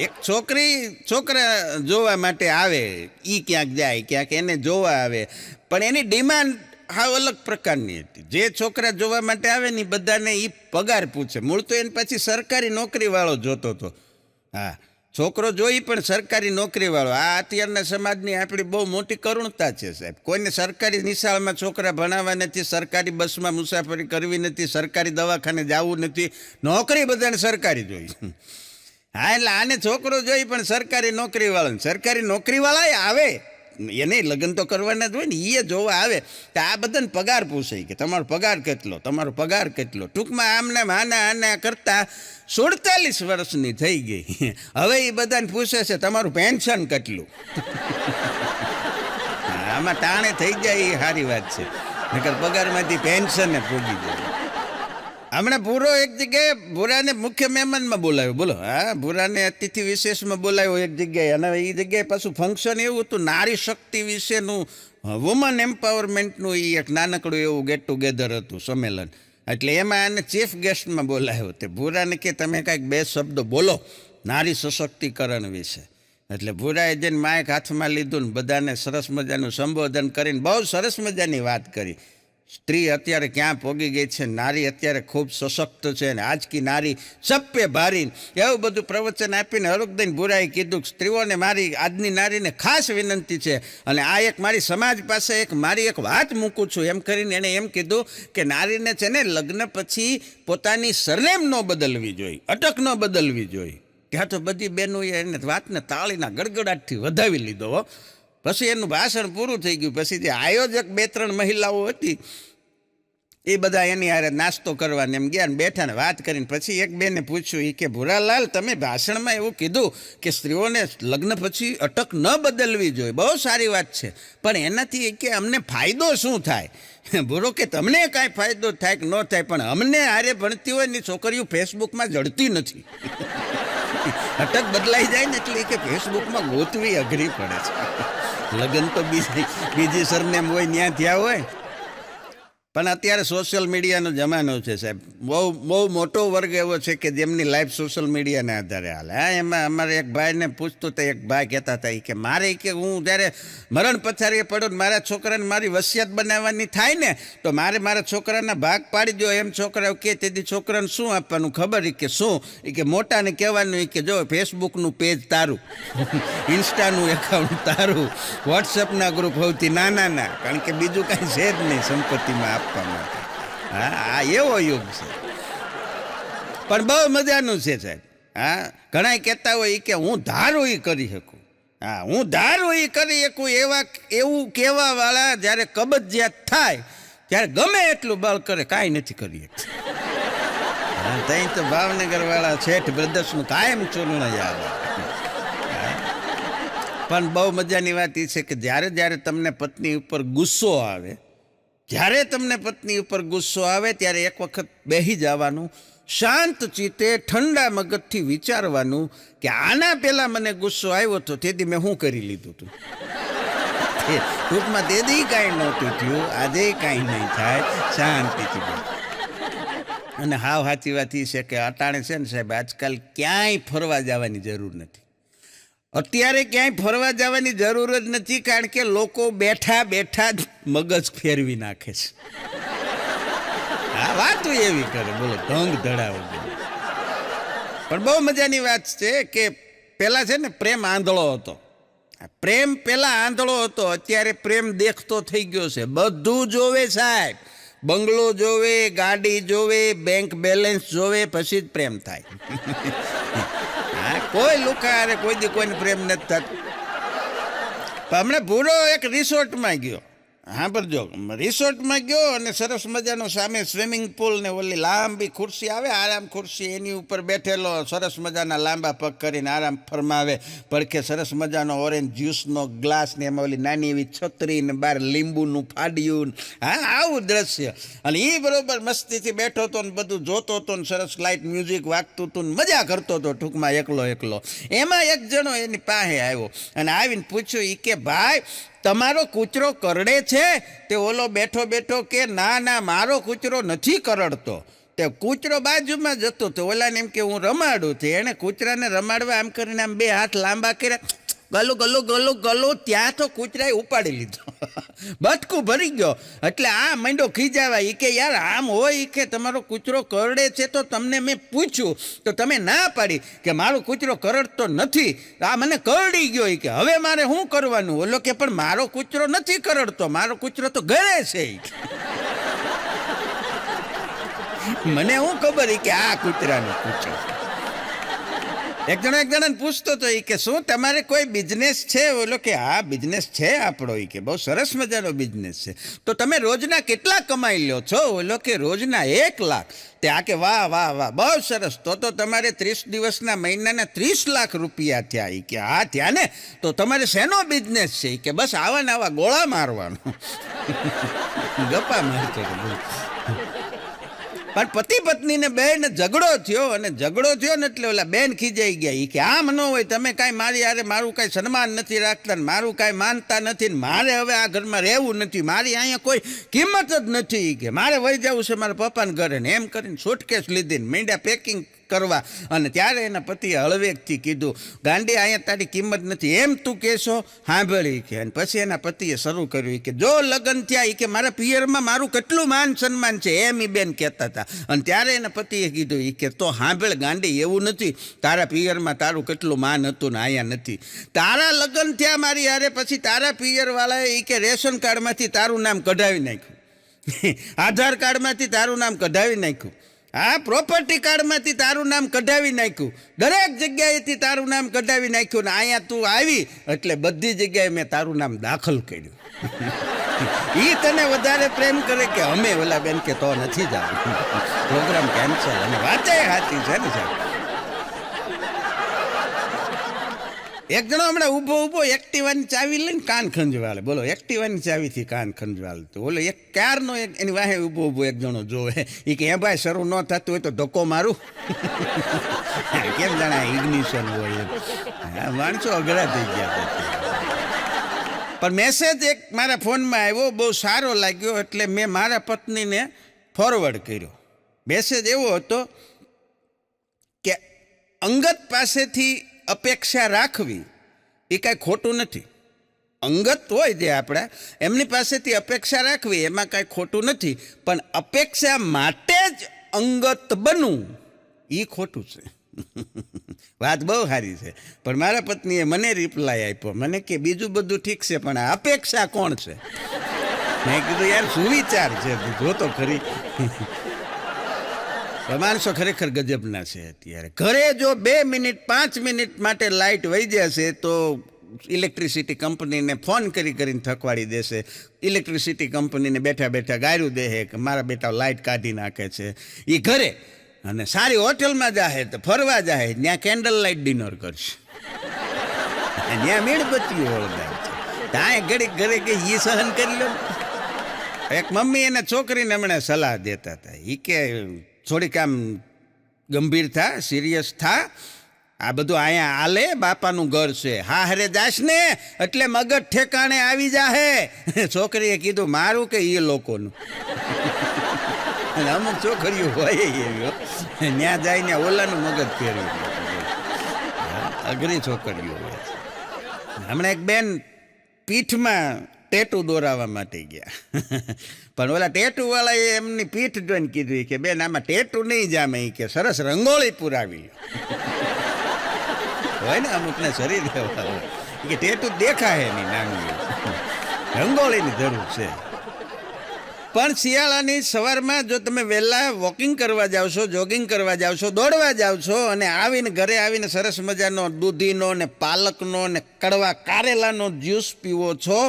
એક છોકરી છોકરા જોવા માટે આવે, એ ક્યાંક જાય, ક્યાંક એને જોવા આવે, પણ એની ડિમાન્ડ હાવ અલગ પ્રકારની હતી. જે છોકરા જોવા માટે આવે ને બધાને એ પગાર પૂછે. મૂળ તો એને પછી સરકારી નોકરીવાળો જોતો હતો. હા, છોકરો જોઈ પણ સરકારી નોકરીવાળો. આ અત્યારના સમાજની આપણી બહુ મોટી કરુણતા છે સાહેબ. કોઈને સરકારી નિશાળમાં છોકરા ભણાવવા નથી, સરકારી બસમાં મુસાફરી કરવી નથી, સરકારી દવાખાને જવું નથી, નોકરી બધાને સરકારી જોઈ. હા, એટલે આને છોકરો જોઈ પણ સરકારી નોકરીવાળો. સરકારી નોકરીવાળા આવે, એને લગ્ન તો કરવાના જ હોય ને, એ જોવા આવે તો આ બધાને પગાર પૂછે કે તમારો પગાર કેટલો, તમારો પગાર કેટલો. ટૂંકમાં આમને આના કરતાં 47 વર્ષની થઈ ગઈ. હવે એ બધાને પૂછે છે તમારું પેન્શન કેટલું. આમાં ટાણે થઈ જાય એ સારી વાત છે, નકર પગારમાંથી પેન્શન પૂગી જાય. હમણાં ભૂરો એક જગ્યાએ ભૂરાને મુખ્ય મહેમાનમાં બોલાવ્યો. બોલો, હા, ભૂરાને અતિથિ વિશેષમાં બોલાવ્યો એક જગ્યાએ. અને એ જગ્યાએ પાછું ફંક્શન એવું હતું, નારી શક્તિ વિશેનું, વુમન એમ્પાવરમેન્ટનું એ એક નાનકડું એવું ગેટ ટુગેધર હતું, સંમેલન. એટલે એમાં આને ચીફ ગેસ્ટમાં બોલાવ્યો. તે ભૂરાને કે તમે કાંઈક 2 શબ્દો બોલો નારી સશક્તિકરણ વિશે. એટલે ભૂરાએ જઈને માઇક હાથમાં લીધું ને બધાને સરસ મજાનું સંબોધન કરીને બહુ સરસ મજાની વાત કરી. સ્ત્રી અત્યારે ક્યાં પહોંચી ગઈ છે, નારી અત્યારે ખૂબ સશક્ત છે, ને આજ કી નારી સબ પે ભારી, એવું બધું પ્રવચન આપીને હરુખદઈને ભૂરાએ કીધું કે સ્ત્રીઓને મારી આજની નારીને ખાસ વિનંતી છે, અને આ એક મારી સમાજ પાસે મારી એક વાત મૂકું છું એમ કરીને એણે એમ કીધું કે નારીને છે ને લગ્ન પછી પોતાની સરનેમ ન બદલવી જોઈએ, અટક ન બદલવી જોઈએ. ત્યાં તો બધી બહેનોએ એને વાતને તાળીના ગડગડાટથી વધાવી લીધો હો. પછી એનું ભાષણ પૂરું થઈ ગયું. પછી જે આયોજક 2-3 મહિલાઓ હતી એ બધા એની હારે નાસ્તો કરવાને એમ ગયા ને બેઠા ને વાત કરીને પછી એક બેને પૂછ્યું, એ કે ભૂરાલાલ તમે ભાષણમાં એવું કીધું કે સ્ત્રીઓને લગ્ન પછી અટક ન બદલવી જોઈએ, બહુ સારી વાત છે, પણ એનાથી કે અમને ફાયદો શું થાય? ભૂરો કે તમને કાંઈ ફાયદો થાય કે ન થાય, પણ અમને હારે ભણતી હોય ને છોકરીઓ ફેસબુકમાં જડતી નથી. અટક બદલાઈ જાય ને એટલે કે ફેસબુકમાં ગોતવી અઘરી પડે છે. લગ્ન તો બીજી સરનેમ હોય ત્યાં થયા હોય. પણ અત્યારે સોશિયલ મીડિયાનો જમાનો છે સાહેબ. બહુ મોટો વર્ગ એવો છે કે જેમની લાઈફ સોશિયલ મીડિયાના આધારે હાલે. હા, એમાં અમારે એક ભાઈને પૂછતું તો એક ભાઈ કહેતા હતા કે મારે કે હું જ્યારે મરણ પથારીએ પડો ને મારા છોકરાને મારી વસિયત બનાવવાની થાય ને તો મારા છોકરાના ભાગ પાડી દો. એમ છોકરાઓ કે તેથી છોકરાને શું આપવાનું ખબર? કે શું? એ કે મોટાને કહેવાનું કે જો ફેસબુકનું પેજ તારું, ઇન્સ્ટાનું એકાઉન્ટ તારું, વોટ્સઅપના ગ્રુપ સૌથી નાના, કારણ કે બીજું કાંઈ છે જ નહીં સંપત્તિમાં. હા, આ એવો યુગ છે, પણ બહુ મજાનું છે સાહેબ. હા, ઘણા કહેતા હોય કે હું ધારું એ કરી શકું. હા, હું ધારું એ કરી શકું, એવું કહેવા વાળા જ્યારે કબજિયાત થાય ત્યારે ગમે એટલું બળ કરે કાંઈ નથી કરી શકતા. ત્યાં તો ભાવનગર વાળા શેઠ બ્રદર્સનું કાયમ ચૂર્ણ યાદ. પણ બહુ મજાની વાત એ છે કે જ્યારે તમને પત્ની ઉપર ગુસ્સો આવે, જ્યારે તમને પત્ની ઉપર ગુસ્સો આવે ત્યારે એક વખત બેસી જવાનું, શાંત ચિત્તે ઠંડા મગજથી વિચારવાનું કે આના પહેલાં મને ગુસ્સો આવ્યો હતો તેથી મેં શું કરી લીધું હતું. ટૂંકમાં તેથી કાંઈ નહોતું થયું, આજે કાંઈ નહીં થાય, શાંતિથી. અને હાવ સાચી વાત એ છે કે અટાણે છે ને સાહેબ આજકાલ ક્યાંય ફરવા જવાની જરૂર નથી. અત્યારે ક્યાંય ફરવા જવાની જરૂર જ નથી, કારણ કે લોકો બેઠા બેઠા જ મગજ ફેરવી નાખે છે. આ વાતો એવી કરે, બોલો, ઢંગ ધડાવો. પણ બહુ મજાની વાત છે કે પહેલાં છે ને પ્રેમ આંધળો હતો. પ્રેમ પહેલાં આંધળો હતો, અત્યારે પ્રેમ દેખતો થઈ ગયો છે. બધું જોવે સાહેબ, બંગલો જોવે, ગાડી જોવે, બેંક બેલેન્સ જોવે, પછી જ પ્રેમ થાય. કોઈ લુકા કોઈને પ્રેમ નથી થતો. હમણાં ભૂરો એક રિસોર્ટમાં ગયો. હા, પરજો રિસોર્ટમાં ગયો અને સરસ મજાનો સામે સ્વિમિંગ પુલ ને ઓલી લાંબી ખુરશી આવે, આરામ ખુરશી, એની ઉપર બેઠેલો સરસ મજાના લાંબા પગ કરીને આરામ ફરમાવે. પડખે સરસ મજાનો ઓરેન્જ જ્યુસનો ગ્લાસ ને એમાં ઓલી નાની એવી છત્રી ને બહાર લીંબુનું ફાડ્યું. હા, આવું દ્રશ્ય. અને એ બરોબર મસ્તીથી બેઠો હતો ને બધું જોતો હતો ને સરસ લાઇટ મ્યુઝિક વાગતું હતું ને મજા કરતો હતો, ટૂંકમાં એકલો. એમાં એક જણો એની પાસે આવ્યો અને આવીને પૂછ્યું, એ કે ભાઈ તમારો કૂતરો કરડે છે? તે ઓલો બેઠો કે ના મારો કૂતરો નથી કરડતો. તે કૂતરો બાજુમાં જતો હતો, ઓલાને એમ કે હું રમાડું તો એણે કૂતરાને રમાડવા આમ કરીને આમ બે હાથ લાંબા કર્યા, ગલું ગલું ગલું ગલું, ત્યાં તો કૂતરાએ ઉપાડી લીધો, બટકું ભરી ગયો. એટલે આ માંડો ખીજાવા, એ કે યાર આમ હોય, એ કે તમારો કૂતરો કરડે છે તો તમને મેં પૂછ્યું તો તમે ના પાડી કે મારો કૂતરો કરડતો નથી, આ મને કરડી ગયો. એ કે હવે મારે શું કરવાનું? ઓલો કે પણ મારો કૂતરો નથી કરડતો, મારો કૂતરો તો ઘરે છે. મને શું ખબર કે આ કૂતરાનો કૂતરો. એક જણાને પૂછતો હતો, એ કે શું તમારે કોઈ બિઝનેસ છે? ઓલો કે હા બિઝનેસ છે આપણો, એ કે બહુ સરસ મજાનો બિઝનેસ છે. તો તમે રોજના કેટલા કમાઈ લ્યો છો? ઓલો કે રોજના 1 લાખ. તે આ કે વાહ વાહ વાહ, બહુ સરસ, તો તમારે 30 દિવસના મહિનાના 30 લાખ રૂપિયા થયા. એ કે હા થયા ને. તો તમારે શેનો બિઝનેસ છે? એ કે બસ આવા ને આવા ગોળા મારવાનો. ગપ્પા મારતો. પણ પતિ પત્નીને બેન ઝઘડો થયો, અને ઝઘડો થયો ને એટલે ઓલા બેન ખીજાઈ ગયા. એ કે આમ ન હોય, તમે કાંઈ મારી યારે મારું કાંઈ સન્માન નથી રાખતા ને મારું કાંઈ માનતા નથી ને મારે હવે આ ઘરમાં રહેવું નથી, મારી અહીંયા કોઈ કિંમત જ નથી. કે મારે વહી જવું છે મારા પપ્પાને ઘરે ને. એમ કરીને સુટકેસ લીધી ને મીંડ્યા પેકિંગ કરવા. અને ત્યારે એના પતિએ હળવેકથી કીધું, ગાંડી અહીંયા તારી કિંમત નથી, એમ તું કહેશો? સાંભળી કે. અને પછી એના પતિએ શરૂ કર્યું કે જો લગ્ન થયા, એ કે મારા પિયરમાં મારું કેટલું માન સન્માન છે, એમ એ બેન કહેતા હતા. અને ત્યારે એના પતિએ કીધું, એ કે તો સાંભળ ગાંડી, એવું નથી, તારા પિયરમાં તારું કેટલું માન હતું ને અહીંયા નથી. તારા લગ્ન થયા મારી યારે, પછી તારા પિયરવાળાએ એ કે રેશન કાર્ડમાંથી તારું નામ કઢાવી નાખ્યું, આધાર કાર્ડમાંથી તારું નામ કઢાવી નાખ્યું, હા પ્રોપર્ટી કાર્ડમાંથી તારું નામ કઢાવી નાખ્યું, દરેક જગ્યાએથી તારું નામ કઢાવી નાખ્યું. ને અહીંયા તું આવી એટલે બધી જગ્યાએ મેં તારું નામ દાખલ કર્યું. એ તને વધારે પ્રેમ કરે કે અમે? ઓલા બેન કે તો નથી જવું, પ્રોગ્રામ કેન્સલ. અને વાંચે સાચી છે ને સાહેબ. એક જણો હમણાં ઊભો એક્ટિવાની ચાવી લઈને કાન ખંજવાળે. બોલો, એક્ટિવાની ચાવીથી કાન ખંજવાળે. તો ઓલો એક ક્યારનો એની વાહે ઊભો એક જણો જોવે. એ કે એ ભાઈ શરૂ ન થતું હોય તો ધક્કો મારું. કેમ જાણે ઇગ્નિશન હોય એમ. માણસો અઘરા થઈ ગયા. પણ મેસેજ એક મારા ફોનમાં આવ્યો, બહુ સારો લાગ્યો, એટલે મેં મારા પત્નીને ફોરવર્ડ કર્યો. મેસેજ એવો હતો કે અંગત પાસેથી અપેક્ષા રાખવી એ કાંઈ ખોટું નથી. અંગત હોય જે આપણા, એમની પાસેથી અપેક્ષા રાખવી એમાં કાંઈ ખોટું નથી, પણ અપેક્ષા માટે જ અંગત બનવું એ ખોટું છે. વાત બહુ સારી છે. પણ મારા પત્નીએ મને રિપ્લાય આપ્યો, મને કે બીજું બધું ઠીક છે પણ આ અપેક્ષા કોણ છે? મેં કીધું યાર સુવિચાર છે, જો તો ખરી. માણસો ખરેખર ગજબના છે અત્યારે. ઘરે જો 2 મિનિટ 5 મિનિટ માટે લાઇટ વહી જશે તો ઇલેક્ટ્રિસિટી કંપનીને ફોન કરીને થકવાડી દેશે. ઇલેક્ટ્રિસિટી કંપનીને બેઠા બેઠા ગાયરું દે કે મારા બેટા લાઇટ કાઢી નાખે છે. એ ઘરે અને સારી હોટલમાં જાહે તો ફરવા જાય, ત્યાં કેન્ડલ લાઇટ ડિનર કરશે, ત્યાં મીણબત્તીઓ ઓળગાય છે. ત્યાં ઘડીક ઘરે કે એ સહન કરી લો. એક મમ્મી એને છોકરીને હમણાં સલાહ દેતા હતા. એ કે થોડીક આમ ગંભીર થા, સિરિયસ થા, આ બધું અહીંયા આલે બાપાનું ઘર છે, હા હરે જાશ ને એટલે મગજ ઠેકાણે આવી જાહે. છોકરીએ કીધું મારું કે એ લોકોનું? અમુક છોકરીઓ હોય એવી, ત્યાં જઈને ઓલાનું મગજ ફેરવી, અઘરી છોકરીઓ હોય. હમણાં એક બેન પીઠમાં ટેટુ દોરાવવા માટે ગયા, પણ ઓલા ટેટુ વાળાએ એમની પીઠ જોઈને કીધું કે બેન આમાં ટેટુ નહીં જામે, કે સરસ રંગોળી પુરાવી હોય ને અમુકને શરીર હોય કે ટેટુ દેખાય નહીં, નાનું રંગોળીની જરૂર છે. પણ શિયાળાની સવારમાં જો તમે વહેલા વોકિંગ કરવા જાઓ છો, જોગિંગ કરવા જાઓ છો, દોડવા જાઓ છો અને આવીને ઘરે આવીને સરસ મજાનો દૂધીનો ને પાલકનો ને કડવા કારેલાનો જ્યુસ પીવો છો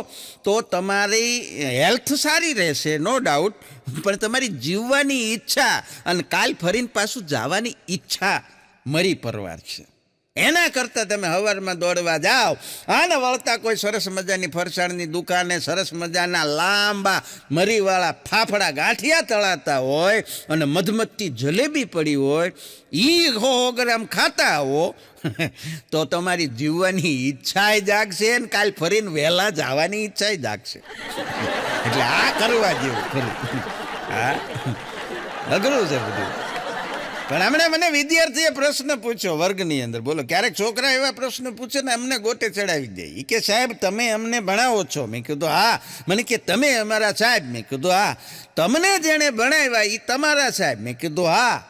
તો તમારી હેલ્થ સારી રહેશે, નો ડાઉટ. પણ તમારી જીવવાની ઈચ્છા અને કાલ ફરીને પાછું જવાની ઈચ્છા મરી પરવાર છે. એના કરતાં તમે સવારમાં દોડવા જાઓ અને વળતા કોઈ સરસ મજાની ફરસાણની દુકાને સરસ મજાના લાંબા મરીવાળા ફાફડા ગાંઠિયા તળાતા હોય અને મધમત્તી જલેબી પડી હોય, એ હો ગ્રામ ખાતા હો તો તમારી જીવવાની ઈચ્છાએ જાગશે ને કાલ ફરીને વહેલા જવાની ઈચ્છાએ જાગશે. એટલે આ કરવા જેવું ખરું. હા, અઘરું છે બધું. પણ હમણાં મને વિદ્યાર્થીએ પ્રશ્ન પૂછ્યો વર્ગની અંદર, બોલો, ક્યારેક છોકરા એવા પ્રશ્ન પૂછે ને અમને ગોટે ચડાવી દે. એ કે સાહેબ તમે અમને ભણાવો છો? મેં કીધું હા. મને કે તમે અમારા સાહેબ? મેં કીધું હા. તમને જેણે ભણાવ્યા એ તમારા સાહેબ? મેં કીધું હા.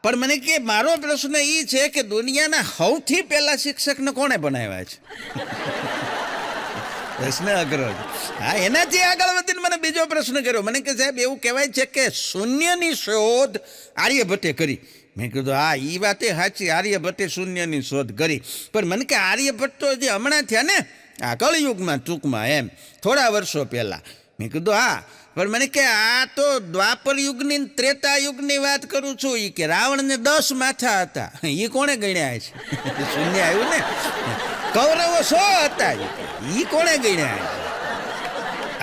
પણ મને કે મારો પ્રશ્ન એ છે કે દુનિયાના સૌથી પહેલા શિક્ષકને કોણે ભણાવ્યા છે? પ્રશ્ન અઘરો. હા, એનાથી આગળ વધીને મને બીજો પ્રશ્ન કર્યો. મને કે સાહેબ એવું કહેવાય છે કે શૂન્યની શોધ આર્યભટ્ટે કરી. મેં કીધું હા, એ વાતે સાચી, આર્યભટ્ટે શૂન્યની શોધ કરી. પણ મને કે આર્યભટ્ટ તો જે હમણાં થયા ને આ કળયુગમાં, ટૂંકમાં એમ થોડા વર્ષો પહેલાં. મેં કીધું હા. પણ મને કે આ તો દ્વાપર યુગની ત્રેતા યુગની વાત કરું છું. એ કે રાવણને 10 માથા હતા, એ કોણે ગણ્યા છે? શૂન્ય આવ્યું ને. કૌરવો 100 હતા, એ કોણે ગણ્યા છે?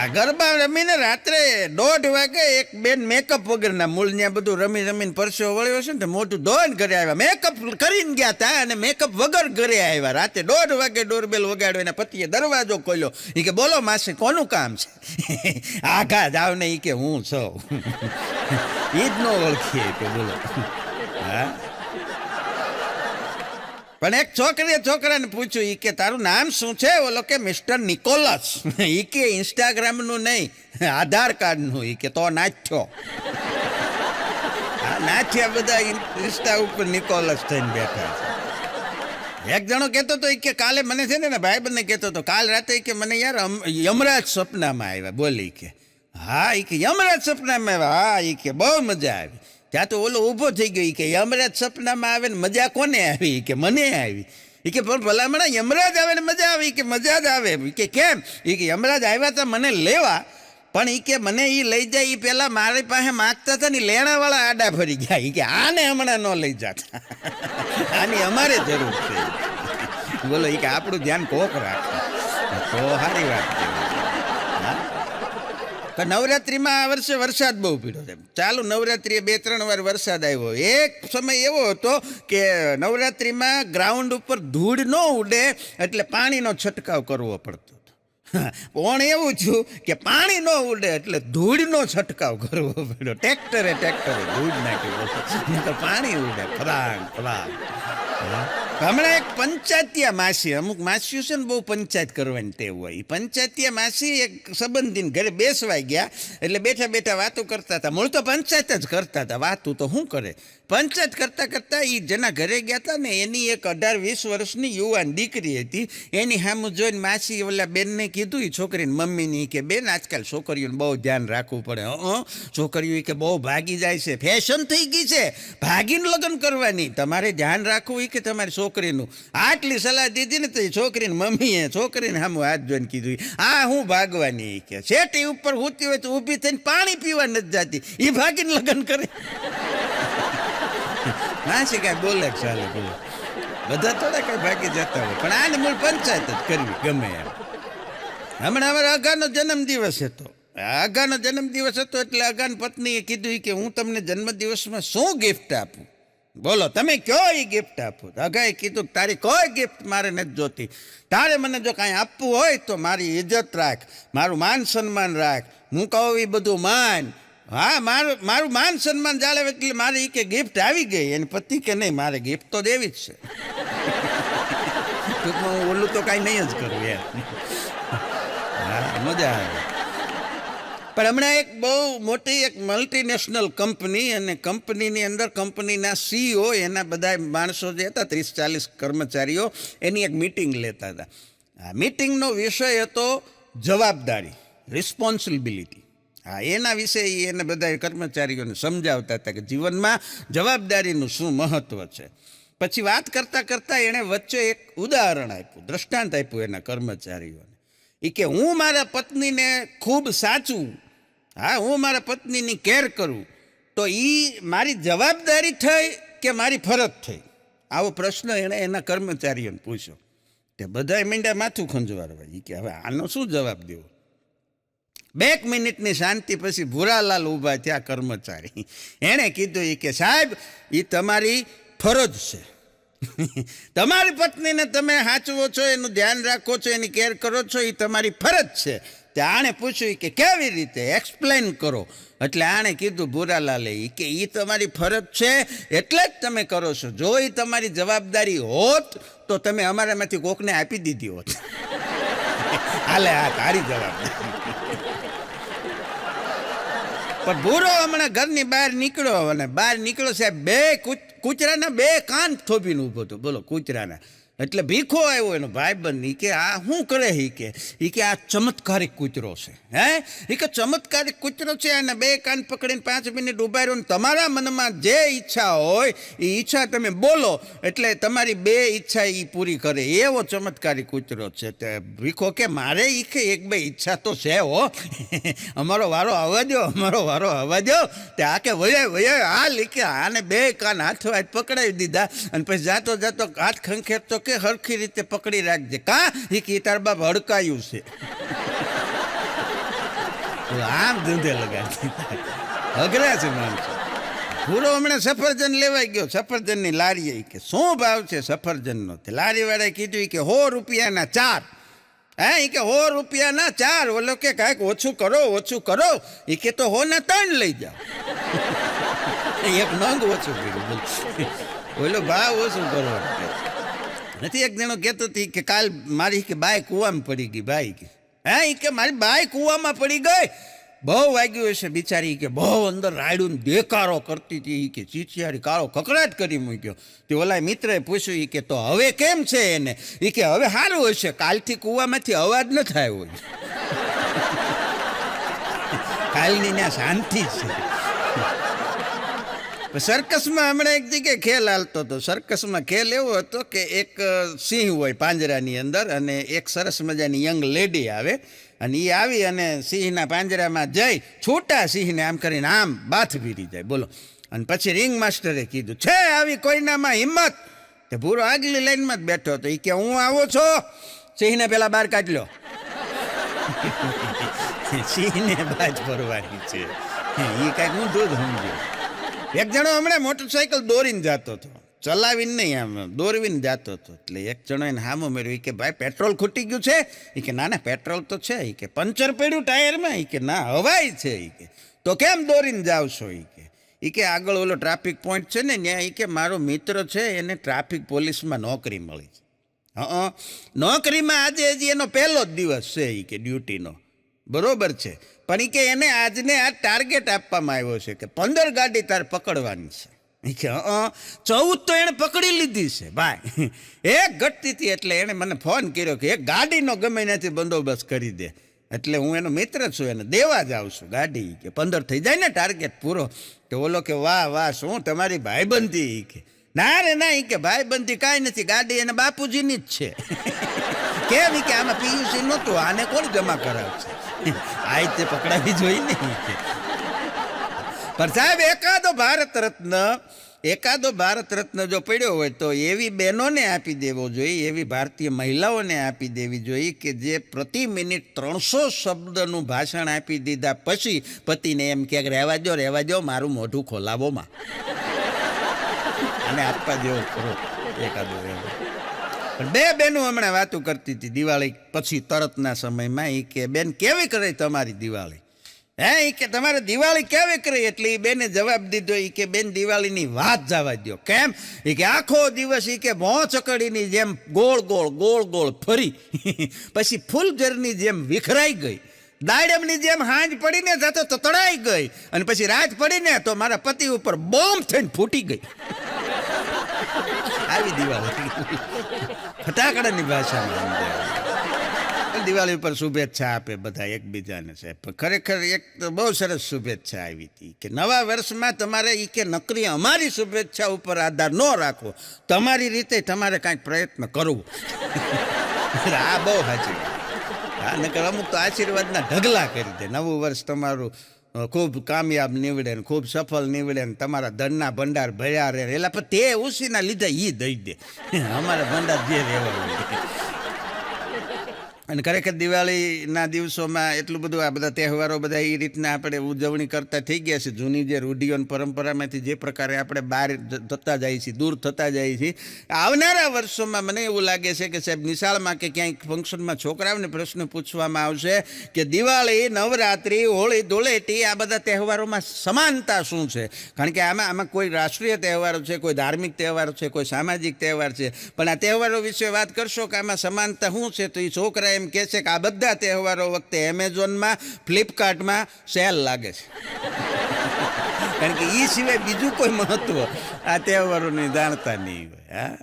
આ ગરબા રમીને રાત્રે 1:30 વાગે એક બેન મેકઅપ વગરના, મૂળ ત્યાં બધું રમી રમીને પરસ્યો વળ્યો છે ને, મોટું ધોઈને ઘરે આવ્યા. મેકઅપ કરીને ગયા હતા અને મેકઅપ વગર ઘરે આવ્યા. રાતે 1:30 વાગે ડોરબેલ વગાડ્યો. એના પતિએ દરવાજો ખોલ્યો. એ કે બોલો માસી, કોનું કામ છે? આઘા જાવ ને, એ કે હું છું. એ જ ન ઓળખીએ કે બોલો. હા. પણ એક છોકરીએ છોકરાને પૂછ્યું, એ કે તારું નામ શું છે? ઓલો કે મિસ્ટર નિકોલસ. એ કે ઇન્સ્ટાગ્રામનું નહીં, આધાર કાર્ડનું. એ કે તો નાચ્યો. હા, નાચ્યા બધા ઇન્સ્ટા ઉપર નિકોલસ થઈને બેઠા છે. એક જણો કહેતો હતો, કે કાલે મને છે ને ભાઈ બંને કહેતો હતો, કાલ રાતે કે મને યાર યમરાજ સપનામાં આવ્યા. બોલી કે હા. એ કે યમરાજ સપનામાં આવ્યા? હા. એ કે બહુ મજા આવી. ત્યાં તો ઓલો ઊભો થઈ ગયો. કે યમરાજ સપનામાં આવે ને મજા કોને આવી? કે મને આવી. એ કે પણ ભલામણા યમરાજ આવે ને મજા આવે? કે મજા જ આવે. કે કેમ? એ કે યમરાજ આવ્યા હતા મને લેવા, પણ એ કે મને એ લઈ જાય એ પહેલાં મારી પાસે માગતા હતા ને લેણાવાળા આડા ફરી ગયા. એ કે આને હમણાં ન લઈ જતા, આની અમારે જરૂર છે. બોલો. એ કે આપણું ધ્યાન કોક રાખે તો સારી વાત કહેવાય. નવરાત્રિમાં આ વર્ષે વરસાદ બહુ પીડ્યો છે. ચાલુ નવરાત્રિએ 2-3 વાર વરસાદ આવ્યો. એક સમય એવો હતો કે નવરાત્રિમાં ગ્રાઉન્ડ ઉપર ધૂળ ન ઉડે એટલે પાણીનો છંટકાવ કરવો પડતો હતો. પણ એવું થયું કે પાણી ન ઉડે એટલે ધૂળનો છંટકાવ કરવો પડ્યો. ટ્રેક્ટરે ધૂળ નાખ્યું તો પાણી ઉડે ફલાંગ ફલાંગ. હમણાં એક પંચાયતિયા માસી, અમુક માસીઓ છે ને બહુ પંચાયત કરવાની ટેવ હોય. એ પંચાયતિયા માસી એક સંબંધીને ઘરે બેસવાઈ ગયા. એટલે બેઠા બેઠા વાતો કરતા હતા. મૂળ તો પંચાયત જ કરતા હતા, વાતું તો શું કરે. પંચાયત કરતાં કરતાં એ જેના ઘરે ગયા હતા ને એની એક 18-20 વર્ષની યુવાન દીકરી હતી. એની સામું જોઈને માસી ઓલા બેનને કીધું, એ છોકરીને મમ્મીની, કે બેન આજકાલ છોકરીઓને બહુ ધ્યાન રાખવું પડે. છોકરીઓ કે બહુ ભાગી જાય છે, ફેશન થઈ ગઈ છે, ભાગીને લગ્ન કરવાની, તમારે ધ્યાન રાખવું કે તમારી છોકરીનું. આટલી સલાહ દીધી ને તો એ છોકરીને મમ્મીએ છોકરીને સામું હાથ જોઈને કીધું, આ હું ભાગવાની? કે શેટી ઉપર ઊતી હોય તો ઊભી થઈને પાણી પીવા નથી જતી, એ ભાગીને લગ્ન કરે. માસી કાંઈ બોલે ચાલે બોલે, બધા થોડા કાંઈ ભાગી જતા હોય. પણ આને મૂળ પંચાયત જ કરવી ગમે એમ. હમણાં અમારા અગાનો જન્મદિવસ હતો. અગાનો જન્મદિવસ હતો એટલે અગાન પત્નીએ કીધું કે હું તમને જન્મદિવસમાં શું ગિફ્ટ આપું? બોલો તમે કયો એ ગિફ્ટ આપો? અગાએ કીધું તારી કોઈ ગિફ્ટ મારે નથી જોતી. તારે મને જો કાંઈ આપવું હોય તો મારી ઇજ્જત રાખ, મારું માન સન્માન રાખ, હું કહું એ બધું માન. હા, મારું માન સન્માન જાળવે એટલે મારે કે ગિફ્ટ આવી ગઈ. એની પતિ કે નહીં, મારે ગિફ્ટ તો દેવી જ છે. ટૂંકમાં હું ઓલું તો કાંઈ નહીં જ કરું યાર. હા, મજા આવે. પણ હમણાં એક બહુ મોટી એક મલ્ટીનેશનલ કંપની, અને કંપનીની અંદર કંપનીના CEO એના બધા માણસો જે હતા 30-40 કર્મચારીઓ, એની એક મિટિંગ લેતા હતા. આ મિટિંગનો વિષય હતો જવાબદારી, રિસ્પોન્સિબિલિટી. હા, એના વિશે એને બધા કર્મચારીઓને સમજાવતા હતા કે જીવનમાં જવાબદારીનું શું મહત્ત્વ છે. પછી વાત કરતાં કરતાં એણે વચ્ચે એક ઉદાહરણ આપ્યું, દ્રષ્ટાંત આપ્યું એના કર્મચારીઓને. એ કે હું મારા પત્નીને ખૂબ સાચું, હા, હું મારા પત્નીની કેર કરું તો એ મારી જવાબદારી થઈ કે મારી ફરજ થઈ? આવો પ્રશ્ન એણે એના કર્મચારીઓને પૂછ્યો. તે બધાએ મીંડા માથું ખંજવારવા. એ કે હવે આનો શું જવાબ દેવો? 2 મિનિટની શાંતિ પછી ભૂરાલાલ ઊભા થયા કર્મચારી. એણે કીધું એ કે સાહેબ, એ તમારી ફરજ છે. તમારી પત્નીને તમે સાચવો છો, એનું ધ્યાન રાખો છો, એની કેર કરો છો, એ તમારી ફરજ છે. તે આણે પૂછ્યું કે કેવી રીતે એક્સપ્લેન કરો. એટલે આણે કીધું ભૂરાલાલે કે એ તમારી ફરજ છે એટલે જ તમે કરો છો. જો એ તમારી જવાબદારી હોત તો તમે અમારામાંથી કોકને આપી દીધી હોત. હાલે આ તારી જવાબદારી. પણ ભૂરો હમણાં ઘરની બહાર નીકળ્યો અને બહાર નીકળ્યો સાહેબ બે કૂતરાના બે કાન થોભીને ઊભો હતો. બોલો કૂતરાના. એટલે ભીખો આવ્યો એનો ભાઈબંધ. એ કે આ શું કરે? એ કે આ ચમત્કારિક કૂતરો છે. એ કે ચમત્કારિક કૂતરો છે અને બે કાન પકડીને 5 મિનિટ ઉભા રહ્યો. તમારા મનમાં જે ઈચ્છા હોય એ ઈચ્છા તમે બોલો એટલે તમારી બે ઈચ્છા એ પૂરી કરે. એવો ચમત્કારિક કૂતરો છે. તે ભીખો કે મારે એ કે એક બે ઈચ્છા તો છે હો. અમારો વારો આવવા દો, અમારો વારો આવવા દો. તે આ કે વયા હાલ. કે આને બે કાન હાથો હાથ પકડાવી દીધા અને પછી જાતો જાતો હાથ ખંખેરતો કે હરખી રીતે પકડી રાખજે. કા એ કે તાર બાપ હડકાયું છે. આમ ધંધે લગાડી અઘરા છે માણસો. પૂરો હમણાં સફરજન લેવાઈ ગયો સફરજનની લારીએ. કે શું ભાવ છે સફરજનનો? તે લારીવાળાએ કીધું કે 100 રૂપિયાના 4. એ કે 100 રૂપિયાના 4. ઓલો કે કાંઈક ઓછું કરો. એ કે તો 100 ના 3 લઈ જાઓ. એક નંગ ઓછું કર્યું. ઓલો ભાવ ઓછું કરો નથી. એક જણો કહેતો હતી કે કાલ મારી કે બાય કૂવામાં પડી ગઈ. ભાઈ કે એ કે મારી બાય કૂવામાં પડી ગઈ. બહુ વાગ્યું હશે બિચારી. કે બહુ અંદર રાયડું દેકારો કરતી હતી. કે ચીચિયારી કાળો કકડાટ કરી મૂક્યો. તે ઓલા મિત્રએ પૂછ્યું કે તો હવે કેમ છે એને? એ કે હવે સારું હશે. કાલથી કૂવામાંથી અવાજ ન થાય હોય. કાલની ત્યાં શાંતિ છે. સર્કસમાં હમણાં એક જગ્યાએ ખેલ હાલતો હતો. સર્કસમાં ખેલ એવો હતો કે એક સિંહ હોય પાંજરાની અંદર અને એક સરસ મજાની યંગ લેડી આવે અને એ આવી અને સિંહના પાંજરામાં જઈ છોટા સિંહને આમ કરીને આમ બાથ ભીરી જાય. બોલો. અને પછી રિંગ માસ્ટરે કીધું છે આવી કોઈનામાં હિંમત? તે ભૂરો આગલી લાઈનમાં જ બેઠો હતો. એ કે હું આવો છો. સિંહને પેલા બહાર કાઢ લો. સિંહને બાજ ભરવાની છે. એ કાંઈક હું દૂધ સમજ્યો. એક જણો હમણાં મોટરસાઇકલ દોરીને જતો હતો. ચલાવીને નહીં આમ દોરવીને જતો હતો. એટલે એક જણો એને હામો મેળવ્યું. કે ભાઈ પેટ્રોલ ખૂટી ગયું છે? એ કે ના પેટ્રોલ તો છે. એ કે પંચર પડ્યું ટાયરમાં? એ કે ના હવાય છે. એ કે તો કેમ દોરીને જાવ છો? એ કે આગળ ઓલો ટ્રાફિક પોઈન્ટ છે ને ત્યાં. એ કે મારો મિત્ર છે એને ટ્રાફિક પોલીસમાં નોકરી મળી છે. નોકરીમાં આજે હજી એનો પહેલો જ દિવસ છે. એ કે ડ્યુટીનો. બરોબર છે. પણ એ કે એને આજને આ ટાર્ગેટ આપવામાં આવ્યો છે કે 15 ગાડી તાર પકડવાની છે. એ કે 14 તો એણે પકડી લીધી છે ભાઈ. એક ઘટતી હતી એટલે એણે મને ફોન કર્યો કે એક ગાડીનો ગમે ત્યાંથી બંદોબસ્ત કરી દે. એટલે હું એનો મિત્ર છું, એને દેવા જ આવું છું ગાડી. કે 15 થઈ જાય ને ટાર્ગેટ પૂરો. તો ઓલો કે વાહ શું તમારી ભાઈબંધી? કે ના રે ના. કે ભાઈબંધી કાંઈ નથી, ગાડી એને બાપુજીની જ છે. કેમ? કે આમાં પીયુસી નહોતું, આને કોણ જમા કરાવશે? આ રીતે પકડાવી જોઈએ ને. પણ સાહેબ એકાદો ભારત રત્ન જો પડ્યો હોય તો એવી બહેનોને આપી દેવો જોઈએ, એવી ભારતીય મહિલાઓને આપી દેવી જોઈએ કે જે પ્રતિ મિનિટ 300 શબ્દનું ભાષણ આપી દીધા પછી પતિને એમ કે રહેવા દો મારું મોઢું ખોલાવોમાં. અને આપવા દેવો ખરો એકાદો એવો. પણ બે બહેનો હમણાં વાતું કરતી હતી દિવાળી પછી તરતના સમયમાં. એ કે બેન કેવી કરે તમારી દિવાળી? એ કે તમારે દિવાળી કેવી કરી? એટલે એ બેને જવાબ દીધો. એ કે બેન દિવાળીની વાત જવા દો. કેમ? એ કે આખો દિવસ એ કે ભોં ચકડીની જેમ ગોળ ગોળ ફરી પછી ફૂલઝરની જેમ વિખરાઈ ગઈ, દાડમની જેમ હાંજ પડીને જાતો તતડાઈ ગઈ અને પછી રાત પડીને તો મારા પતિ ઉપર બોમ્બ થઈને ફૂટી ગઈ. આવી દિવાળી ફટાકડાની ભાષામાં દિવાળી ઉપર શુભેચ્છા આપે બધા એકબીજાને. સાહેબ ખરેખર એક તો બહુ સરસ શુભેચ્છા આવી હતી કે નવા વર્ષમાં તમારે એ કે નકરી અમારી શુભેચ્છા ઉપર આધાર ન રાખો, તમારી રીતે તમારે કાંઈક પ્રયત્ન કરવો. આ બહુ સાચી વાત. નકર અમુક તો આશીર્વાદના ઢગલા કરી દે. નવું વર્ષ તમારું ખૂબ કામયાબ નીવડે ને ખૂબ સફળ નીવડે ને તમારા ધનના ભંડાર ભર્યા રહે. એટલે પણ તે ઉસીના લીધે એ દઈ દે. અમારા ભંડાર જે રહેવા હોય. અને ખરેખર દિવાળીના દિવસોમાં એટલું બધું આ બધા તહેવારો બધા એ રીતના આપણે ઉજવણી કરતા થઈ ગયા છે. જૂની જે રૂઢિઓ અને પરંપરામાંથી જે પ્રકારે આપણે બહાર થતા જઈએ છીએ, દૂર થતા જઈએ છીએ, આવનારા વર્ષોમાં મને એવું લાગે છે કે સાહેબ નિશાળમાં કે ક્યાંય ફંક્શનમાં છોકરાઓને પ્રશ્ન પૂછવામાં આવશે કે દિવાળી, નવરાત્રિ, હોળી, ધૂળેટી આ બધા તહેવારોમાં સમાનતા શું છે. કારણ કે આમાં કોઈ રાષ્ટ્રીય તહેવારો છે, કોઈ ધાર્મિક તહેવારો છે, કોઈ સામાજિક તહેવાર છે, પણ આ તહેવારો વિશે વાત કરશો કે આમાં સમાનતા શું છે, તો એ છોકરા એમ કહે છે કે આ બધા તહેવારો વખતે એમેઝોનમાં, ફ્લિપકાર્ટમાં સેલ લાગે છે. કારણ કે એ સિવાય બીજું કોઈ મહત્વ આ તહેવારોને જાણતા નહીં હોય. હા,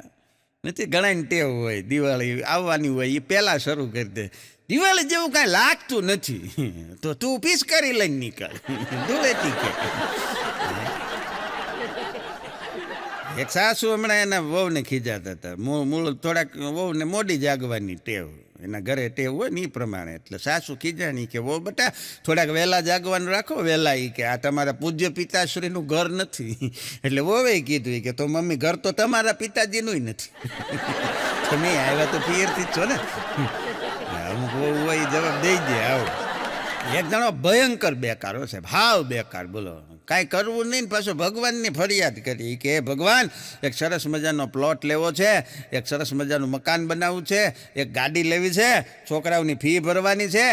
નથી ઘણાને ટેવ હોય દિવાળી આવવાની હોય એ પહેલાં શરૂ કરી દે. દિવાળી જેવું કાંઈ લાગતું નથી તો તું પિચકારી લઈને નીકળ, ધૂળેટી કે. એક સાસુ હમણાં એના વહુને ખીજાતા હતા. મૂળ થોડાક વહુને મોડી જાગવાની ટેવ, એના ઘરે ટેવ હોય ને એ પ્રમાણે. એટલે સાસુ ખીજાણી કે વહુ બેટા થોડાક વહેલા જાગવાનું રાખો. વહેલા એ કે આ તમારા પૂજ્ય પિતાશ્રીનું ઘર નથી. એટલે વહુએ કીધું કે તો મમ્મી ઘર તો તમારા પિતાજીનું નથી. તમે આવ્યા તો પિયરથી જ છો ને. અમુક વહુ હોય જવાબ દઈ દે. આવો એક જણો ભયંકર બેકાર હો સાહેબ, હાવ બેકાર. બોલો કાંઈ કરવું નહીં ને પાછું ભગવાનની ફરિયાદ કરી કે ભગવાન એક સરસ મજાનો પ્લોટ લેવો છે, એક સરસ મજાનું મકાન બનાવવું છે, એક ગાડી લેવી છે, છોકરાઓની ફી ભરવાની છે,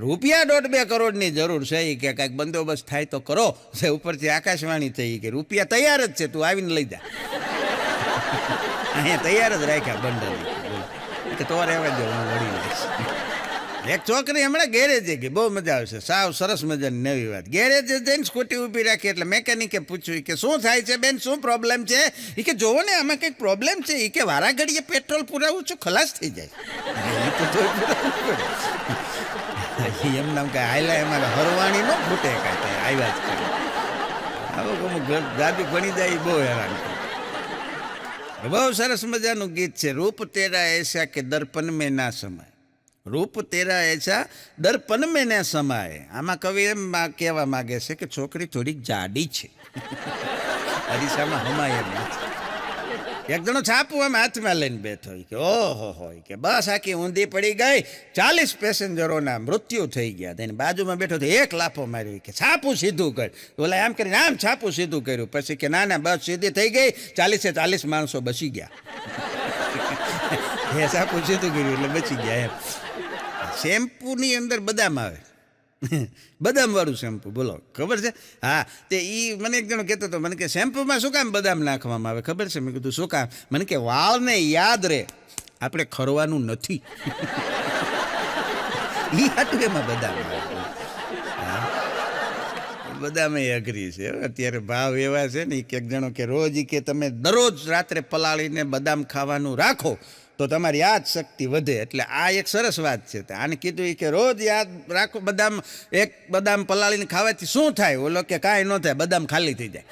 રૂપિયા 1.5-2 કરોડની જરૂર છે. એ કે કાંઈક બંદોબસ્ત થાય તો કરો. ઉપરથી આકાશવાણી થઈ કે રૂપિયા તૈયાર જ છે, તું આવીને લઈ જા. અહીંયા તૈયાર જ રાખ્યા બંડલ કે તો રહેવા દે, હું વળી લઈશ. એક છોકરી હમણાં ગેરેજે ગઈ, બહુ મજા આવશે, સાવ સરસ મજાની નવી વાત. ગેરેજે જઈને સ્કૂટી ઊભી રાખી એટલે મેકેનિકે પૂછ્યું કે શું થાય છે બેન, શું પ્રોબ્લેમ છે? એ કે જોવો ને આમાં કંઈક પ્રોબ્લેમ છે. એ કે વારા ઘડીએ પેટ્રોલ પુરાવું છું, ખલાસ થઈ જાય. એમ નામ કાંઈ હાયલા એમાં હરવાણી ન ફૂટે કાંઈ આવ્યા જ કરે. આવું અમુક દાદી ભણી જાય બહુ હેરાન કરે. બહુ સરસ મજાનું ગીત છે, રૂપ તેરા એસા કે દર્પણ મેં ના સમાય, રૂપ તેરા એસા દર્પણ મેં ના સમાય. આમાં કવિ એમ કહેવા માગે છે કે છોકરી થોડીક જાડી છે, અરીસામાં હમાય એમ નથી. એક જણો છાપું આમ હાથમાં લઈને બેઠો કે ઓહો હોય કે બસ આખી ઊંધી પડી ગઈ, 40 પેસેન્જરોના મૃત્યુ થઈ ગયા. તેની બાજુમાં બેઠો તો એક લાફો માર્યો કે છાપું સીધું કર. ઓલા આમ કરીને આમ છાપું સીધું કર્યું. પછી કે ના ના બસ સીધી થઈ ગઈ, 40 માણસો બચી ગયા. એ છાપું સીધું કર્યું એટલે બચી ગયા એમ. શેમ્પૂની અંદર બદામ આવે, બદામ વાળું શેમ્પુ, બોલો ખબર છે? હા, તે એ મને એક જણો કહેતો હતો, મને કે શેમ્પૂમાં શું કામ બદામ નાખવામાં આવે ખબર છે? મેં કીધું શું કામ? મને કે વાળને યાદ રહે આપણે ખરવાનું નથી. એ હાટું એમાં બદામ આવે. બદામે અઘરી છે અત્યારે, ભાવ એવા છે ને. એક જણો કે રોજ કે તમે દરરોજ રાત્રે પલાળીને બદામ ખાવાનું રાખો તો તમારી યાદ શક્તિ વધે. એટલે આ એક સરસ વાત છે. આને કીધું કે રોજ યાદ રાખો બદામ, એક બદામ પલાળીને ખાવાથી શું થાય? ઓલો કે કાંઈ ન થાય, બદામ ખાલી થઈ જાય.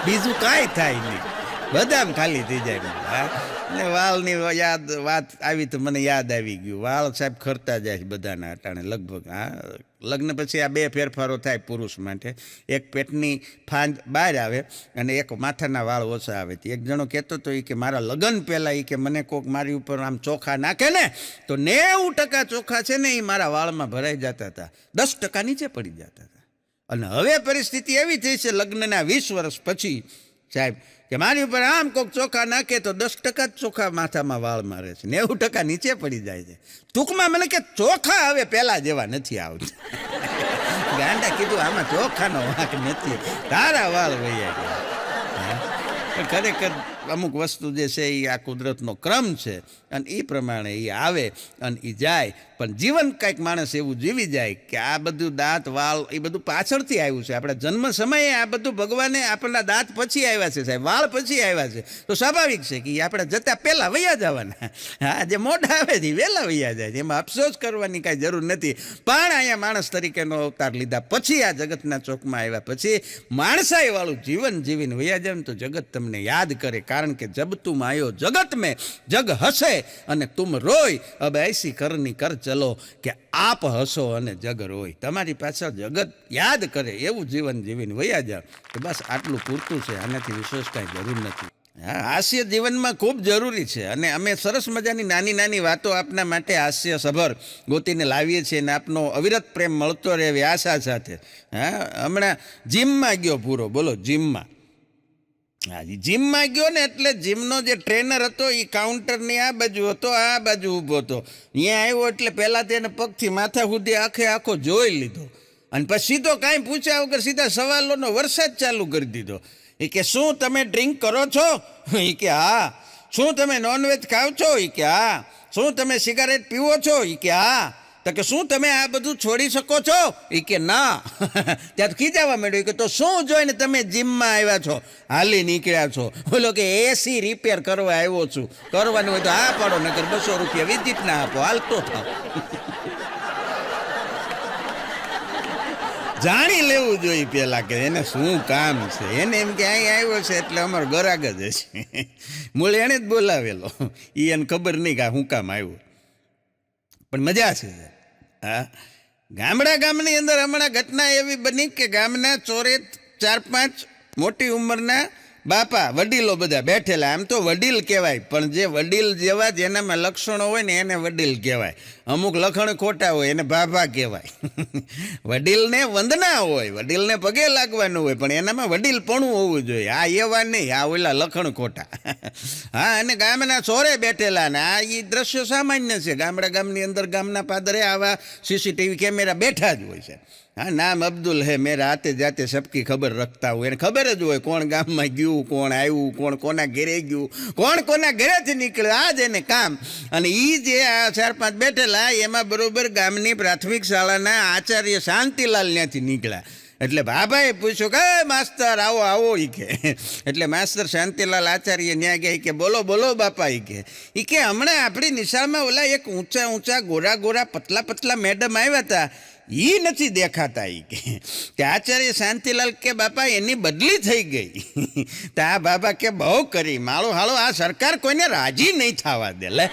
બીજું કાંઈ થાય નહીં, બદામ ખાલી થઈ જાય. હા, ને વાળની યાદ વાત આવી તો મને યાદ આવી ગયું. વાળ સાહેબ ખરતા જાય બધાના અટાણે લગભગ. હા, લગ્ન પછી આ 2 ફેરફારો થાય પુરુષ માટે. એક પેટની ફાંદ બહાર આવે અને એક માથાના વાળ ઓછા આવે. એક જણો કહેતો હતો કે મારા લગ્ન પહેલાં એ કે મને કોઈક મારી ઉપર આમ ચોખા નાખે ને તો 90% ચોખા છે ને એ મારા વાળમાં ભરાઈ જતા હતા, 10% નીચે પડી જતા હતા. અને હવે પરિસ્થિતિ એવી થઈ છે લગ્નના 20 વર્ષ પછી સાહેબ કે મારી ઉપર આમ કોઈક ચોખા નાખે તો 10% જ ચોખા માથામાં વાળ મારે છે, 90% નીચે પડી જાય છે. ટૂંકમાં મને કે ચોખા હવે પહેલાં જેવા નથી આવતા. ગાંડા કીધું આમાં ચોખાનો વાંક નથી, તારા વાળ વૈયા ગયા. પણ ખરેખર અમુક વસ્તુ જે છે એ આ કુદરતનો ક્રમ છે અને એ પ્રમાણે એ આવે અને એ જાય. પણ જીવન કંઈક માણસ એવું જીવી જાય કે આ બધું દાંત વાળ એ બધું પાછળથી આવ્યું છે. આપણા જન્મ સમયે આ બધું ભગવાને આપણના દાંત પછી આવ્યા છે સાહેબ, વાળ પછી આવ્યા છે. તો સ્વાભાવિક છે કે આપણે જતાં પહેલાં વૈયા જવાના. હા, જે મોઢા આવે છે વહેલા વૈયા જાય છે, એમાં અફસોસ કરવાની કાંઈ જરૂર નથી. પણ અહીંયા માણસ તરીકેનો અવતાર લીધા પછી, આ જગતના ચોકમાં આવ્યા પછી માણસાઈવાળું જીવન જીવીને વૈયા જાય ને તો જગત તમને યાદ કરે. કારણ કે જબ તુમ આયો જગત મેં જગ હસે અને તુમ રોય, અબ ऐसी करनी कर ચલો કે આપ હસો અને જગ રોય. તમારી પાછળ જગત યાદ કરે એવું જીવન જીવીને વયા જાવ. તો બસ આટલું પૂરતું છે, આનાથી વિશેષ કાંઈ જરૂર નથી. હા, હાસ્ય જીવનમાં ખૂબ જરૂરી છે અને અમે સરસ મજાની નાની નાની વાતો આપના માટે હાસ્ય સભર ગોતીને લાવીએ છીએ અને આપનો અવિરત પ્રેમ મળતો રહે એવી આશા સાથે. હા, હમણાં જીમમાં ગયો પૂરો, બોલો જીમમાં. હા, જીમમાં ગયો ને એટલે જીમનો જે ટ્રેનર હતો એ કાઉન્ટરની આ બાજુ હતો, આ બાજુ ઊભો હતો. અહીંયા આવ્યો એટલે પહેલાં તેને પગથી માથા સુધી આખો જોઈ લીધો અને પછી સીધો કાંઈ પૂછ્યા વગર સીધા સવાલોનો વરસાદ ચાલુ કરી દીધો. એ કે શું તમે ડ્રિંક કરો છો? એ કે હા. શું તમે નોનવેજ ખાવ છો? એ કે હા. શું તમે સિગારેટ પીવો છો? એ કે હા. તો કે શું તમે આ બધું છોડી શકો છો? એ કે ના. ત્યાં ખીજાવા માંડ્યો કે તો શું જોઈને તમે જીમમાં આવ્યા છો, હાલી નીકળ્યા છો? બોલો કે એસી રિપેર કરવા આવ્યો છું. કરવાનું હોય તો હા પાડો, નકર 200 રૂપિયા વિઝિટ ના આપો, હાલતો થાવ. જાણી લેવું જોઈએ પેલા કે એને શું કામ છે. એને એમ કે અહીં આવ્યો છે એટલે અમારો ગરાગ જ હશે. મૂળ એણે જ બોલાવેલો, એ એને ખબર નહીં કે હું કામ આવ્યો. પણ મજા છે. હા, ગામની અંદર હમણાં ઘટના એવી બની કે ગામના ચોરે 4-5 મોટી ઉંમરના બાપા વડીલો બધા બેઠેલા. આમ તો વડીલ કહેવાય, પણ જે વડીલ જેવા જેનામાં લક્ષણો હોય ને એને વડીલ કહેવાય. અમુક લખણ ખોટા હોય એને ભાભા કહેવાય. વડીલને વંદના હોય, વડીલને પગે લાગવાનું હોય, પણ એનામાં વડીલપણું હોવું જોઈએ. આ એવા નહીં, આ ઓલા લખણ ખોટા. હા, અને ગામના ચોરે બેઠેલા ને આ એ દ્રશ્ય સામાન્ય છે. ગામની અંદર ગામના પાદરે આવા સીસીટીવી કેમેરા બેઠા જ હોય છે. હા, નામ અબ્દુલ હે, મેરા આતે જાતે સબકી ખબર રખતા હોય. એને ખબર જ હોય કોણ ગામમાં ગયું, કોણ આવ્યું, કોણ કોના ઘરે ગયું, કોણ કોના ઘરેથી નીકળ્યું, આ જ એને કામ. અને એ જે આ 4-5 બેઠેલા એમાં બરોબર ગામની પ્રાથમિક શાળાના આચાર્ય શાંતિલાલ ત્યાંથી નીકળ્યા. એટલે બાબાએ પૂછ્યું કે માસ્તર આવો આવો. એ કે એટલે માસ્તર શાંતિલાલ આચાર્ય ન્યા ગયા. કે બોલો બોલો બાપા. એ કે હમણાં આપણી નિશાળમાં ઓલા એક ઊંચા ગોરા પતલા મેડમ આવ્યા હતા, એ નથી દેખાતા. કે આચાર્ય શાંતિલાલ કે બાપા એની બદલી થઈ ગઈ. તો આ બાબા કે બહુ કરી માળો હાળો, આ સરકાર કોઈને રાજી નહીં થવા દે. લે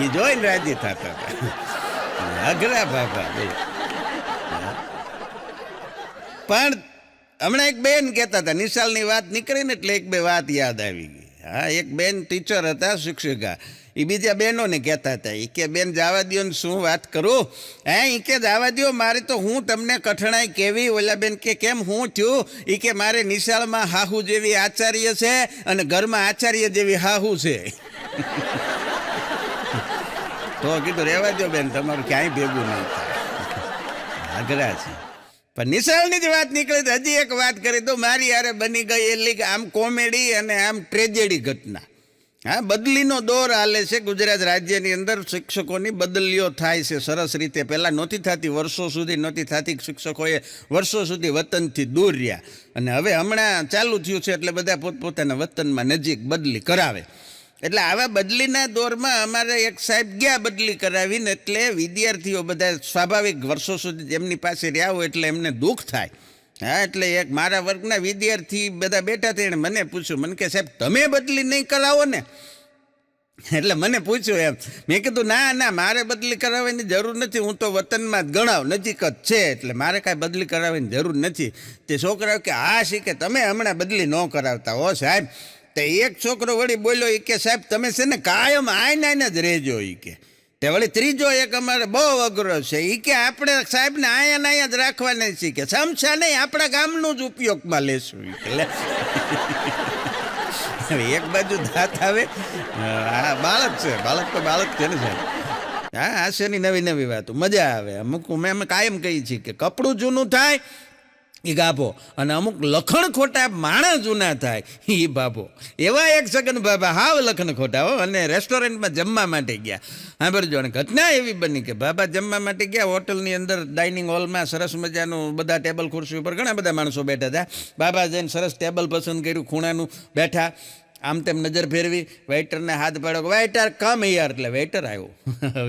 એ જોઈને રાજી થતા હતા અઘરા બાબા. પણ હમણાં એક બેન કહેતા હતા, નિશાળની વાત નીકળીને એટલે એક બે વાત યાદ આવી ગઈ. હા, એક બેન ટીચર હતા, શિક્ષિકા. એ બીજા બહેનોને કહેતા હતા. એ કે બેન જવા દો ને શું વાત કરું. એ કે જવા દો, મારે તો હું તમને કઠણાઈ કેવી. ઓલા બેન કે કેમ, હું થયું? એ કે મારે નિશાળમાં હાહુ જેવી આચાર્ય છે અને ઘરમાં આચાર્ય જેવી હાહુ છે. તો કીધું રહેવા દો બેન, તમારું ક્યાંય ભેગું નહીં થાય. આગ્રહ છે. પણ નિશાળની જ વાત નીકળી તો હજી એક વાત કરી દો. મારી યારે બની ગઈ એટલી આમ કોમેડી અને આમ ટ્રેજેડી ઘટના. હા, બદલીનો દોર હાલે છે ગુજરાત રાજ્યની અંદર. શિક્ષકોની બદલીઓ થાય છે સરસ રીતે. પહેલાં નહોતી થતી, વર્ષો સુધી નહોતી થતી. શિક્ષકોએ વર્ષો સુધી વતનથી દૂર રહ્યા અને હવે હમણાં ચાલુ થયું છે એટલે બધા પોતપોતાના વતનમાં નજીક બદલી કરાવે. એટલે આવા બદલીના દોરમાં અમારે એક સાહેબ ગયા બદલી કરાવીને, એટલે વિદ્યાર્થીઓ બધા સ્વાભાવિક વર્ષો સુધી એમની પાસે રહ્યા હોય એટલે એમને દુઃખ થાય. હા, એટલે એક મારા વર્ગના વિદ્યાર્થી બધા બેઠા હતા, એણે મને પૂછ્યું. મને કે સાહેબ તમે બદલી નહીં કરાવો ને? એટલે મને પૂછ્યું એમ. મેં કીધું ના મારે બદલી કરાવવાની જરૂર નથી, હું તો વતનમાં જ ગણાવ, નજીક જ છે, એટલે મારે કાંઈ બદલી કરાવવાની જરૂર નથી. તે છોકરાઓ કે હા શીખે તમે હમણાં બદલી ન કરાવતા હો સાહેબ. તે એક છોકરો વળી બોલ્યો. એ કે સાહેબ તમે છે ને કાયમ આઈને જ રહેજો. એ કે તે વળી ત્રીજો એક અમારે બહુ અઘરો છે. એ કે આપણે સાહેબને અહીંયા જ રાખવાના છીએ, કે સમસા નહીં આપણા ગામનું જ ઉપયોગમાં લેશું. એટલે એક બાજુ દાંત આવે. હા, બાળક છે, બાળક તો બાળક છે ને સાહેબ. હા, હાસ્યની નવી વાતો મજા આવે. અમુક અમે કાયમ કહીએ છીએ કે કપડું જૂનું થાય એ ગાભો, અને અમુક લખણ ખોટા માણસ જૂના થાય એ બાભો. એવા એક સગન બાબા હાવ લખણ ખોટા હો, અને રેસ્ટોરન્ટમાં જમવા માટે ગયા. હા બરજો, અને ઘટના એવી બની કે બાબા જમવા માટે ગયા. હોટલની અંદર ડાઇનિંગ હોલમાં સરસ મજાનું બધા ટેબલ ખુરશી ઉપર ઘણા બધા માણસો બેઠા હતા. બાબા જઈને સરસ ટેબલ પસંદ કર્યું, ખૂણાનું બેઠા. આમ તેમ નજર ફેરવી, વેઇટરને હાથ પાડ્યો, વેઇટર કમ યાર. એટલે વેઇટર આવ્યો.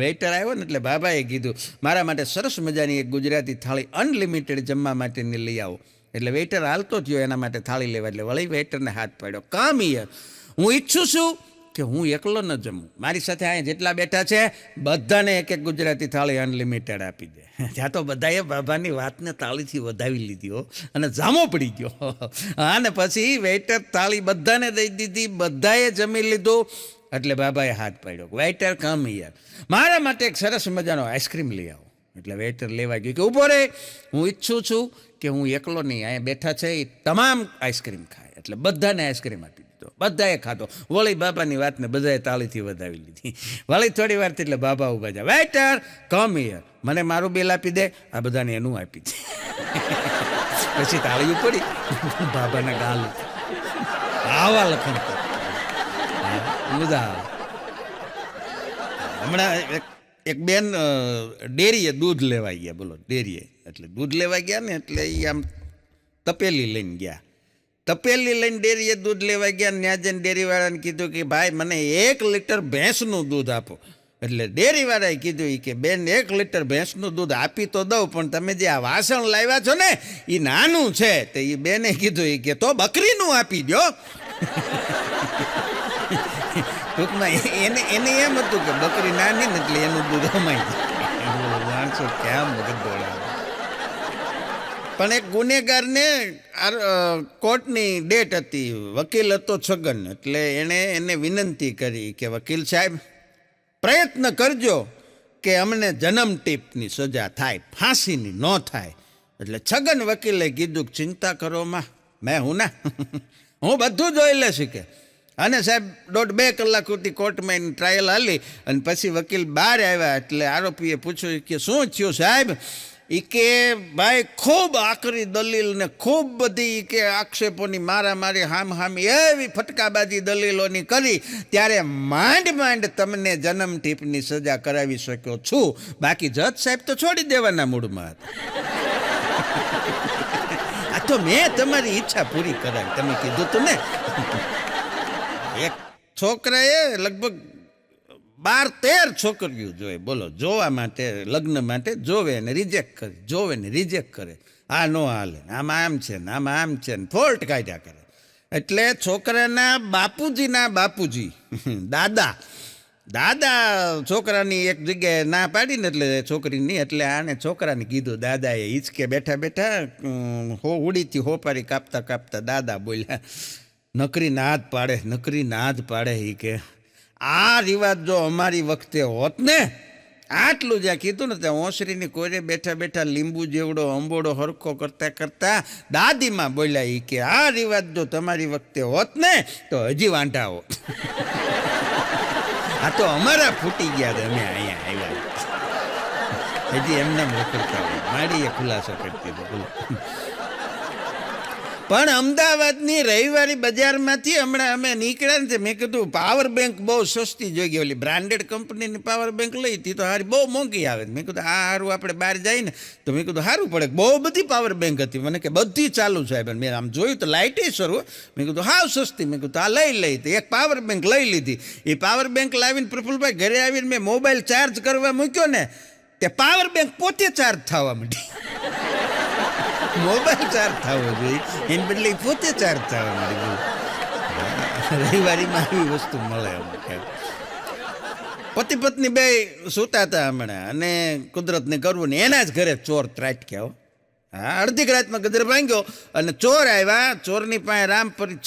વેઇટર આવ્યો ને એટલે બાબાએ કીધું મારા માટે સરસ મજાની એક ગુજરાતી થાળી અનલિમિટેડ જમવા માટેની લઈ આવો. એટલે વેઇટર હાલતો થયો એના માટે થાળી લેવા. એટલે વળી વેઇટરને હાથ પાડ્યો, કમ યાર, હું ઈચ્છું છું કે હું એકલો ન જમું, મારી સાથે અહીંયા જેટલા બેઠા છે બધાને એક એક ગુજરાતી થાળી અનલિમિટેડ આપી દે. ત્યાં તો બધાએ બાબાની વાતને તાળીથી વધાવી લીધી હો, અને જામો પડી ગયો. અને પછી વેઇટર થાળી બધાને દઈ દીધી, બધાએ જમી લીધું. એટલે બાબાએ હાથ પાડ્યો, વેઇટર કમ યાર, મારા માટે એક સરસ મજાનો આઈસ્ક્રીમ લઈ આવો. એટલે વેઇટર લેવા ગયું કે ઊભો રે, હું ઈચ્છું છું કે હું એકલો નહીં, અહીંયા બેઠા છે એ તમામ આઈસ્ક્રીમ ખાય. એટલે બધાને આઈસ્ક્રીમ આપી દીધો, બધાએ ખાધો. વળી બાબાની વાતને બધાએ તાળીથી વધાવી લીધી. વળી થોડી વાર એટલે બાબા ઉભા જાય, વેઇટર કમ હિયર, મને મારું બિલ આપી દે, આ બધાને એનું આપી દે. પછી તાળીઓ પડી, બાબાના ગાલ આવા લખણ મજા આવે. હમણાં એક બેન ડેરીએ દૂધ લેવા ગયા, બોલો ડેરીએ, એટલે દૂધ લેવા ગયા ને એટલે એ આમ તપેલી લઈને ગયા, તપેલી લઈને ડેરીએ દૂધ લેવા ગયા. ને ત્યાં જઈને ડેરીવાળાને કીધું કે ભાઈ મને 1 લીટર ભેંસનું દૂધ આપો. એટલે ડેરીવાળાએ કીધું કે બેન 1 લીટર ભેંસનું દૂધ આપી તો દઉં, પણ તમે જે આ વાસણ લાવ્યા છો ને એ નાનું છે. તો એ બેને કીધું કે તો બકરીનું આપી દો. ટૂંકમાં એને એમ હતું કે બકરી નાની ને એટલે એનું દૂધ અમાઈ જાય. માણસો ક્યાં મગજ દોડાવે. પણ એક ગુનેગારને કોર્ટની ડેટ હતી, વકીલ હતો છગન, એટલે એને વિનંતી કરી કે વકીલ સાહેબ પ્રયત્ન કરજો કે અમને જન્મ ટીપની સજા થાય, ફાંસીની ન થાય. એટલે છગન વકીલે કીધું ચિંતા કરો માં, મેં હું ના હું બધું જોઈ લેશ કે. અને સાહેબ 1.5-2 કલાક સુધી કોર્ટમાં એની ટ્રાયલ હાલી, અને પછી વકીલ બહાર આવ્યા. એટલે આરોપીએ પૂછ્યું કે શું થયું સાહેબ? એ કે ભાઈ ખૂબ આકરી દલીલ ને ખૂબ બધી કે આક્ષેપોની મારામારી હામી એવી ફટકાબાજી દલીલોની કરી, ત્યારે માંડ તમને જન્મ ટીપની સજા કરાવી શક્યો છું, બાકી જજ સાહેબ તો છોડી દેવાના મૂડમાં હતા. આ તો મેં તમારી ઈચ્છા પૂરી કરાવી, તમે કીધું તું ને. એક છોકરાએ લગભગ 12-13 છોકરીઓ જોઈ, બોલો જોવા માટે, લગ્ન માટે જોવે ને રિજેક્ટ કરે, જોવે ને રિજેક્ટ કરે. આ નો હાલે, આમાં આમ છે ને આમાં આમ છે ને ફોલ્ટ કાઢ્યા કરે. એટલે છોકરાના બાપુજી દાદા છોકરાની એક જગ્યાએ ના પાડીને એટલે છોકરીની, એટલે આને છોકરાને કીધું, દાદાએ હિંચકે બેઠા ઉડીથી હોપારી કાપતા દાદા બોલ્યા, નકરી નાદ પાડે. એ કે આ રિવાજ જો અમારી વખતે હોત ને, આટલું જ્યાં કીધું ને ત્યાં ઓસરીની કોરે બેઠા લીંબુ જેવડો અંબોડો હરખો કરતા દાદીમાં બોલ્યા, એ કે આ રિવાજ જો તમારી વખતે હોત ને તો હજી વાંઢા હોત. આ તો અમારા ફૂટી ગયા, અમે અહીંયા આવ્યા, હજી એમને મોકલતા હોય. માડીએ ખુલાસો કરતી હતો. પણ અમદાવાદની રવિવારી બજારમાંથી હમણાં અમે નીકળ્યા ને, મેં કીધું પાવર બેંક બહુ સસ્તી જોઈ ગઈ, ઓલી બ્રાન્ડેડ કંપનીની પાવર બેંક લઈ હતી તો હારી બહુ મોંઘી આવે. મેં કીધું આ સારું આપણે બહાર જઈએ ને તો મેં કીધું સારું પડે. બહુ બધી પાવર બેંક હતી, મને કે બધી ચાલુ સાહેબ. મેં આમ જોયું તો લાઇટે શરૂ, મેં કીધું હાવ સસ્તી. મેં કીધું આ લઈ તો એક પાવર બેંક લઈ લીધી. એ પાવર બેંક લાવીને પ્રફુલભાઈ ઘરે આવીને મેં મોબાઈલ ચાર્જ કરવા મૂક્યો ને, તે પાવર બેંક પોતે ચાર્જ થવા માંડી. મોબાઈલ ચાર્જ થવો જોઈએ એને બદલે પોતે ચાર્જ થવા માંડી. રવિવારીમાં આવી વસ્તુ મળે. પતિ પત્ની બે સૂતા હતા હમણાં, અને કુદરતને કરવું ને એના જ ઘરે ચોર ત્રાટક્યા. હા, અડધી રાતમાં ગદર ભાંગ્યો અને ચોર આવ્યા. ચોરની પાસે રામપરી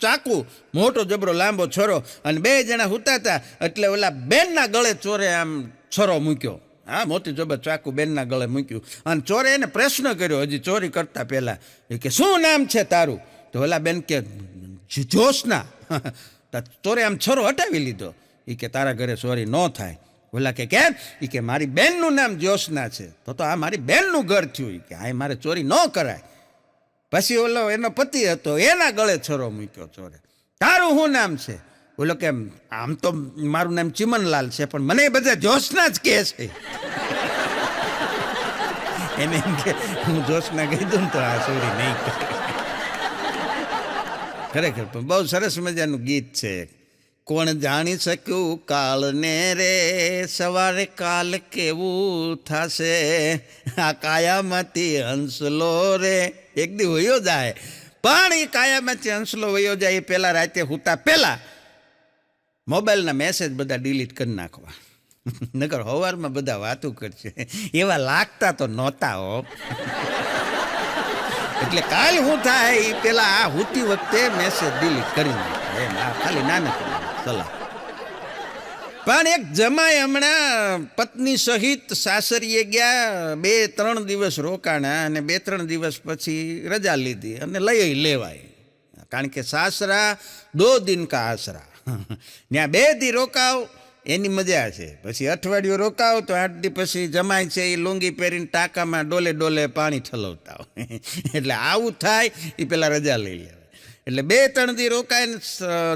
ચાકુ, મોટો જબરો લાંબો છરો, અને 2 જણા સૂતા હતા. એટલે ઓલા બેનના ગળે ચોરે આમ છરો મૂક્યો. હા, મોટી જબર ચાકુ બેનના ગળે મૂક્યું. અને ચોરે એને પ્રશ્ન કર્યો હજી ચોરી કરતા પહેલા, એ કે શું નામ છે તારું? તો ઓલા બેન કે જોશના. ચોરે આમ છરો હટાવી લીધો. એ કે તારા ઘરે ચોરી ન થાય. ઓલા કે કેમ? એ કે મારી બેનનું નામ જોશના છે, તો આ મારી બેનનું ઘર થયું. કે આ મારે ચોરી ન કરાય. પછી ઓલો એનો પતિ હતો, એના ગળે છરો મૂક્યો ચોરે. તારું શું નામ છે? બોલો કે આમ તો મારું નામ ચિમનલાલ છે, પણ મને બધા જોશના જ કહે છે. એને એમ કે હું જોશના કહી દઉં તો આ ચોરી નહીં કરે. ખરેખર પણ બહુ સરસ મજાનું ગીત છે. કોણ જાણી શક્યું કાળને રે, સવારે કાલ કેવું થશે, આ કાયામાંથી હંસલો રે એક દી વયો જાય. પણ એ કાયામાંથી હંસલો વયો જાય એ પહેલાં રાતે સૂતા પહેલાં મોબાઈલના મેસેજ બધા ડિલીટ કરી નાખવા. નકર સવારમાં બધા વાતું કરશે. એવા લાગતા તો નહોતા હો. એટલે કાલ શું થાય એ પેલા આ હુતી વખતે મેસેજ ડિલીટ કરી નાખે. એમ આ ખાલી નાનકડી સલાહ. પણ એક જમાઈ હમણાં પત્ની સહિત સાસરીએ ગયા, 2-3 દિવસ રોકાણા અને 2-3 દિવસ પછી રજા લીધી અને લઈ લેવાય. કારણ કે સાસરા 2 દિન કા આસરા. ત્યાં 2 દી રોકાવ એની મજા છે, પછી અઠવાડિયું રોકાવ તો 8 દી પછી જમાય છે એ લુંગી પહેરીને ટાંકામાં ડોલે ડોલે પાણી ઠલવતા હોય. એટલે આવું થાય એ પેલા રજા લઈ લેવાય. એટલે 2-3 દી રોકાઈને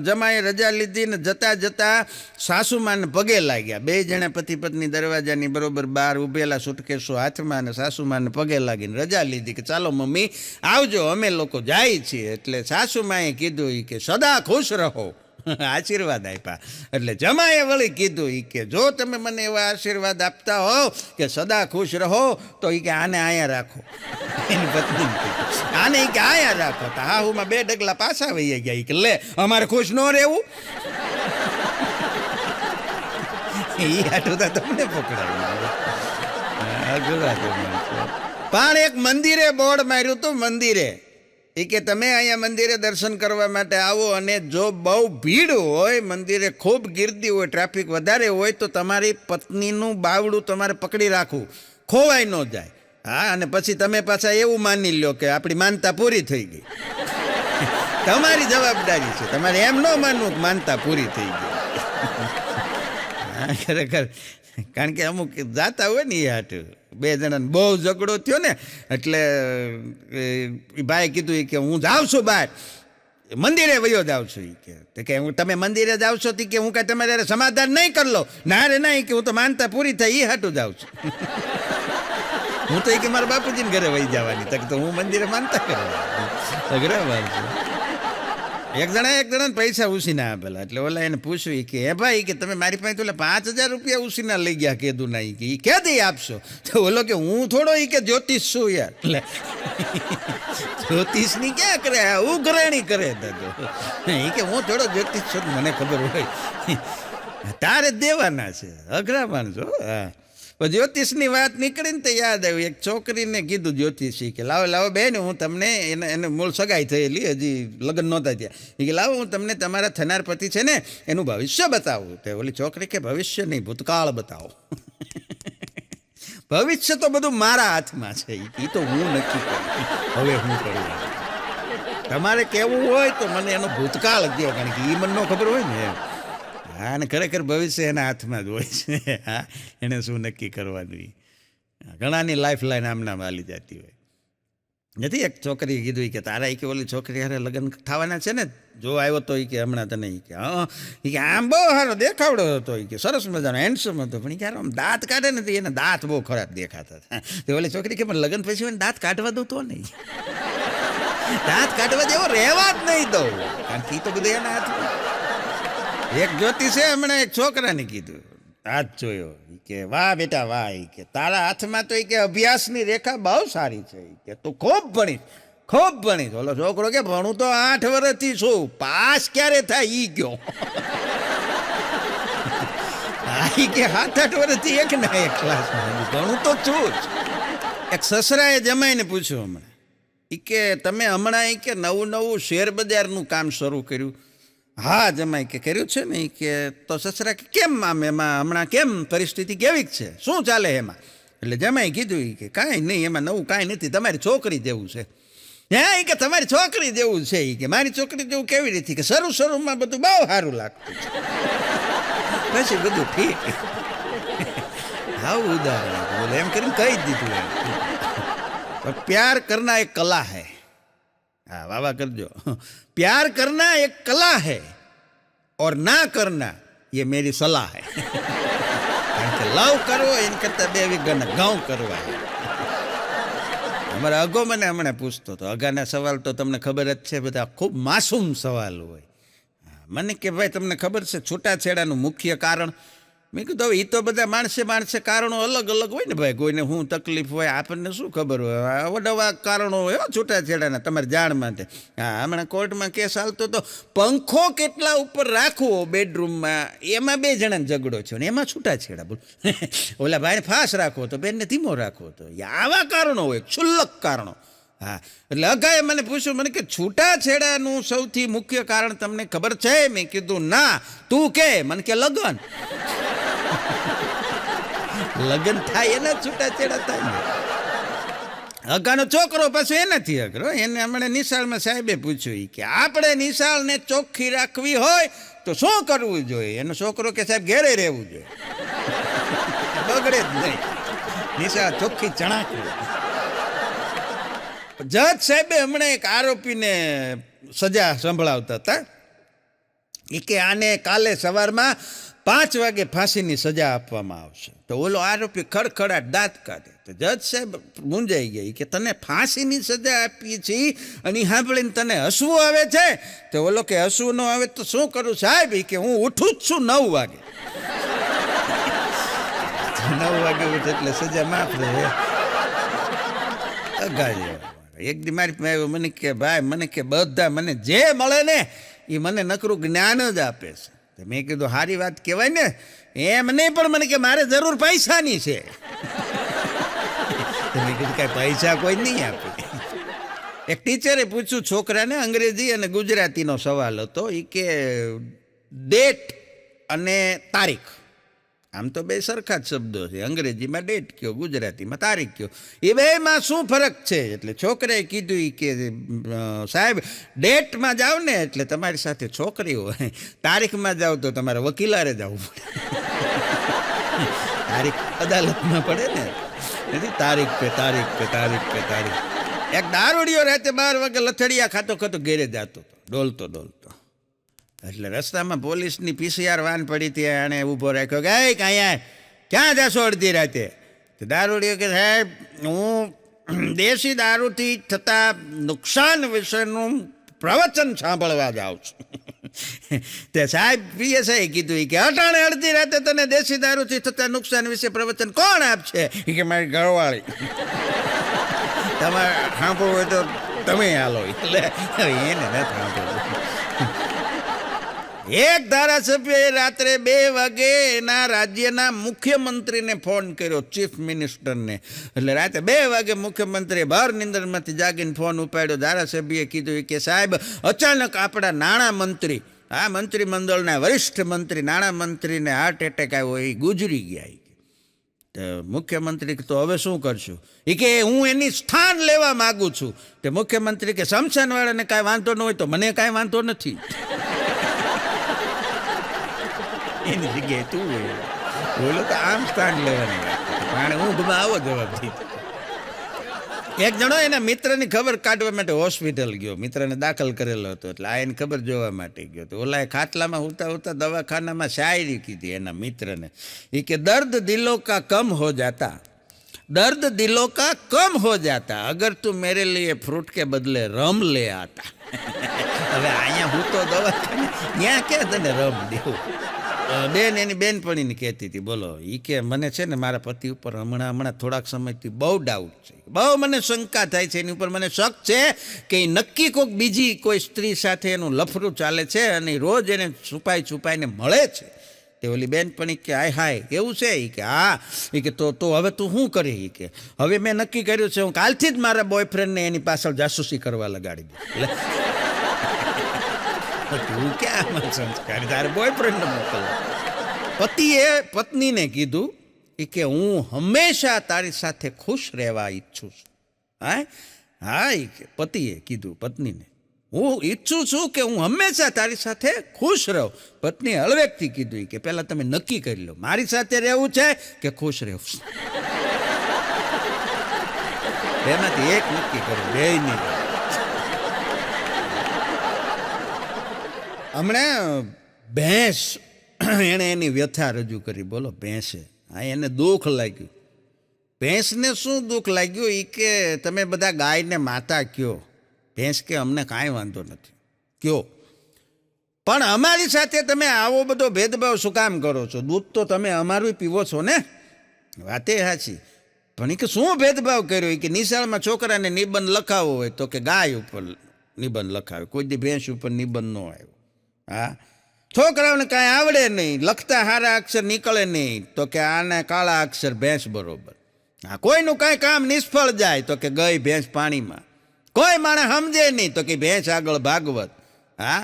જમાએ રજા લીધી ને જતાં સાસુમાને પગે લાગ્યા. 2 જણા પતિ પત્ની દરવાજાની બરોબર બહાર ઊભેલા, સુટકેસો હાથમાં, અને સાસુમાને પગે લાગીને રજા લીધી કે ચાલો મમ્મી આવજો, અમે લોકો જાય છીએ. એટલે સાસુમાએ કીધું કે સદા ખુશ રહો, આશીર્વાદ આપ્યા. એટલે જમાએ વળી કીધું કે જો તમે મને એવા આશીર્વાદ આપતા હો કે સદા ખુશ રહો તો કે આને આયા રાખો. એની પત્ની આને કે આયા રાખો. તો હા હું 2 ડગલા પાછા વહી ગયા કે લે અમારે ખુશ ન રહેવું. એ આટલું તો તમને પકડાયું. પણ એક મંદિરે બોર્ડ માર્યું હતું, મંદિરે કે તમે અહીંયા મંદિરે દર્શન કરવા માટે આવો, અને જો બહુ ભીડ હોય, મંદિરે ખૂબ ગીર્દી હોય, ટ્રાફિક વધારે હોય તો તમારી પત્નીનું બાવડું તમારે પકડી રાખવું, ખોવાઈ ન જાય. હા, અને પછી તમે પાછા એવું માની લો કે આપણી માનતા પૂરી થઈ ગઈ. તમારી જવાબદારી છે, તમારે એમ ન માનવું કે માનતા પૂરી થઈ ગઈ. હા ખરેખર, કારણ કે અમુક જાતા હોય ને એ હાટું 2 જણાને બહુ ઝઘડો થયો ને, એટલે એ ભાઈ કીધું કે હું જાઉં છું બહાર, મંદિરે વયો જાઉં છું. કે હું તમે મંદિરે જાવ છો કે હું કાંઈ તમારે સમાધાન નહીં કરી લો. ના રે નહીં, કે હું તો માનતા પૂરી થાય એ હાટું જાઉં છું. હું તો કે મારા બાપુજીને ઘરે વહી જવાની તક, તો હું મંદિરે માનતા કરવા. અઘરા વાત છે. એક જણાને પૈસા ઉછીના આપેલા. એટલે ઓલા એને પૂછ્યું કે હે ભાઈ કે તમે મારી પાસે તો 5,000 રૂપિયા ઉછીના લઈ ગયા કીધું ના, કે એ ક્યાંથી આપશો? તો ઓલો કે હું થોડો કે જ્યોતિષ છું યાર. એટલે જ્યોતિષની ક્યાં કરે, ઉઘરાણી કરે. એ કે હું થોડો જ્યોતિષ છું, મને ખબર હોય. તારે દેવાના છે. અઘરા માણસો. હા, જ્યોતિષની વાત નીકળીને તો યાદ આવ્યું, એક છોકરીને કીધું જ્યોતિષી કે લાવો બેન, હું તમને એને મૂળ સગાઈ થયેલી, હજી લગ્ન નહોતા ત્યાં, એ કે લાવો હું તમને તમારા થનાર પતિ છે ને એનું ભવિષ્ય બતાવું. તો ઓલી છોકરી કે ભવિષ્ય નહીં, ભૂતકાળ બતાવો. ભવિષ્ય તો બધું મારા હાથમાં છે, એ તો હું નક્કી કરું હવે હું કરું. તમારે કહેવું હોય તો મને એનો ભૂતકાળ દો, કારણ કે એ મને ન ખબર હોય ને. હા, અને ખરેખર ભવિષ્ય એના હાથમાં જ હોય છે. હા, એને શું નક્કી કરવાનું. ઘણાની લાઈફ લાઈન આમના વાલી જતી હોય. નથી એક છોકરીએ કીધું કે તારા કે ઓલી છોકરી હારે લગ્ન થવાના છે ને, જો આવ્યો તો કે હમણાં તને કે હા, કે આમ બહુ સારો દેખાવડો હતો, કે સરસ મજાનો હેન્ડસમ હતો, પણ ક્યારે આમ દાંત કાઢે ને એના દાંત બહુ ખરાબ દેખાતા હતા. તો ઓલી છોકરી કે પણ લગ્ન પછી દાંત કાઢવા દઉં તો નહીં, દાંત કાઢવા દેવો રહેવા જ નહીં દઉં, કારણ કે એ તો બધું એના હાથમાં. એક જ્યોતિષે હમણાં એક છોકરાને કીધું, હાથ જોયો કે વાહ બેટા વાહ, કે તારા હાથમાં તો કે અભ્યાસની રેખા બહુ સારી છે, કે તું ખૂબ ભણીશ. ઓલો છોકરો કે ભણું તો 8 વર્ષથી છું, પાસ ક્યારે થાય ઈ ગયો. કે 7-8 વર્ષથી એક ક્લાસમાં ભણું તો છું જ. એક સસરાએ જમાઈને પૂછ્યું હમણાં, કે તમે હમણાં કે નવું શેર બજારનું કામ શરૂ કર્યું? હા જમાઈ કે કર્યું છે ને. કે તો સસરા કે કેમ આમ એમાં હમણાં કેમ પરિસ્થિતિ કેવી છે, શું ચાલે એમાં? એટલે જમાઈ કીધું કે કાંઈ નહીં, એમાં નવું કાંઈ નથી, તમારી છોકરી જેવું છે. હે કે તમારી છોકરી જેવું છે? કે મારી છોકરી જેવું કેવી રીતે? કે શરૂમાં બધું બહુ સારું લાગતું છે, પછી બધું ઠીક. આવું ઉદાહરણ બોલે એમ કરીને કહી જ દીધું. પ્યાર કરના એક કલા હૈ. हाँ वाह करजो। प्यार करना एक कला है और ना करना ये मेरी सलाह है। કારણ કે લવ કરવો એને કરતાં 2 વીઘાના ઘઉં કરવા. અમારા અગો મને હમણાં પૂછતો હતો, અગાના સવાલ તો તમને ખબર જ છે બધા ખૂબ માસૂમ સવાલ હોય. મને કે ભાઈ તમને ખબર છે છૂટાછેડાનું મુખ્ય કારણ? મેં કીધું હવે એ તો બધા માણસે કારણો અલગ અલગ હોય ને ભાઈ, કોઈને શું તકલીફ હોય આપણને શું ખબર હોય, અવનવા કારણો હોય છૂટાછેડાના તમારી જાણ માટે. હા, હમણાં કોર્ટમાં કેસ હાલતો તો પંખો કેટલા ઉપર રાખવો બેડરૂમમાં, એમાં 2 જણાને ઝઘડો છે ને એમાં છૂટાછેડા. બોલ ઓલા ભાઈને ફાસ રાખવો તો બેનને ધીમો રાખવો તો, આવા કારણો હોય, ક્ષુલ્લક કારણો. હા, એટલે અગાએ મને પૂછ્યું, મને કે છૂટાછેડાનું સૌથી મુખ્ય કારણ તમને ખબર છે? મેં કીધું ના, તું કે. મને કે લગ્ન. લગ્ન થાય એના છૂટાછેડા થાય ને. અગાનો છોકરો પાછો એનાથી અઘરો. એને હમણાં નિશાળમાં સાહેબે પૂછ્યું કે આપણે નિશાળને ચોખ્ખી રાખવી હોય તો શું કરવું જોઈએ? એનો છોકરો કે સાહેબ ઘેરે રહેવું જોઈએ. બગડે જ નહીં, નિશાળ ચોખ્ખી ચણાકવી. જજ સાહેબે હમણાં એક આરોપીને સજા સંભળાવતા હતા. એ કે આને કાલે સવારમાં 5 વાગે ફાંસીની સજા આપવામાં આવશે. તો ઓલો આરોપી ખડખડાટ દાંત કાઢે. તો જજ સાહેબ મૂંઝાઈ ગઈ કે તને ફાંસીની સજા આપી છે અને સાંભળીને તને હસવું આવે છે? તો ઓલો કે હસવું ન આવે તો શું કરું સાહેબ? કે હું ઉઠું જ છું 9 વાગે. 9 વાગે ઉઠે એટલે સજા માફ રહે. અગાડી એક દી મારી મને કે ભાઈ, મને કે બધા મને જે મળે ને એ મને નકરું જ્ઞાન જ આપે છે. મેં કીધું સારી વાત કહેવાય ને. એમ નહીં, પણ મને કે મારે જરૂર પૈસાની છે. મેં કીધું કાંઈ પૈસા કોઈ નહીં આપે. એક ટીચરે પૂછ્યું છોકરાને, અંગ્રેજી અને ગુજરાતીનો સવાલ હતો. એ કે ડેટ અને તારીખ, આમ તો 2 સરખા જ શબ્દો છે. અંગ્રેજીમાં ડેટ કયો, ગુજરાતીમાં તારીખ કયો, એ બેમાં શું ફરક છે? એટલે છોકરાએ કીધું કે સાહેબ ડેટમાં જાઓ ને એટલે તમારી સાથે છોકરી હોય, તારીખમાં જાઓ તો તમારે વકીલારે જવું પડે. તારીખ અદાલતમાં પડે ને, નથી તારીખ પે તારીખ પે તારીખ પે તારીખ. એક દારૂડિયો રાતે 12 વાગે લથડિયા ખાતો ઘેરે જતો હતો, ડોલતો. એટલે રસ્તામાં પોલીસની PCR વાન પડી હતી. એણે ઊભો રાખ્યો કે અહીંયા ક્યાં જશો અડધી રાતે? તો દારૂડિયો કે સાહેબ હું દેશી દારૂથી થતા નુકસાન વિશેનું પ્રવચન સાંભળવા જાઉં છું. તે સાહેબ PSI કીધું કે અટાણે અડધી રાતે તને દેશી દારૂથી થતા નુકસાન વિશે પ્રવચન કોણ આપશે? કે મારી ઘરવાળી. તમારે સાંભળવું હોય તો તમે હાલો. એટલે એને નથી સાંભળવું. એક ધારાસભ્યએ રાત્રે 2 વાગે એના રાજ્યના મુખ્યમંત્રીને ફોન કર્યો, ચીફ મિનિસ્ટરને. એટલે રાતે 2 વાગે મુખ્યમંત્રીએ ભર નિંદરમાંથી જાગીને ફોન ઉપાડ્યો. ધારાસભ્યએ કીધું કે સાહેબ અચાનક આપણા નાણામંત્રી, આ મંત્રીમંડળના વરિષ્ઠ મંત્રી, નાણામંત્રીને હાર્ટ એટેક આવ્યો, એ ગુજરી ગયા. તો મુખ્યમંત્રી તો હવે શું કરશું? એ કે હું એની સ્થાન લેવા માગું છું. તે મુખ્યમંત્રી કે શમશાનવાળાને કાંઈ વાંધો ન હોય તો મને કાંઈ વાંધો નથી. એની જગ્યાએ તું હોય, બોલો તો આમ સ્થાન લેવાની વાત. પણ ઊંઘમાં આવો જવાબ દીધો. એક જણો એના મિત્રની ખબર કાઢવા માટે હોસ્પિટલ ગયો. મિત્રને દાખલ કરેલો હતો એટલે આ એની ખબર જોવા માટે ગયો. તો ઓલા ખાટલામાં હોતા દવાખાનામાં શાયરી કીધી એના મિત્રને. એ કે દર્દ દિલો કા કમ હો જાતા, દર્દ દિલો કા કમ હો જાતા, અગર તું મેરે લીએ ફ્રૂટ કે બદલે રમ લે આતા. હવે અહીંયા હું તો દવાખાને ત્યાં ક્યાં તને રમ દેવું? બેન એની બેનપણીને કહેતી હતી, બોલો એ કે મને છે ને મારા પતિ ઉપર હમણાં થોડાક સમયથી બહુ ડાઉટ છે, બહુ મને શંકા થાય છે, એની ઉપર મને શક છે કે એ નક્કી બીજી કોઈ સ્ત્રી સાથે એનું લફરું ચાલે છે અને રોજ એને છુપાઈને મળે છે. તે ઓલી બેનપણી કે હાય એવું છે? એ કે હા. એ કે તો હવે તું શું કરી? એ કે હવે મેં નક્કી કર્યું છે હું કાલથી જ મારા બોયફ્રેન્ડને એની પાછળ જાસૂસી કરવા લગાડી દઉં. તું ક્યાં સંસ્કાર, તારે બોયફ્રેન્ડને મોકલવા. પતિએ પત્નીને કીધું કે હું હંમેશા તારી સાથે ખુશ રહેવા ઈચ્છું છું. હા એ કે પતિએ કીધું પત્નીને, હું ઈચ્છું છું કે હું હંમેશા તારી સાથે ખુશ રહું. પત્નીએ હળવેકથી કીધું કે પહેલાં તમે નક્કી કરી લો મારી સાથે રહેવું છે કે ખુશ રહેવું. એમાંથી એક નક્કી કરો, બે નહીં. હમણાં ભેંસ એણે એની વ્યથા રજૂ કરી. બોલો ભેંસે, હા એને દુઃખ લાગ્યું. ભેંસને શું દુઃખ લાગ્યું? એ કે તમે બધા ગાયને માતા કયો. ભેંસ કે અમને કાંઈ વાંધો નથી કયો, પણ અમારી સાથે તમે આવો બધો ભેદભાવ શું કામ કરો છો? દૂધ તો તમે અમારું પીવો છો ને, વાતે સાચી. પણ એ કે શું ભેદભાવ કર્યો? કે નિશાળમાં છોકરાને નિબંધ લખાવવો હોય તો કે ગાય ઉપર નિબંધ લખાવે, કોઈ દી ભેંસ ઉપર નિબંધ ન આવ્યો. હા, છોકરાઓને કાંઈ આવડે નહીં, લખતા સારા અક્ષર નીકળે નહીં તો કે આને કાળા અક્ષર ભેંસ બરોબર. હા, કોઈનું કાંઈ કામ નિષ્ફળ જાય તો કે ગઈ ભેંસ પાણીમાં. કોઈ માણસ સમજે નહીં તો કે ભેંસ આગળ ભાગવત. હા,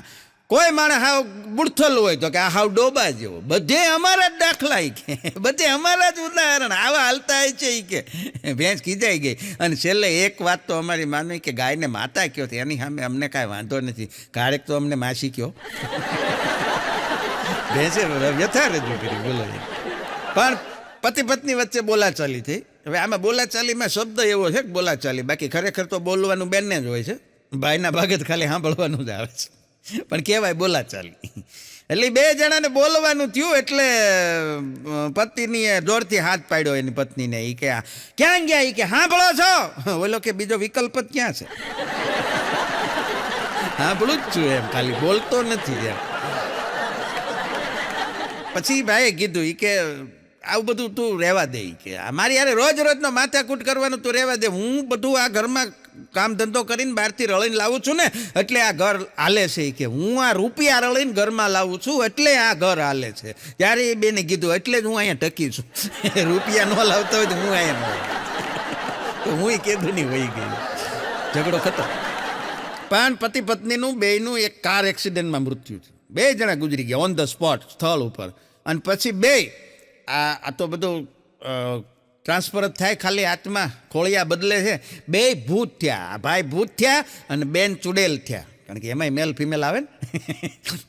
કોઈ માણસ હાવ બુડથલ હોય તો કે આ હાવ ડોબા જેવો. બધે અમારા જ દાખલા કે બધે અમારા જ ઉદાહરણ આવા હાલતા હોય છે. કે ભેંસ ખીજાઈ ગઈ અને છેલ્લે એક વાત તો અમારી માનવી કે ગાયને માતા કયો તો એની સામે અમને કાંઈ વાંધો નથી, કારેક તો અમને માસી કયો. ભેંસે વ્યથા રજૂ કરી, બોલો. પણ પતિ પત્ની વચ્ચે બોલાચાલી થઈ. હવે આમાં બોલાચાલીમાં શબ્દ એવો છે કે બોલાચાલી, બાકી ખરેખર તો બોલવાનું બેનને જ હોય છે, ભાઈના ભાગે ખાલી સાંભળવાનું જ આવે છે, પણ કહેવાય બોલાચાલી. એટલે બે જણાને બોલવાનું થયું એટલે પત્નીએ જોરથી હાથ પાડ્યો એની પત્નીને. એ કે ક્યાં ગયા? એ કે સાંભળો છો? ઓલો કે બીજો વિકલ્પ જ ક્યાં છે? સાંભળું જ છું એમ, ખાલી બોલતો નથી એમ. પછી ભાઈએ કીધું કે આવું બધું તું રહેવા દે, કે મારી યારે રોજ રોજનો માથાકૂટ કરવાનું તું રહેવા દે. હું બધું આ ઘરમાં કામ ધંધો કરીને બહારથી રળીને લાવું છું ને એટલે આ ઘર હાલે છે. કે હું આ રૂપિયા રળીને ઘરમાં લાવું છું એટલે આ ઘર હાલે છે. ત્યારે એ બેને કીધું એટલે જ હું અહીંયા ટકી છું. રૂપિયા ન લાવતા હોય તો હું અહીંયા ન તો હું કીધું નહીં વહી ગઈ, ઝઘડો ખતમ. પણ પતિ પત્નીનું બેયનું એક કાર એક્સિડન્ટમાં મૃત્યુ થયું. બે જણા ગુજરી ગયા ઓન ધ સ્પોટ, સ્થળ ઉપર. અને પછી બે આ તો બધું ટ્રાન્સફર જ થાય, ખાલી આત્મા ખોળિયા બદલે છે. બે ભૂત થયા, ભાઈ ભૂત થયા અને બેન ચુડેલ થયા, કારણ કે એમાંય મેલ ફિમેલ આવે ને.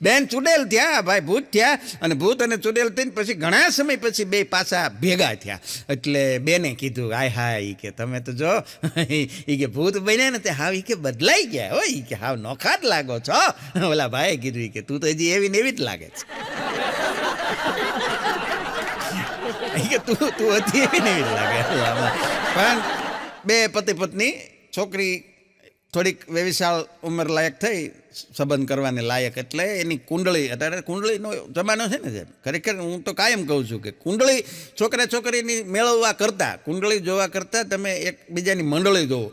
બેન ચુડેલ થયા, ભાઈ ભૂત થયા, અને ભૂત અને ચુડેલ થઈને પછી ઘણા સમય પછી બે પાછા ભેગા થયા. એટલે બેને કીધું હાય હાય, એ કે તમે તો જો એ કે ભૂત બન્યા ને તે હાવ એ કે બદલાઈ ગયા હોય, એ કે હાવ નોખા જ લાગો છો. ઓલા ભાઈએ કીધું કે તું તો હજી એવી ને એવી જ લાગે છે. કે તું હતી એવી ને એવી લાગે. પણ બે પતિ પત્ની, છોકરી થોડીક વેવિશાળ ઉંમર લાયક થઈ, સંબંધ કરવાને લાયક, એટલે એની કુંડળી, અત્યારે કુંડળીનો જમાનો છે ને સાહેબ. ખરેખર હું તો કાયમ કહું છું કે કુંડળી છોકરા છોકરીની મેળવવા કરતાં, કુંડળી જોવા કરતાં તમે એકબીજાની મંડળી જોવો.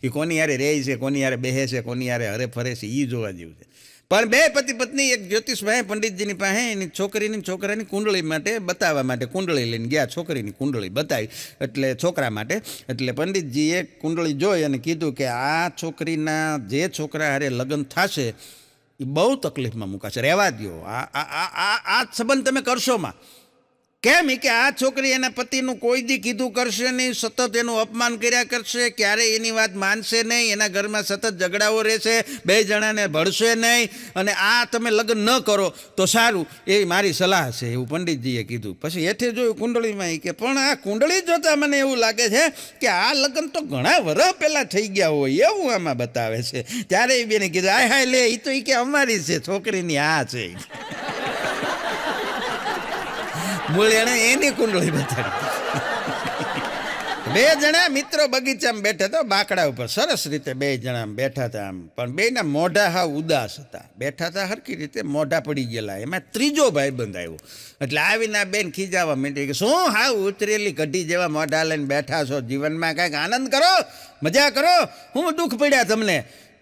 એ કોની યારે રહે છે, કોની યારે બેસે છે, કોની યારે હરે ફરે છે, એ જોવા જેવું છે. પણ બે પતિ પત્ની એક જ્યોતિષભાઈ પંડિતજીની પાસે એની છોકરીની છોકરાની કુંડળી માટે બતાવવા માટે કુંડળી લઈને ગયા. છોકરીની કુંડળી બતાવી એટલે છોકરા માટે. એટલે પંડિતજીએ કુંડળી જોઈ અને કીધું કે આ છોકરીના જે છોકરા હારે લગ્ન થશે એ બહુ તકલીફમાં મુકાશે, રહેવા દો, આ સંબંધ તમે કરશોમાં. કેમ? કે આ છોકરી એના પતિનું કોઈ દી કીધું કરશે નહીં, સતત એનું અપમાન કર્યા કરશે, ક્યારેય એની વાત માનશે નહીં, એના ઘરમાં સતત ઝઘડાઓ રહેશે, બે જણાને ભળશે નહીં, અને આ તમે લગ્ન ન કરો તો સારું, એ મારી સલાહ છે, એવું પંડિતજીએ કીધું. પછી હેઠે જોયું કુંડળીમાં, કે પણ આ કુંડળી જોતાં મને એવું લાગે છે કે આ લગ્ન તો ઘણા વર્ષ પહેલાં થઈ ગયા હોય એવું આમાં બતાવે છે. ત્યારે એ બેને કીધું હાય હાય લે, એ તો એ કે અમારી છે, છોકરીની આ છે. મૂળ એણે એની કુંડળી બતાડી. બે જણા મિત્રો બગીચામાં બેઠા હતા, બાકડા ઉપર સરસ રીતે બે જણા બેઠા હતા આમ, પણ બેના મોઢા હાવ ઉદાસ હતા. બેઠા હતા હરખી રીતે, મોઢા પડી ગયેલા. એમાં ત્રીજો ભાઈબંધ આવ્યો. એટલે આવીને આ બેન ખીજાવા માંડી કે શું હાવ ઉતરેલી કઢી જેવા મોઢા લઈને બેઠા છો, જીવનમાં કાંઈક આનંદ કરો, મજા કરો, હું દુઃખ પડ્યા તમને.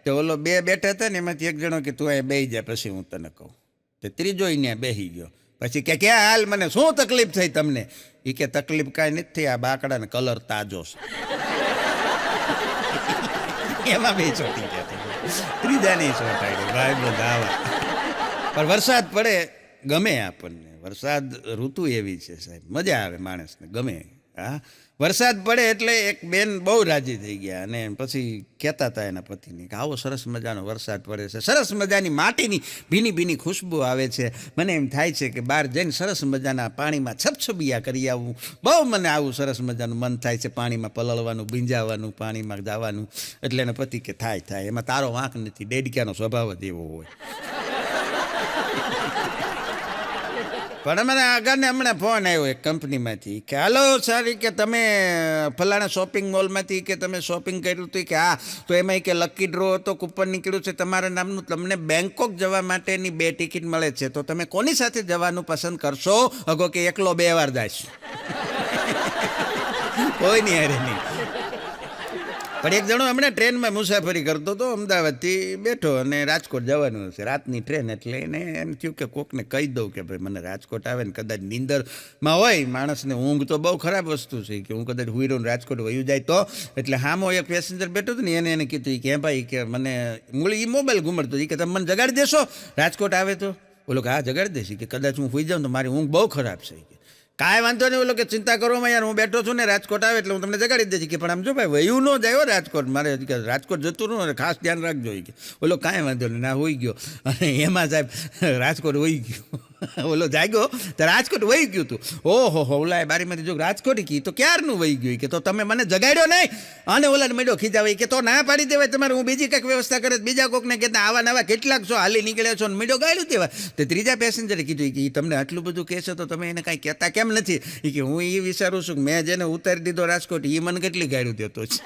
તો ઓલો બે બેઠા હતા ને એમાંથી એક જણો કે તું અહીંયા બેસી જાય પછી હું તને કહું. તો ત્રીજો અહીંયા બેસી ગયો. પછી કે ક્યાં હાલ, મને શું તકલીફ થઈ તમને? એ કે તકલીફ કાંઈ નથી થઈ, આ બાકડાને કલર તાજો છે. એમાં બે ચોટી ગયા. ત્રીજા નહીં ચોટાડ્યું, ભાઈ બંધ આવા. પણ વરસાદ પડે ગમે આપણને, વરસાદ ઋતુ એવી છે સાહેબ, મજા આવે માણસને, ગમે. હા, વરસાદ પડે એટલે એક બેન બહુ રાજી થઈ ગયા અને પછી કહેતા હતા એના પતિને કે આવો સરસ મજાનો વરસાદ પડે છે, સરસ મજાની માટીની ભીની ભીની ખુશ્બુ આવે છે, મને એમ થાય છે કે બહાર જઈને સરસ મજાના પાણીમાં છબછબિયા કરી આવું, બહુ મને આવું સરસ મજાનું મન થાય છે, પાણીમાં પલળવાનું, ભીંજાવાનું, પાણીમાં જવાનું. એટલે એના પતિ કે થાય થાય, એમાં તારો વાંક નથી, ડેડક્યાનો સ્વભાવ જ એવો હોય. પણ અમારે આગળને હમણાં ફોન આવ્યો એક કંપનીમાંથી કે હાલો સારી કે તમે ફલાણા શોપિંગ મોલમાંથી કે તમે શોપિંગ કર્યું હતું કે હા તો એમાં કે લકી ડ્રો હતો કૂપન નીકળ્યું છે તમારા નામનું તમને બેંકોક જવા માટેની 2 ટિકિટ મળે છે તો તમે કોની સાથે જવાનું પસંદ કરશો અગો કે એકલો 2 વાર જઈશ કોઈ નહીં અરે નહીં પણ એક જણો હમણાં ટ્રેનમાં મુસાફરી કરતો હતો અમદાવાદથી બેઠો અને રાજકોટ જવાનું હશે રાતની ટ્રેન એટલે એને એમ થયું કે કોકને કહી દઉં કે ભાઈ મને રાજકોટ આવે ને કદાચ નીંદરમાં હોય માણસને ઊંઘ તો બહુ ખરાબ વસ્તુ છે કે હું કદાચ હુઈ રહું રાજકોટ વયું જાય તો એટલે હામો એક પેસેન્જર બેઠો હતો ને એને કીધું કે ભાઈ કે મને મૂળી મોબાઈલ ઘુમડતો કે તમે મને જગાડી દેશો રાજકોટ આવે તો બોલો કે હા જગાડી દેશે કે કદાચ હું હુઈ જાઉં તો મારી ઊંઘ બહુ ખરાબ છે કાંઈ વાંધો નહીં બોલો કે ચિંતા કરવામાં યાર હું બેઠો છું ને રાજકોટ આવે એટલે હું તમને જગાડી દઈશ કે પણ આમ જો ભાઈ વયું ન જાય રાજકોટ મારે રાજકોટ જતું રહું ખાસ ધ્યાન રાખજો કે બોલો કાંઈ વાંધો નહીં ના હોઈ ગયો અને એમાં સાહેબ રાજકોટ હોઈ ગયો ઓલો જાગ્યો તો રાજકોટ વહી ગયું હતું ઓહો હો ઓલા બારીમાંથી જો રાજકોટ કી તો ક્યારનું વહી ગયું કે તો તમે મને જગાડ્યો નહીં અને ઓલાને મેળો ખીજાવાય કે તો ના પાડી દેવાય તમારે હું બીજી કંઈક વ્યવસ્થા કરે બીજા કોકને કહેતા આવા નવા કેટલાક છો હાલી નીકળ્યા છો ને મેળો ગાડ્યું દેવાય તો ત્રીજા પેસેન્જરે કીધું કે તમને આટલું બધું કહેશે તો તમે એને કાંઈ કહેતા કેમ નથી કે હું એ વિચારું છું કે મેં જેને ઉતારી દીધો રાજકોટ એ મને કેટલી ગાડ્યું દેતો છે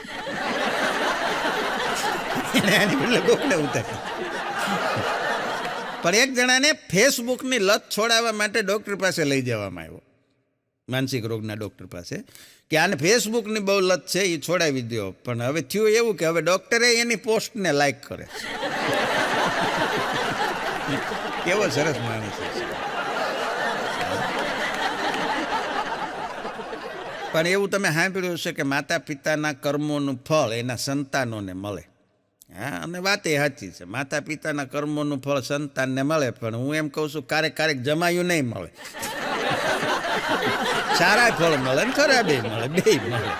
એની બદલે કોકને ઉતારી પણ એક જણાને ફેસબુકની લત છોડાવવા માટે ડૉક્ટર પાસે લઈ જવામાં આવ્યો માનસિક રોગના ડૉક્ટર પાસે કે આને ફેસબુકની બહુ લત છે એ છોડાવી દો પણ હવે થયું એવું કે હવે ડૉક્ટરે એની પોસ્ટને લાઈક કરે કેવો સરસ માણસ છે પણ એવું તમે સાંભળ્યું હશે કે માતા પિતાના કર્મોનું ફળ એના સંતાનોને મળે હા અને વાત એ સાચી છે માતા પિતાના કર્મોનું ફળ સંતાનને મળે પણ હું એમ કહું છું ક્યારેક જમાયું નહીં મળે સારા ફળ મળે ને ખરાબ મળે બે મળે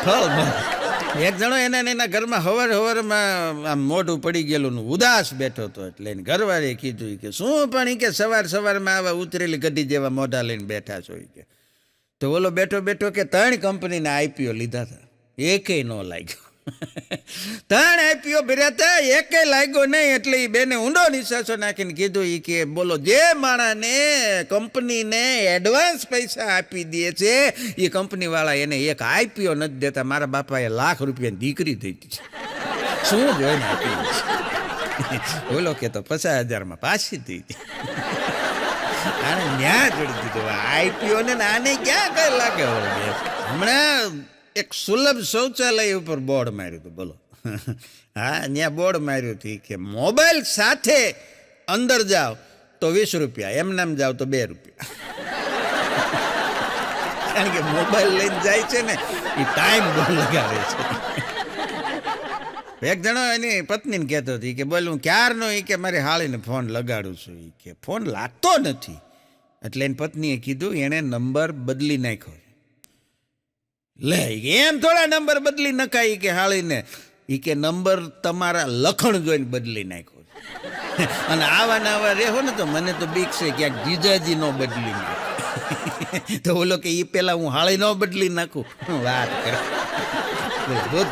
ફળ મળે એક જણો એના ઘરમાં હવારમાં આમ મોઢું પડી ગયેલું ઉદાસ બેઠો હતો એટલે એને ઘરવાળે કીધું કે શું પણ કે સવારમાં આવા ઉતરેલી ગઢી જેવા મોઢા લઈને બેઠા છો કે તો ઓલો બેઠો કે 3 કંપનીના આઈપીઓ લીધા હતા એકેય ન લાગ્યો 3 આઈપીઓ ભર્યા હતા એકે લાગ્યો નહીં એટલે એ બેને ઊંડો નિશાસો નાખીને કીધું એ કે બોલો જે માણસને કંપનીને એડવાન્સ પૈસા આપી દે છે એ કંપનીવાળા એને એક આઈપીઓ નથી દેતા મારા બાપાએ ₹1,00,000 દીકરી દીધી છે શું જોઈને આપી છે બોલો કે તો 50,000માં પાછી દીધી આને ન્યા જોડી દીધું આઈપીઓ ને આને ક્યાં કઈ લાગે હમણાં એક સુલભ શૌચાલય ઉપર બોર્ડ માર્યું હતું બોલો હા ત્યાં બોર્ડ માર્યું હતું કે મોબાઈલ સાથે અંદર જાઓ તો ₹20 એમ નામ જાઓ તો ₹2 કારણ કે મોબાઈલ લઈને જાય છે ને એ ટાઈમ બહુ લગાવે છે એક જણો એની પત્નીને કહેતો હતી કે બોલ હું ક્યારનો એ કે મારી હાળીને ફોન લગાડું છું એ કે ફોન લાગતો નથી એટલે એની પત્નીએ કીધું એણે નંબર બદલી નાખ્યો લે એમ થોડા નંબર બદલી નખાય કે હાળીને એ કે નંબર તમારા લખણ જોઈને બદલી નાખ્યો અને આવા ને આવા રહેવો ને તો મને તો બીક છે ક્યાંક જીજાજી નો બદલી નાખે તો ઓલો કે એ પેલા હું હાળી નો બદલી નાખું વાત કરે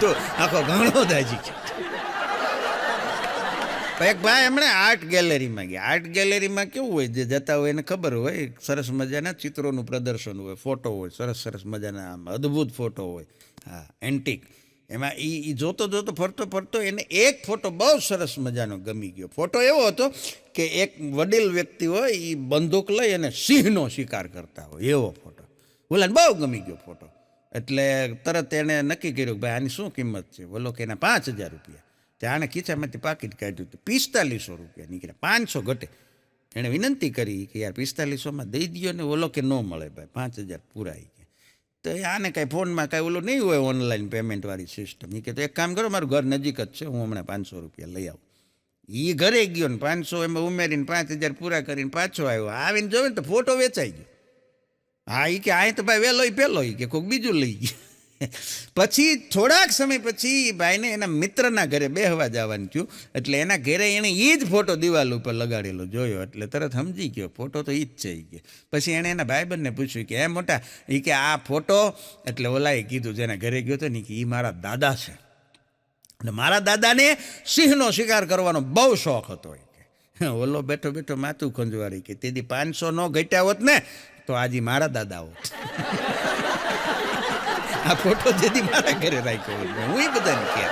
તો આખો ઘણો દાજી એક ભાઈ હમણાં આર્ટ ગેલેરીમાં ગયા આર્ટ ગેલેરીમાં કેવું હોય જે જતા હોય એને ખબર હોય સરસ મજાના ચિત્રોનું પ્રદર્શન હોય ફોટો હોય સરસ મજાના આમ અદ્ભુત ફોટો હોય હા એન્ટિક એમાં એ જોતો ફરતો એને એક ફોટો બહુ સરસ મજાનો ગમી ગયો ફોટો એવો હતો કે એક વડીલ વ્યક્તિ હોય એ બંદૂક લઈ અને સિંહનો શિકાર કરતા હોય એવો ફોટો બોલાને બહુ ગમી ગયો ફોટો એટલે તરત એણે નક્કી કર્યું કે ભાઈ આની શું કિંમત છે બોલો કે એના ₹5,000 ત્યાં આણે ખીચામાંથી પાકીટ કાઢ્યું હતું ₹4500 નીકળ્યા 500 ઘટે એણે વિનંતી કરી કે યાર 4500માં દઈ દો ને ઓલો કે ન મળે ભાઈ 5,000 પૂરા ગયા તો આને કાંઈ ફોનમાં કાંઈ ઓલું નહીં હોય ઓનલાઈન પેમેન્ટવાળી સિસ્ટમ એ કે તો એક કામ કરો મારું ઘર નજીક જ છે હું હમણાં ₹500 લઈ આવું એ ઘરે ગયો ને 500 એમાં ઉમેરીને 5,000 પૂરા કરીને પાછો આવ્યો આવીને જોવે ને તો ફોટો વેચાઈ ગયો હા એ કે આ તો ભાઈ વહેલો પહેલો કે કોઈક બીજું લઈ ગયું પછી થોડાક સમય પછી ભાઈને એના મિત્રના ઘરે બેહવા જવાનું થયું એટલે એના ઘરે એણે એ જ ફોટો દિવાલ ઉપર લગાડેલો જોયો એટલે તરત સમજી ગયો ફોટો તો એ જ છે એ કે પછી એણે એના ભાઈબંધને પૂછ્યું કે મોટા એ કે આ ફોટો એટલે ઓલાએ કીધું જેના ઘરે ગયો હતો ને કે એ મારા દાદા છે અને મારા દાદાને સિંહનો શિકાર કરવાનો બહુ શોખ હતો ઓલો બેઠો બેઠો માથું ખંજવારી કે તેથી 500 નો ઘટ્યા હોત ને તો આજે મારા દાદા હોત. આ ફોટો જેથી મારા ઘરે રાખ્યો હોય હું બધાને કહે.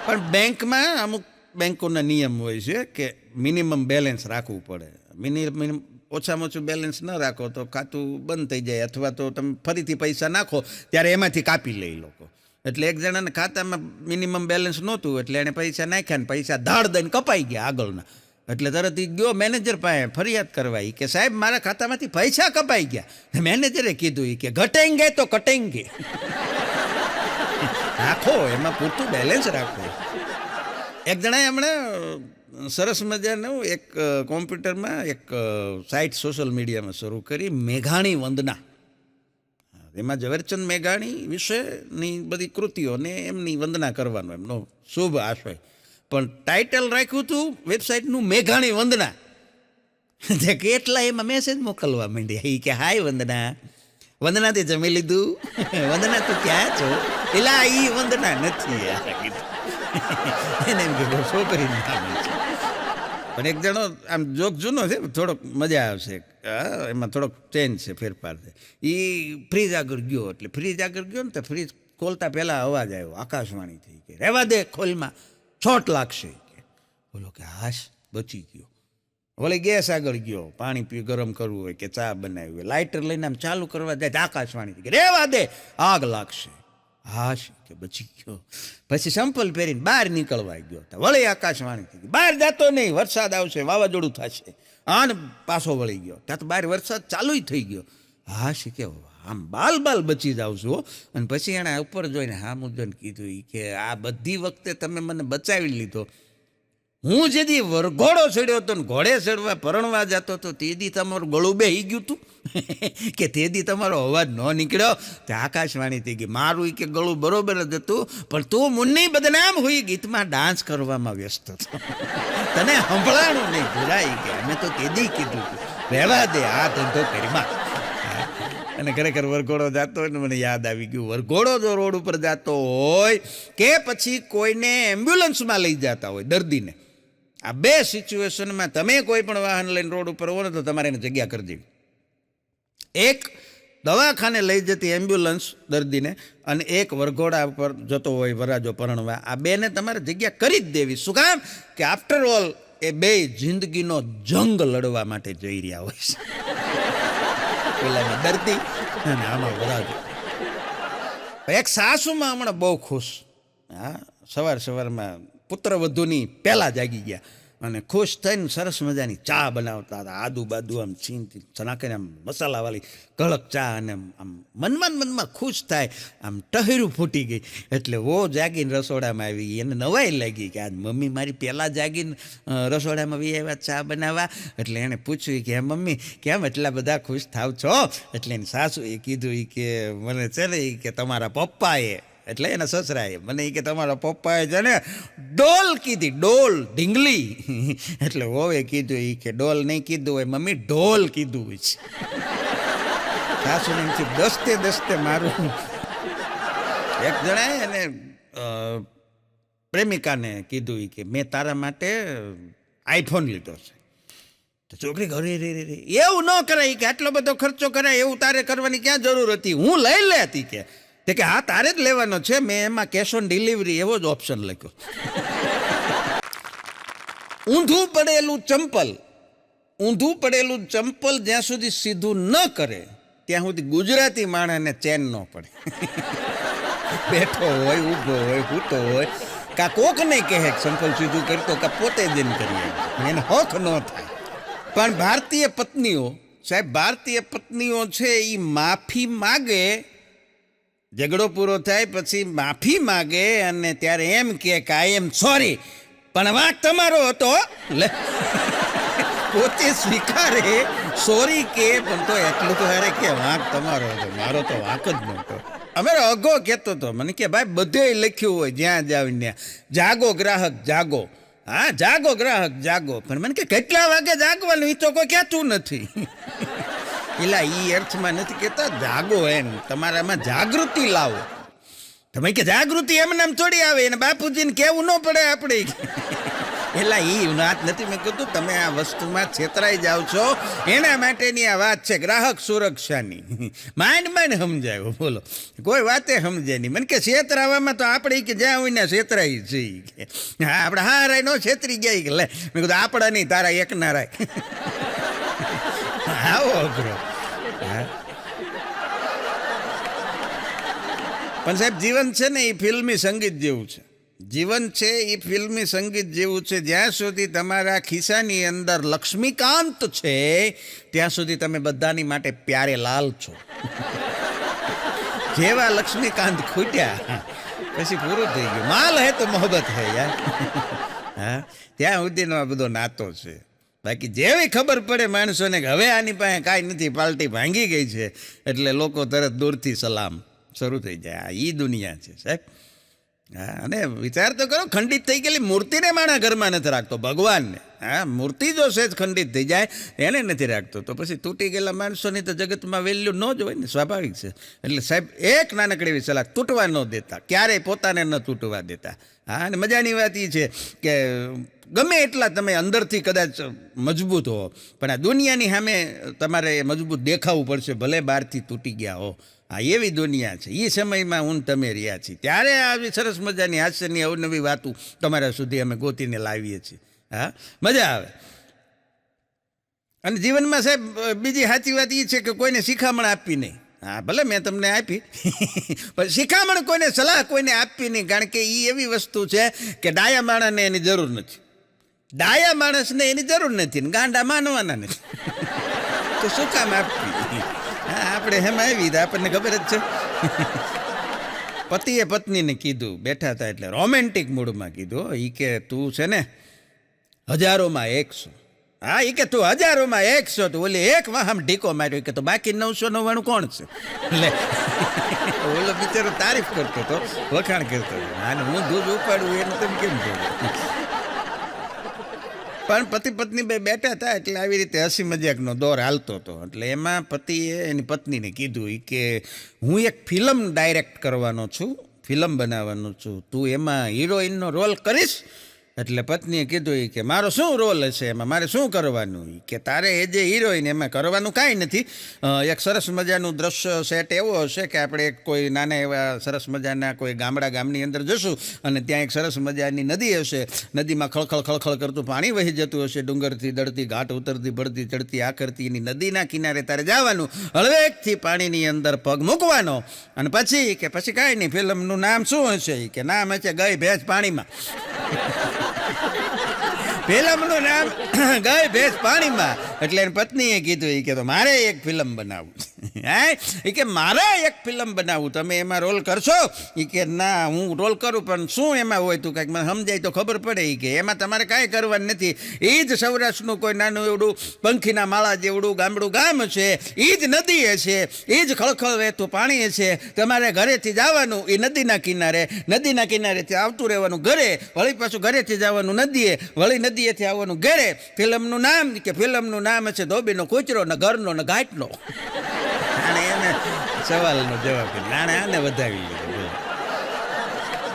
પણ બેંકમાં અમુક બેંકોના નિયમ હોય છે કે મિનિમમ બેલેન્સ રાખવું પડે. મિનિમમ ઓછામાં ઓછું બેલેન્સ ન રાખો તો ખાતું બંધ થઈ જાય, અથવા તો તમે ફરીથી પૈસા નાખો ત્યારે એમાંથી કાપી લે લોકો. એટલે એક જણાના ખાતામાં મિનિમમ બેલેન્સ નહોતું એટલે એણે પૈસા નાખ્યા ને પૈસા ધાડ દઈને કપાઈ ગયા આગળના. એટલે તરત એ ગયો મેનેજર પાસે ફરિયાદ કરવા કે સાહેબ મારા ખાતામાંથી પૈસા કપાઈ ગયા. મેનેજરે કીધું કે ઘટેંગે તો કટેંગે. રાખો એમાં પૂરતું બેલેન્સ રાખો. એક જણાએ હમણાં સરસ મજાનું એક કોમ્પ્યુટરમાં એક સાઇટ સોશિયલ મીડિયામાં શરૂ કરી, મેઘાણી વંદના. એમાં ઝવેરચંદ મેઘાણી વિશેની બધી કૃતિઓને એમની વંદના કરવાનો એમનો શુભ આશય. પણ ટાઇટલ રાખ્યું હતું વેબસાઇટનું મેઘાણી વંદના. જે કેટલા એમાં મેસેજ મોકલવા માંડ્યા. એ કે હાય વંદના, વંદનાથી જમી લીધું, વંદના તું ક્યાં છો? એલા એ વંદના નથી. એને એમ કે છોકરીનું નામ છે. પણ એક જણો આમ જોક જૂનો છે, થોડોક મજા આવશે, એમાં થોડોક ચેન્જ છે, ફેરફાર છે. એ ફ્રીજ આગળ ગયો, એટલે ફ્રીજ આગળ ગયો ને તો ફ્રીજ ખોલતા પહેલાં અવાજ આવ્યો આકાશવાણી થઈ કે રહેવા દે ખોલમાં છોટ લાગશે. કે બોલો કે હાશ બચી ગયો. વળી ગેસ આગળ ગયો, પાણી ગરમ કરવું હોય કે ચા બનાવી હોય, લાઇટર લઈને આમ ચાલુ કરવા જાય આકાશવાણી થઈ કે રહેવા દે આગ લાગશે. હાશ કે બચી ગયો. પછી સંપલ પહેરીને બહાર નીકળવા ગયો, વળી આકાશવાણી થઈ ગઈ બહાર જતો નહીં, વરસાદ આવશે, વાવાઝોડું થશે. આને પાછો વળી ગયો, ત્યાં તો બહાર વરસાદ ચાલુ થઈ ગયો. હાશ કે આમ બાલ બચી જાવ છો. અને પછી એણે ઉપર જોઈને હા મુદ્દન કીધું કે આ બધી વખતે તમે મને બચાવી લીધો. હું જેથી વરઘોડો ચડ્યો હતો ને ઘોડે ચડવા પરણવા જતો હતો તેદી તમારું ગળું બેહી ગયું હતું કે તેદી તમારો અવાજ ન નીકળ્યો. તે આકાશવાણી થઈ ગઈ મારું કે ગળું બરોબર જ હતું, પણ તું મુન્ની બદનામ હોઈ ગીતમાં ડાન્સ કરવામાં વ્યસ્ત હતો. તને સંભળાણું નહીં ભૂરાઈ ગયા. અમે તો તેદી કીધું રહેવા દે આ ધંધો કરીમાં. અને ખરેખર વરઘોડો જતો હોય ને મને યાદ આવી ગયું, વરઘોડો જો રોડ ઉપર જતો હોય કે પછી કોઈને એમ્બ્યુલન્સમાં લઈ જતા હોય દર્દીને, આ બે સિચ્યુએશનમાં તમે કોઈ પણ વાહન લઈને રોડ ઉપર હો ને તો તમારે એને જગ્યા કરી દેવી. એક દવાખાને લઈ જતી એમ્બ્યુલન્સ દર્દીને અને એક વરઘોડા ઉપર જતો હોય વરાજો પરણવા, આ બેને તમારે જગ્યા કરી જ દેવી. શું કામ કે આફ્ટર ઓલ એ બે જિંદગીનો જંગ લડવા માટે જઈ રહ્યા હોય છે. પેલામાં દર્દી અને આમાં વરાજો. એક સાસુમાં હમણાં બહુ ખુશ. હા, સવારમાં પુત્રવધુની પહેલાં જાગી ગયા અને ખુશ થઈને સરસ મજાની ચા બનાવતા હતા. આદુ બાદુ આમ છીનથી નાખીને આમ મસાલાવાળી કડક ચા, અને આમ મનમાં ખુશ થાય, આમ ટહેરું ફૂટી ગઈ. એટલે વો જાગીને રસોડામાં આવી, એને નવાઈ લાગી કે આજ મમ્મી મારી પહેલાં જાગીને રસોડામાં વી આવ્યા ચા બનાવવા. એટલે એણે પૂછ્યું કે મમ્મી કેમ એટલા બધા ખુશ થાવ છો? એટલે એની સાસુએ કીધું કે મને છે ને કે તમારા પપ્પાએ, એટલે એના સસરાએ મને કે તમારા પપ્પાએ છે ને ડોલ કીધી, ડોલ ઢીંગલી. એટલે હોવે કીધું કે ડોલ નહીં કીધું હોય મમ્મી, ઢોલ કીધું હોય છે. સાસુને એમથી દસ્તે મારું. એક જણાએ એને પ્રેમિકાને કીધું કે મેં તારા માટે આઈફોન લીધો છે. તો છોકરી ઘરે રે એવું ન કરાય કે આટલો બધો ખર્ચો કરાય એવું તારે કરવાની ક્યાં જરૂર હતી, હું લઈ લે હતી કે. તે કે હા તારે જ લેવાનો છે, મેં એમાં કેશ ઓન ડિલિવરી એવો જ ઓપ્શન લખ્યો. ઊંધું પડેલું ચંપલ જ્યાં સુધી સીધું ન કરે ત્યાં સુધી ગુજરાતી માણસને ચેન ન પડે. બેઠો હોય, ઊભો હોય, સૂતો હોય, કા કોક નહીં કહે ચંપલ સીધું કરતો, કા પોતે જ એને કરીએ, એને હક ન થાય. પણ ભારતીય પત્નીઓ છે એ માફી માગે, ઝઘડો પૂરો થાય પછી માફી માગે અને ત્યારે એમ કે આઈ એમ સોરી, પણ વાંક તમારો હતો. પોતે સ્વીકારે, સોરી કે, પણ તો એટલું તો હારે કે વાંક તમારો હતો, મારો તો વાંક જ નહોતો. અમે અઘો કહેતો હતો મને કે ભાઈ બધે લખ્યું હોય જ્યાં જાવ ત્યાં જાગો ગ્રાહક જાગો. હા જાગો ગ્રાહક જાગો, પણ મને કે કેટલા વાગે જાગવાનું એ તો કોઈ કહેતું નથી. પેલા એ અર્થમાં નથી કહેતા જાગો, એમ તમારામાં જાગૃતિ લાવો. તમે કે જાગૃતિ એમને એમ થોડી આવે, એને બાપુજીને કહેવું ન પડે આપણે. એટલે એ વાત નથી, મેં કીધું તમે આ વસ્તુમાં છેતરાઈ જાઓ છો, એના માટેની આ વાત છે ગ્રાહક સુરક્ષાની. માંડ સમજાયો, બોલો કોઈ વાતે સમજે નહીં. મને કે છેતરાવામાં તો આપણે કે જ્યાં હોય ને છેતરાઈ છીએ. હા આપણે હા રાય નો છેતરી ગયા કે લે, મેં કીધું આપણા નહીં તારા એક ના રાય. આવો અઘરો. હા પણ સાહેબ જીવન છે ને એ ફિલ્મી સંગીત જેવું છે. જીવન છે એ ફિલ્મી સંગીત જેવું છે. જ્યાં સુધી તમારા ખિસ્સાની અંદર લક્ષ્મીકાંત છે ત્યાં સુધી તમે બધાની માટે પ્યારે લાલ છો. જેવા લક્ષ્મીકાંત ખૂટ્યા પછી પૂરું થઈ ગયું. માલ હે તો મોહબ્બત હે યાર. હા ત્યાં સુધીનો આ બધો નાતો છે. બાકી જેવી ખબર પડે માણસોને કે હવે આની પાસે કાંઈ નથી, પાર્ટી ભાંગી ગઈ છે, એટલે લોકો તરત દૂરથી સલામ શરૂ થઈ જાય. આ ઈ દુનિયા છે સાહેબ. હા અને વિચાર તો કરો, ખંડિત થઈ ગયેલી મૂર્તિને માણા ઘરમાં નથી રાખતો, ભગવાનને. હા મૂર્તિ જો સહેજ ખંડિત થઈ જાય એને નથી રાખતો, તો પછી તૂટી ગયેલા માણસોની તો જગતમાં વેલ્યુ ન જ હોય ને, સ્વાભાવિક છે. એટલે સાહેબ એક નાનકડી એવી સલાહ, તૂટવા ન દેતા, ક્યારેય પોતાને ન તૂટવા દેતા. હા અને મજાની વાત એ છે કે ગમે એટલા તમે અંદરથી કદાચ મજબૂત હો, પણ આ દુનિયાની સામે તમારે મજબૂત દેખાવું પડશે, ભલે બહારથી તૂટી ગયા હો. હા એવી દુનિયા છે. એ સમયમાં હું તમે રહ્યા છીએ, ત્યારે આવી સરસ મજાની હાસ્યની અવનવી વાતો તમારા સુધી અમે ગોતીને લાવીએ છીએ. હા મજા આવે. અને જીવનમાં સાહેબ બીજી સાચી વાત એ છે કે કોઈને શિખામણ આપવી નહીં. હા ભલે મેં તમને આપી પણ શિખામણ કોઈને, સલાહ કોઈને આપવી નહીં, કારણ કે એ એવી વસ્તુ છે કે ડાયા માણસને એની જરૂર નથી. ડાયા માણસને એની જરૂર નથી ને ગાંડા માનવાના નથી. તો શું કામ આપવી? હા આપણે હેમાં આવી તો આપણને ખબર જ છે. પતિએ પત્નીને કીધું, બેઠા હતા એટલે રોમેન્ટિક મૂડમાં કીધું, એ કે તું છે ને હજારોમાં 100. હા એ કે તું હજારોમાં 100, તો ઓલી એક વાહમ ઢીકો માર્યો કે તો બાકી 999 કોણ છે? એટલે ઓલો બિચારો તારીફ કરતો હતો, વખાણ કરતો હતો. અને હું દૂધ ઉપાડું એને તમે કેમ જોયું? પણ પતિ પત્ની બે બેઠા હતા એટલે આવી રીતે હસી મજાકનો દોર હાલતો હતો. એટલે એમાં પતિએ એની પત્નીને કીધું કે હું એક ફિલ્મ ડાયરેક્ટ કરવાનો છું, ફિલ્મ બનાવવાનો છું, તું એમાં હિરોઈનનો રોલ કરીશ? એટલે પત્નીએ કીધું કે મારો શું રોલ હશે એમાં, મારે શું કરવાનું? કે તારે એ જે હિરોઈન એમાં કરવાનું કાંઈ નથી, એક સરસ મજાનું દ્રશ્ય સેટ એવો હશે કે આપણે કોઈ નાના એવા સરસ મજાના કોઈ ગામની અંદર જશું અને ત્યાં એક સરસ મજાની નદી હશે, નદીમાં ખળખળ કરતું પાણી વહી જતું હશે, ડુંગરથી દળતી, ઘાટ ઉતરતી, પડતી, ચડતી, આકરતી, એની નદીના કિનારે તારે જવાનું, હળવેકથી પાણીની અંદર પગ મૂકવાનો, અને પછી કાંઈ નહીં, ફિલ્મનું નામ શું હશે? કે નામ હશે ગઈ ભેંસ પાણીમાં. ફિલ્મનું નામ ગઈ ભેંસ પાણીમાં. એટલે એની પત્નીએ કીધું કે તો મારે એક ફિલ્મ બનાવવું. હા એ કે મારે એક ફિલ્મ બનાવવું, તમે એમાં રોલ કરશો? એ કે ના હું રોલ કરું, પણ શું એમાં હોય? તું કાંઈક મને સમજાય તો ખબર પડે. એ કે એમાં તમારે કાંઈ કરવાનું નથી, એ જ સૌરાષ્ટ્રનું કોઈ નાનું એવડું પંખીના માળા જેવડું ગામડું ગામ છે, એ જ નદી હશે, એ જ ખળખળ વહેતું પાણી હશે, તમારે ઘરેથી જવાનું એ નદીના કિનારેથી આવતું રહેવાનું ઘરે, વળી પાછું ઘરેથી જવાનું નદીએ, વળી નદીએથી આવવાનું ઘરે. ફિલ્મનું નામ હશે ધોબીનો કૂચરો, ને ઘરનો ને ઘાટનો. અને એને સવાલનો જવાબ આને વધાવી લીધો.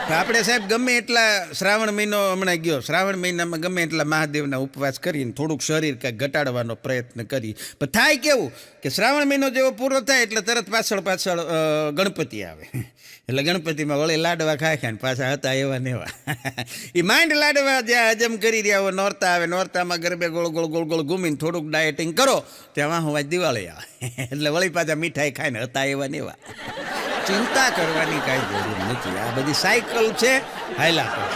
આપણે સાહેબ ગમે એટલા શ્રાવણ મહિનો હમણાં ગયો, શ્રાવણ મહિનામાં ગમે એટલા મહાદેવના ઉપવાસ કરીને થોડુંક શરીર કાંઈક ઘટાડવાનો પ્રયત્ન કરી, પણ થાય કેવું કે શ્રાવણ મહિનો જેવો પૂરો થાય એટલે તરત પાછળ ગણપતિ આવે. એટલે ગણપતિમાં વળી લાડવા ખાય ને પાછા હતા એવા ને એવા. એ માંડ લાડવા જ્યાં હજમ કરી રહ્યા હોય, નોરતા આવે, નોરતામાં ગરબે ગોળ ઘૂમીને થોડુંક ડાયટિંગ કરો, ત્યાં વાહ વાંચ દિવાળી આવે. એટલે વળી પાછા મીઠાઈ ખાઈને હતા એવા ને એવા. ચિંતા કરવાની કાંઈ જરૂર નથી, આ બધી સાયકલ છે, હાયલા પર.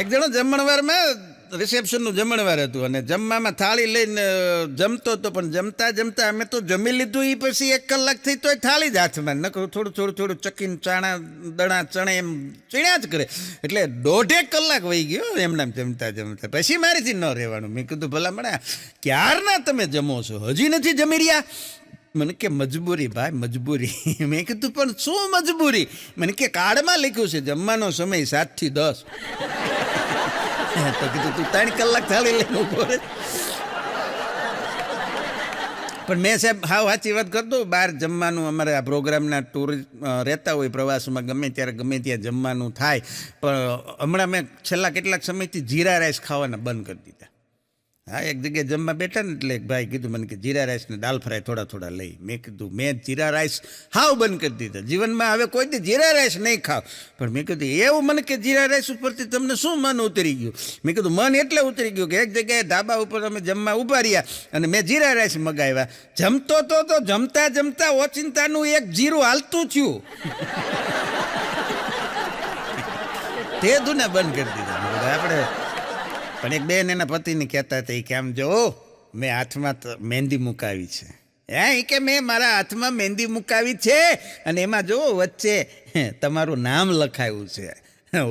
એક જણો જમણવારમાં રિસેપ્શનનું જમણવાર હતું અને જમવામાં થાળી લઈને જમતો હતો, પણ જમતા અમે તો જમી લીધું એ પછી 1 કલાક થઈ તોય થાળી જ હાથમાં, નકરું થોડું ચકીને ચણા એમ ચીણ્યા જ કરે. એટલે 1.5 કલાક વહી ગયો એમનામ જમતા. પછી મારીથી ન રહેવાનું. મેં કીધું ભલા મળ્યા ક્યારના તમે જમો છો, હજી નથી જમી રહ્યા? મને કે મજબૂરી ભાઈ, મજબૂરી. મેં કીધું પણ શું મજબૂરી? મને કે કાર્ડમાં લખ્યું છે જમવાનો સમય 7 થી 10. તો કીધું તું 3 કલાક થાળી લઈને ઉભો રહે. પણ મેં સાહેબ હાવ સાચી વાત કરતો, બહાર જમવાનું અમારે આ પ્રોગ્રામના ટૂર રહેતા હોય પ્રવાસમાં, ગમે ત્યારે ગમે ત્યાં જમવાનું થાય. પણ હમણાં મેં છેલ્લા કેટલાક સમયથી જીરા રાઈસ ખાવાના બંધ કરી દીધા. હા, એક જગ્યાએ જમવા બેઠા ને એટલે એક ભાઈ કીધું મને કે જીરા રાઈસ ને દાલ ફ્રાય થોડા થોડા લઈ. મેં કીધું મેં જીરા રાઈસ હાવ બંધ કરી દીધા જીવનમાં, હવે કોઈ દી જીરા રાઈસ નહીં ખાવ. પણ મેં કીધું એવું મને કે જીરા રાઈસ ઉપરથી તમને શું મન ઉતરી ગયું? મેં કીધું મન એટલે ઉતરી ગયું કે એક જગ્યાએ ધાબા ઉપર અમે જમવા ઊભા રહ્યા અને મેં જીરા રાઈસ મગાવ્યા. જમતો તો જમતા જમતા ઓચિંતાનું એક જીરું હાલતું થયું. તે દુને બંધ કરી દીધા આપણે. પણ એક બેન એના પતિને કહેતા હતા કે આમ જો મેં હાથમાં મહેંદી મુકાવી છે. એ કે મેં મારા હાથમાં મહેંદી મુકાવી છે અને એમાં જો વચ્ચે તમારું નામ લખાયું છે.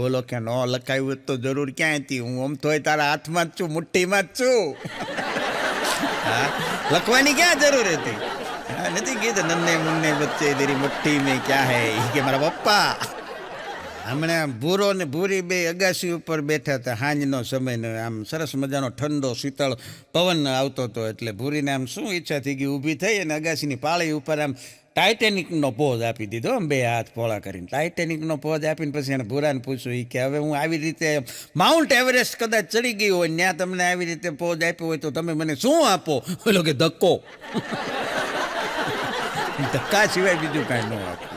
ઓલો કે ન લખાયું તો જરૂર ક્યાં હતી, હું આમ તોય તારા હાથમાં જ છું, મુઠ્ઠીમાં જ છું. હા, લખવાની ક્યાં જરૂર હતી? હા, નથી કીધું નન્ને મુન્ને બચ્ચે તેરી મુઠ્ઠી મેં ક્યાં હે, કે મારા પપ્પા. હમણાં ભૂરો ને ભૂરી બે અગાસી ઉપર બેઠા હતા, સાંજનો સમય, આમ સરસ મજાનો ઠંડો શીતળ પવન આવતો હતો. એટલે ભૂરીને આમ શું ઈચ્છા થઈ ગઈ, ઊભી થઈ અને અગાસીની પાળી ઉપર આમ ટાઇટેનિકનો પોઝ આપી દીધો, આમ બે હાથ પોળા કરીને ટાઇટેનિકનો પોઝ આપીને પછી એને ભૂરાને પૂછ્યું કે હવે હું આવી રીતે માઉન્ટ એવરેસ્ટ કદાચ ચડી ગઈ હોય, ત્યાં તમને આવી રીતે પોઝ આપ્યો હોય તો તમે મને શું આપો? બોલો કે ધક્કો. ધક્કા સિવાય બીજું કાંઈ ન આપો.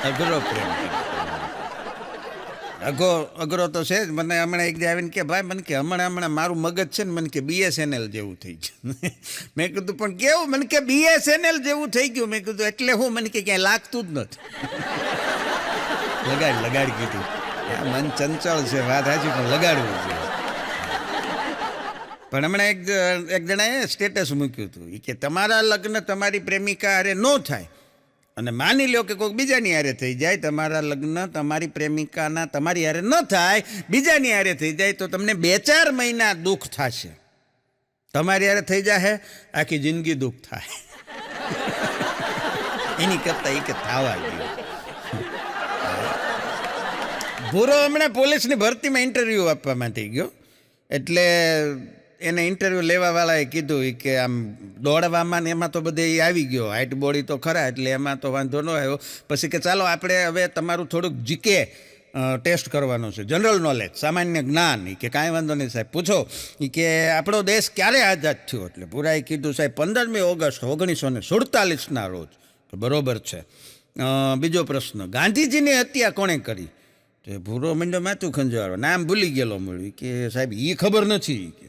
અઘરો પ્રેમ, અઘરો તો છે જ. મને હમણાં એક આવીને કે ભાઈ મને કે હમણાં મારું મગજ છે ને મને કે BSNL જેવું થઈ ગયું. મેં કીધું પણ કેવું? મને કે BSNL જેવું થઈ ગયું. મેં કીધું એટલે હું? મને કે ક્યાંય લાગતું જ નથી. લગાડી કીધું મન ચંચળ છે, વાત સાચી, પણ લગાડવું છે. પણ હમણાં એક જણાએ સ્ટેટસ મૂક્યું હતું કે તમારા લગ્ન તમારી પ્રેમિકા હારે ન થાય અને માની લો કે કોઈક બીજાની હારે થઈ જાય, તમારા લગ્ન તમારી પ્રેમિકાના તમારી હારે ન થાય, બીજાની હારે થઈ જાય તો તમને 2-4 મહિના દુઃખ થશે. તમારી હારે થઈ જાય આખી જિંદગી દુઃખ થાય. એની કરતા એ કે થવા ગયું. ભૂરો હમણાં પોલીસની ભરતીમાં ઇન્ટરવ્યૂ આપવા માટે ગયો. એટલે એને ઇન્ટરવ્યૂ લેવાવાળાએ કીધું કે આમ દોડવામાં ને એમાં તો બધે એ આવી ગયો, હાઇટ બોડી તો ખરા, એટલે એમાં તો વાંધો ન આવ્યો. પછી કે ચાલો આપણે હવે તમારું થોડુંક જીકે ટેસ્ટ કરવાનું છે, જનરલ નોલેજ, સામાન્ય જ્ઞાન. એ કે કાંઈ વાંધો નહીં સાહેબ, પૂછો. એ કે આપણો દેશ ક્યારે આઝાદ થયો? એટલે પૂરાએ કીધું સાહેબ 15મી ઓગસ્ટ 1947ના રોજ. તો બરોબર છે. બીજો પ્રશ્ન, ગાંધીજીની હત્યા કોણે કરી? તો ભૂરો મંડો માથું ખંજવાળો, નામ ભૂલી ગયેલો મળ્યું. કે સાહેબ એ ખબર નથી. કે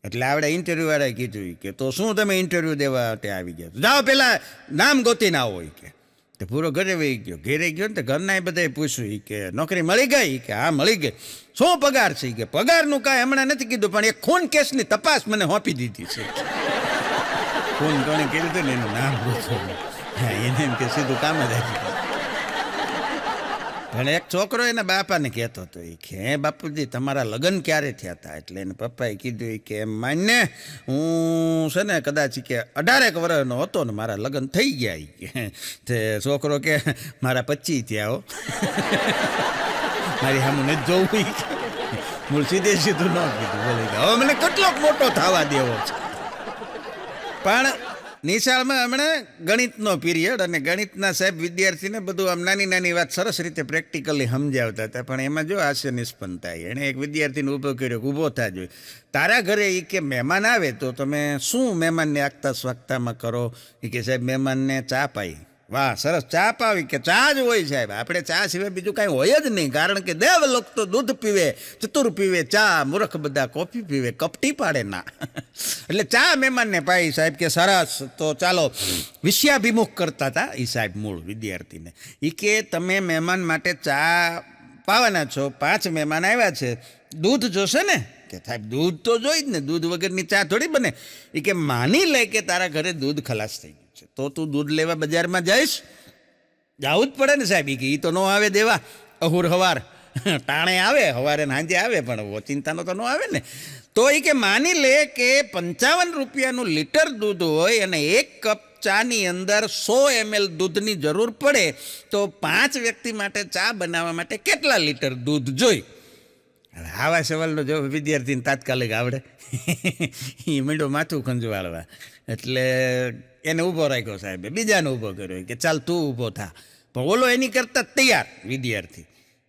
એટલે આપણે ઇન્ટરવ્યૂવાળાએ કીધું કે તો શું તમે ઇન્ટરવ્યૂ દેવા માટે આવી ગયા? જાઓ પહેલાં નામ ગોતી ના હોય. કે તો પૂરો ઘરે વહી ગયો. ઘેરે ગયો ને તો ઘરના બધાએ પૂછ્યું કે નોકરી મળી ગઈ? કે હા મળી ગઈ. શું પગાર છે? કે પગારનું કાંઈ હમણાં નથી કીધું, પણ એક ખૂન કેસની તપાસ મને સોંપી દીધી છે. ખૂન કોણે કર્યું હતું ને એનું નામ પૂછો. એને એમ કે સીધું કામ જ આવી. પણ એક છોકરો એના બાપાને કહેતો હતો કે હે બાપુજી તમારા લગ્ન ક્યારે થયા હતા? એટલે એને પપ્પાએ કીધું કે એમ માનને હું છે ને કદાચ કે 18 વર્ષનો હતો ને મારા લગ્ન થઈ ગયા. કે તે છોકરો કે મારા 25 થયા હો. મારી સામું નથી જોવું. મૂળ સીધે સીધું ન કીધું. બોલે હવે મને કેટલોક મોટો થવા દેવો છે. પણ નિશાળમાં હમણાં ગણિતનો પીરિયડ અને ગણિતના સાહેબ વિદ્યાર્થીને બધું આમ નાની નાની વાત સરસ રીતે પ્રેક્ટિકલી સમજાવતા હતા. પણ એમાં જો હાસ્ય નિષ્પન્નતા, એણે એક વિદ્યાર્થીને ઊભો કર્યો, ઊભો થા જોઈએ. તારા ઘરે એ કે મહેમાન આવે તો તમે શું મહેમાનને આગતા સ્વાગતામાં કરો? એ કે સાહેબ મહેમાનને ચા પાઈ. વાહ સરસ, ચા પાવી. કે ચા જ હોય સાહેબ, આપણે ચા સિવાય બીજું કાંઈ હોય જ નહીં. કારણ કે દેવલોક તો દૂધ પીવે, ચતુર પીવે ચા, મૂર્ખ બધા કોફી પીવે, કપટી પાડે ના. એટલે ચા મહેમાનને પાઈ સાહેબ. કે સરસ, તો ચાલો વિષયાભિમુખ કરતા હતા એ સાહેબ મૂળ વિદ્યાર્થીને. એ કે તમે મહેમાન માટે ચા પાવાના છો, 5 મહેમાન આવ્યા છે, દૂધ જોશે ને? કે સાહેબ દૂધ તો જોઈ જ ને, દૂધ વગરની ચા થોડી બને. એ કે માની લે કે તારા ઘરે દૂધ ખલાસ થઈ ગયું છે, તો તું દૂધ લેવા બજારમાં જઈશ? જવું જ પડે ને સાહેબ. એ કે એ તો ન આવે દેવા, અહુર હવાર ટાણે આવે, હવારે સાંજે આવે, પણ ચિંતાનો તો ન આવે ને. તો એ કે માની લે કે 55 રૂપિયાનું લીટર દૂધ હોય અને 1 કપ ચાની અંદર 100 ml દૂધની જરૂર પડે, તો 5 વ્યક્તિ માટે ચા બનાવવા માટે કેટલા લીટર દૂધ જોઈ? હવે આવા સવાલનો જવાબ વિદ્યાર્થીને તાત્કાલિક આવડે. એ મીંડો માથું ખંજવાળવા એટલે એને ઊભો રાખ્યો સાહેબે, બીજાને ઊભો કર્યો કે ચાલ તું ઊભો થા. પણ ઓલો એની કરતાં તૈયાર વિદ્યાર્થી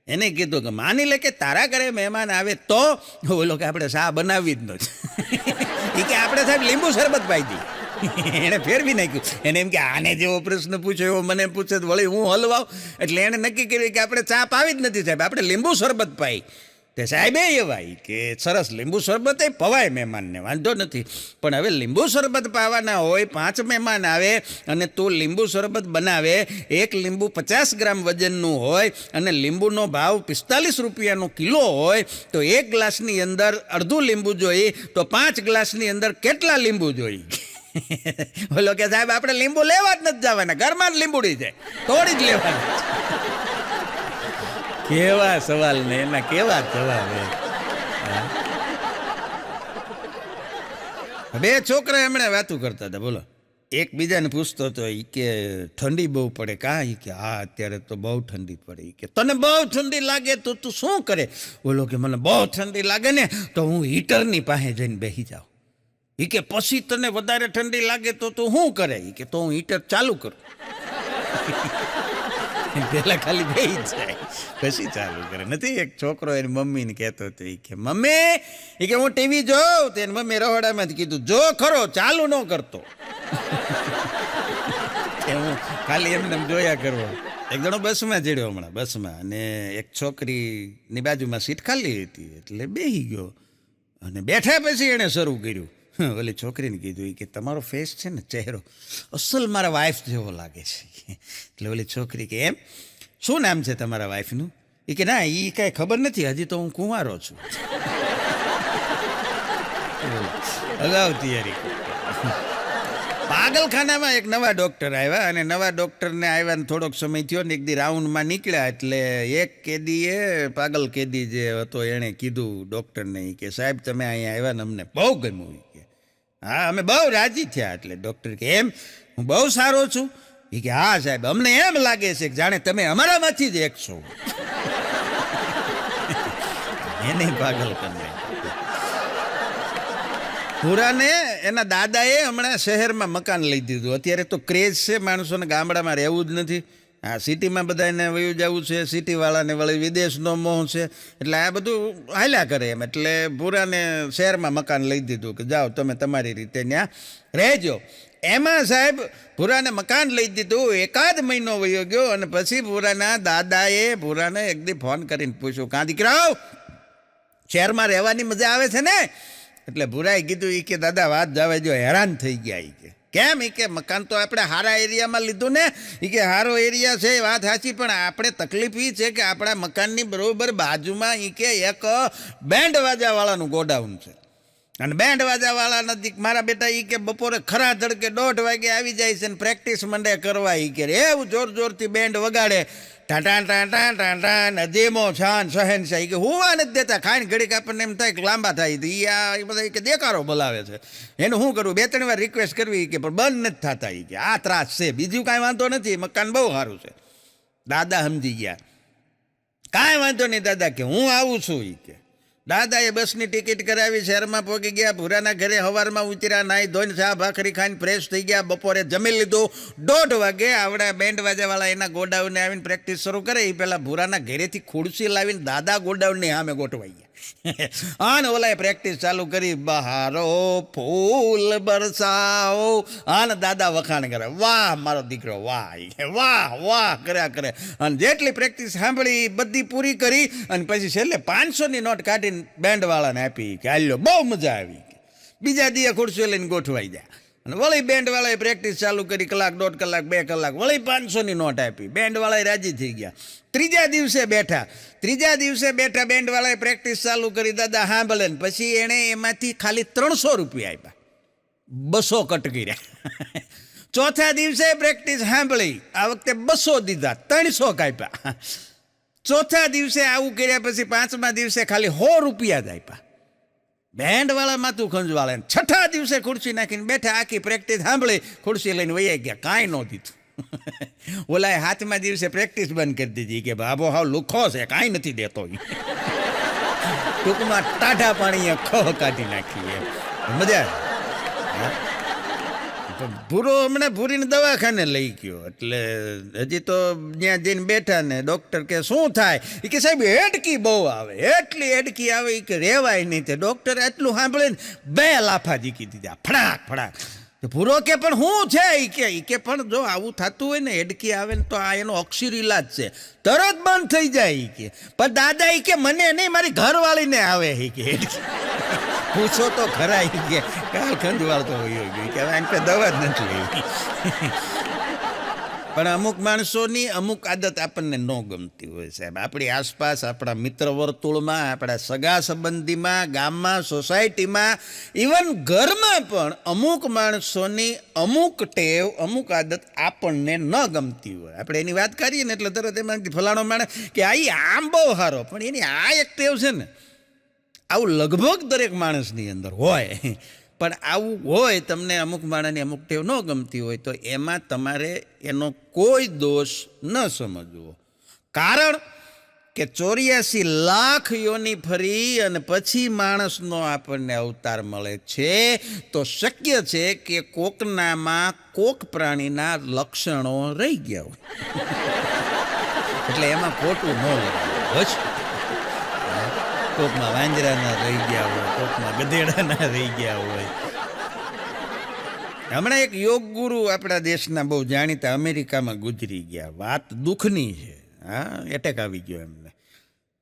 એને કીધું કે માની લે કે તારા ઘરે મહેમાન આવે તો ઓલો કે આપણે ચા બનાવવી જ નથી. એ કે આપણે સાહેબ લીંબુ શરબત પાઈ દી. એણે ફેરવી નાખ્યું. એને એમ કે આને જેવો પ્રશ્ન પૂછ્યો એવો મને પૂછે તો વળી હું હલવાવ. એટલે એણે નક્કી કર્યું કે આપણે ચા પાવી જ નથી સાહેબ, આપણે લીંબુ શરબત પાઈ. તે સાહેબે એવા કે સરસ લીંબુ શરબત પવાય મહેમાનને, વાંધો નથી, પણ હવે લીંબુ શરબત પાવાના હોય, 5 મહેમાન આવે અને તું લીંબુ શરબત બનાવે, 1 લીંબુ 50 ગ્રામ વજનનું હોય અને લીંબુનો ભાવ 45 રૂપિયાનો કિલો હોય, તો 1 ગ્લાસની અંદર અડધું લીંબુ જોઈએ તો 5 ગ્લાસની અંદર કેટલા લીંબુ જોઈએ? બોલો કે સાહેબ આપણે લીંબુ લેવા જ નથી જવાના, ઘરમાં જ લીંબુડી જાય, તોડી જ લેવાના. કેવા સવાલ ને એના કેવા જવાબ. બે છોકરા એમણે વાતું કરતા હતા. બોલો, એક બીજાને પૂછતો હતો કે ઠંડી બહુ પડે કા? કે હા અત્યારે તો બહુ ઠંડી પડે. કે તને બહુ ઠંડી લાગે તો તું શું કરે? બોલો કે મને બહુ ઠંડી લાગે ને તો હું હીટરની પાસે જઈને બેસી જાઉં. કે પછી તને વધારે ઠંડી લાગે તો તું શું કરે? કે તો હું હીટર ચાલુ કરું. પેલા ખાલી બેસી જાય પછી ચાલુ કરે. નથી એક છોકરો એની મમ્મીને કહેતો હતો કે મમ્મી, એ કે હું ટીવી જોઉં. તો એની મમ્મી રહોડામાંથી કીધું જો ખરો, ચાલુ ન કરતો. હું ખાલી એમને જોયા કરવો. એક જણો બસમાં ચડ્યો હમણાં, બસમાં, અને એક છોકરીની બાજુમાં સીટ ખાલી હતી એટલે બેસી ગયો અને બેઠા પછી એણે શરૂ કર્યું. ઓલી છોકરીને કીધું કે તમારો ફેસ છે ને, ચહેરો અસલ મારા વાઈફ જેવો લાગે છે. એટલે ઓલી છોકરી કે એમ, શું નામ છે તમારા વાઈફનું? એ કે ના, એ કાંઈ ખબર નથી, હજી તો હું કુંવારો છું. અગાઉ તૈયારી. પાગલખાનામાં એક નવા ડૉક્ટર આવ્યા અને નવા ડૉક્ટરને આવ્યાને થોડોક સમય થયો ને એક દી રાઉન્ડમાં નીકળ્યા એટલે એક કેદીએ, પાગલ કેદી જે હતો, એણે કીધું ડૉક્ટરને કે સાહેબ તમે અહીંયા આવ્યા ને અમને બહુ ગમ્યું. કે હા અમે બહુ રાજી થયા. એટલે ડૉક્ટર કે એમ, હું બહુ સારો છું? એ કે હા સાહેબ, અમને એમ લાગે છે કે જાણે તમે અમારામાંથી જ એક છો. એને પાગલ કરી. પુરાને એના દાદાએ હમણાં શહેરમાં મકાન લઈ દીધું. અત્યારે તો ક્રેઝ છે માણસોને ગામડામાં રહેવું જ નથી. હા, સિટીમાં બધાને વયું જવું છે, સિટીવાળાને વળી વિદેશનો મોહ છે, એટલે આ બધું હાલ્યા કરે એમ. એટલે પુરાને શહેરમાં મકાન લઈ દીધું કે જાઓ તમે તમારી રીતે ત્યાં રહેજો. એમાં સાહેબ પુરાને મકાન લઈ દીધું, 1 મહિનો વયો ગયો અને પછી પુરાના દાદાએ પુરાને એક દી ફોન કરીને પૂછ્યું, કાં દીકરાઓ શહેરમાં રહેવાની મજા આવે છે ને? એટલે ભૂરાએ કીધું કે દાદા વાત જાવે જો, હેરાન થઈ ગયા. કે કેમ? કે મકાન તો આપણે સારા એરિયામાં લીધું ને. કે સારો એરિયા છે વાત સાચી, પણ આપણે તકલીફ એ છે કે આપણા મકાનની બરોબર બાજુમાં કે એક બેન્ડ વાજાવાળાનું ગોડાઉન છે. અને બેન્ડ વાજાવાળા નથી મારા બેટા કે બપોરે ખરા ધડકે 1:30 વાગે આવી જાય છે ને પ્રેક્ટિસ મંડે કરવા. કે એવું જોર જોરથી બેન્ડ વગાડે, ટાટા ટાટા ટાટા ધીમો છાન સહેન છે. કે હોવા નથી દેતા, ખાઈને ઘડીક આપણને એમ થાય કે લાંબા થાય. એ બધા કે દેકારો બોલાવે છે. એનું શું કરવું? 2-3 વાર રિક્વેસ્ટ કરવી કે પણ બંધ નથી થતા. કે આ ત્રાસ છે, બીજું કાંઈ વાંધો નથી, મકાન બહુ સારું છે. દાદા સમજી ગયા, કાંઈ વાંધો નહીં દાદા, કે હું આવું છું. કે દાદાએ બસની ટિકિટ કરાવી, શહેરમાં પહોંચી ગયા. ભૂરાના ઘરે સવારમાં ઉતર્યા, નાહી ધોઈને ચા ભાખરી ખાઈને ફ્રેશ થઈ ગયા. બપોરે જમી લીધું. 1:30 વાગે આવડા બેન્ડ વાજાવાળા એના ગોડાઉનને આવીને પ્રેક્ટિસ શરૂ કરે. એ પહેલાં ભૂરાના ઘરેથી ખુરશી લાવીને દાદા ગોડાઉનની સામે ગોઠવાઈ ગયા. આને ઓલાએ પ્રેક્ટિસ ચાલુ કરી, બહારો ફૂલ બરસાઓ. આને દાદા વખાણ કરે, વાહ મારો દીકરો વાહ, વાહ વાહ કર્યા કરે. અને જેટલી પ્રેક્ટિસ સાંભળી બધી પૂરી કરી અને પછી છેલ્લે 500ની નોટ કાઢીને બેન્ડવાળાને આપી કે હાલ્યો, બહુ મજા આવી. બીજા દીએ ખુરશીઓ લઈને ગોઠવાઈ જાય અને વળી બેન્ડવાળાએ પ્રેક્ટિસ ચાલુ કરી, 1 કલાક 1.5 કલાક, વળી 500ની નોટ આપી. બેન્ડવાળાએ રાજી થઈ ગયા. ત્રીજા દિવસે બેઠા બેન્ડવાળાએ પ્રેક્ટિસ ચાલુ કરી. દાદા સાંભળે ને પછી એણે એમાંથી ખાલી 300 રૂપિયા આપ્યા, 200 કટ કર્યા. ચોથા દિવસે પ્રેક્ટિસ સાંભળી, આ વખતે 200 દીધા, 300 કાપ્યા. ચોથા દિવસે આવું કર્યા પછી 5મા દિવસે ખાલી 100 રૂપિયા જ આપ્યા. બેન્ડવાળા માથું ખંજવાળે. છઠ્ઠા દિવસે ખુરશી નાખીને બેઠા, આખી પ્રેક્ટિસ સાંભળી, ખુરશી લઈને વહી ગયા, કાંઈ ન દીધું. ઓલાએ 7મા દિવસે પ્રેક્ટિસ બંધ કરી દીધી કે બાબો હાવ લુખો છે, કાંઈ નથી દેતો. ટૂંકમાં ટાઢા પાણીએ ખહ કાઢી નાખી એમ મજા આવે. ભૂરો હમણાં ભૂરીને દવાખાને લઈ ગયો એટલે હજી તો ત્યાં જઈને બેઠા ને ડૉક્ટર કે શું થાય એ કે સાહેબ હેડકી બહુ આવે, એટલી હેડકી આવે એ કે રહેવાય નહીં. તે ડૉક્ટરે એટલું સાંભળીને 2 લાફા જીકી દીધા, ફડાક ફડાક. ભૂરો કે પણ શું છે એ કે પણ જો આવું થતું હોય ને હેડકી આવે ને તો આ એનો અક્ષર ઇલાજ છે, તરત બંધ થઈ જાય એ કે. પણ દાદા એ કે મને નહીં મારી ઘરવાળીને આવે એ કે હેડકી. પૂછો તો ખરા એ કે કાલ ખંજવાળ તો હોય ગયું કે આને પે દવા જ નથી લેવી. પણ અમુક માણસોની અમુક આદત આપણને ન ગમતી હોય સાહેબ. આપણી આસપાસ, આપણા મિત્ર વર્તુળમાં, આપણા સગા સંબંધીમાં, ગામમાં, સોસાયટીમાં, ઇવન ઘરમાં પણ અમુક માણસોની અમુક ટેવ, અમુક આદત આપણને ન ગમતી હોય. આપણે એની વાત કરીએ ને એટલે તરત એમાં ફલાણો માણસ કે આમ બહુ સારો, પણ એની આ એક ટેવ છે ને, આવું લગભગ દરેક માણસની અંદર હોય. પણ આવું હોય, તમને અમુક માણસની અમુક ટેવ ન ગમતી હોય તો એમાં તમારે એનો કોઈ દોષ ન સમજવો. કારણ કે 84 લાખ યોની ફરી અને પછી માણસનો આપણને અવતાર મળે છે, તો શક્ય છે કે કોકનામાં કોક પ્રાણીના લક્ષણો રહી ગયા હોય. એટલે એમાં ખોટું ન લગાવે. કોકમાં વાંજરાના રહી ગયા હોય, કોકમાં ગધેડાના રહી ગયા હોય. હમણાં એક યોગ ગુરુ આપણા દેશના બહુ જાણીતા અમેરિકામાં ગુજરી ગયા. વાત દુઃખની છે. હા, એટેક આવી ગયો એમને.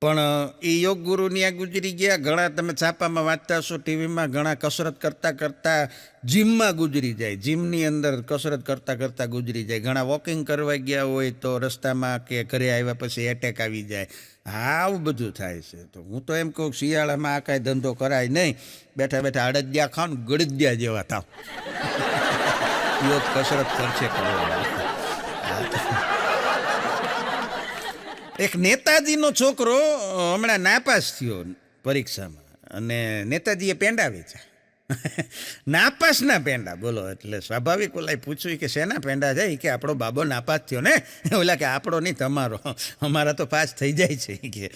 પણ એ યોગ ગુરુ ત્યાં ગુજરી ગયા. ઘણા તમે છાપામાં વાંચતા હશો, ટીવીમાં, ઘણા કસરત કરતાં કરતાં જીમમાં ગુજરી જાય, જીમની અંદર કસરત કરતાં કરતાં ગુજરી જાય. ઘણા વોકિંગ કરવા ગયા હોય તો રસ્તામાં કે ઘરે આવ્યા પછી એટેક આવી જાય. હા, આવું બધું થાય છે. તો હું તો એમ કહું શિયાળામાં આ કાંઈ ધંધો કરાય નહીં, બેઠા બેઠા અડદિયા ખાવ ને ગળદિયા જેવા થાવ. યોગ કસરત કરશે કરવા. એક નેતાજીનો છોકરો હમણાં નાપાસ થયો પરીક્ષામાં અને નેતાજીએ પેંડા વેચ્યા. નાપાસના પેંડા, બોલો. એટલે સ્વાભાવિક ઓલા પૂછ્યું કે શેના પેંડા છે કે આપણો બાબો નાપાસ થયો ને. ઓલા કે આપણો નહીં તમારો, અમારા તો પાસ થઈ જાય છે કે.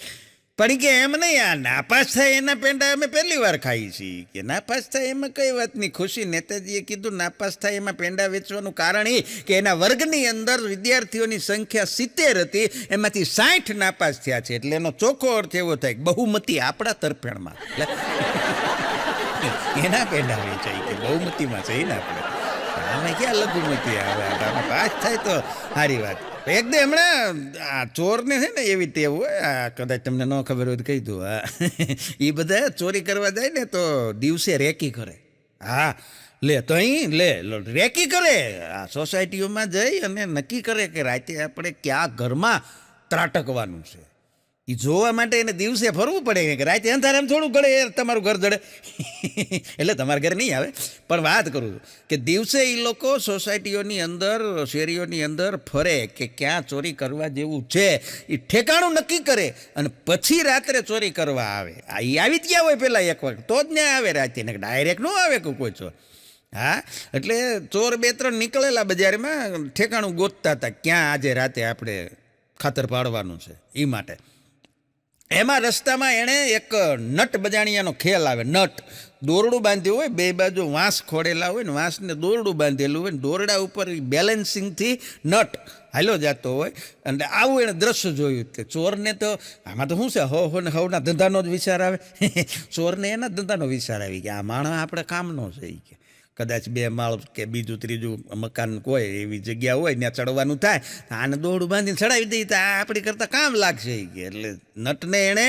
પણ કે એમ નહીં, આ નાપાસ થાય એના પેંડા અમે પહેલી વાર ખાઈએ છીએ કે. નાપાસ થાય એમાં કઈ વાતની ખુશી? નેતાજીએ કીધું નાપાસ થાય એમાં પેંડા વેચવાનું કારણ એ કે એના વર્ગની અંદર વિદ્યાર્થીઓની સંખ્યા 70 હતી, એમાંથી 60 નાપાસ થયા છે. એટલે એનો ચોખ્ખો અર્થ એવો થાય કે બહુમતી આપણા તરફેણમાં. એના પેંડા વેચાય કે બહુમતીમાં છે ને આપણે. અમે ક્યાં લઘુમતી આવે? પાસ થાય તો સારી વાત. એકદમ હમણાં આ ચોરને છે ને એવી ટેવ હોય, આ કદાચ તમને ન ખબર હોય તો કહી દઉં. હા, એ બધા ચોરી કરવા જાય ને તો દિવસે રેકી કરે. હા, લે તો અહીં લે રેકી કરે. આ સોસાયટીઓમાં જઈ અને નક્કી કરે કે રાતે આપણે ક્યાં ઘરમાં ત્રાટકવાનું છે. એ જોવા માટે એને દિવસે ફરવું પડે કે રાતે અંધારામાં થોડું ગળે તમારું ઘર જડે. એટલે તમારા ઘરે નહીં આવે, પણ વાત કરું છું કે દિવસે એ લોકો સોસાયટીઓની અંદર, શેરીઓની અંદર ફરે કે ક્યાં ચોરી કરવા જેવું છે. એ ઠેકાણું નક્કી કરે અને પછી રાત્રે ચોરી કરવા આવે. એ આવી જ ગયા હોય પહેલાં એક વખત, તો જ ને આવે રાતે, ને ડાયરેક્ટ ન આવે કોઈ ચોર. હા, એટલે ચોર 2-3 નીકળેલા બજારમાં ઠેકાણું ગોતતા હતા ક્યાં આજે રાતે આપણે ખાતર પાડવાનું છે. એ માટે એમાં રસ્તામાં એણે એક નટ બજાણિયાનો ખેલ આવે. નટ દોરડું બાંધ્યું હોય, 2 બાજુ વાંસ ખોડેલા હોય ને વાંસને દોરડું બાંધેલું હોય ને દોરડા ઉપર બેલેન્સિંગથી નટ હાલ્યો જતો હોય. અને આવું એણે દ્રશ્ય જોયું કે ચોરને તો આમાં તો શું છે, ને હવના ધંધાનો જ વિચાર આવે. ચોરને એના ધંધાનો વિચાર આવી કે આ માણસ આપણે કામનો છે. એ કે કદાચ 2 માળ કે બીજું ત્રીજું મકાન કોઈ એવી જગ્યા હોય ત્યાં ચડવાનું થાય, આને દોરડું બાંધીને ચડાવી દઈએ તો આ આપણી કરતાં કામ લાગશે. એટલે નટને એણે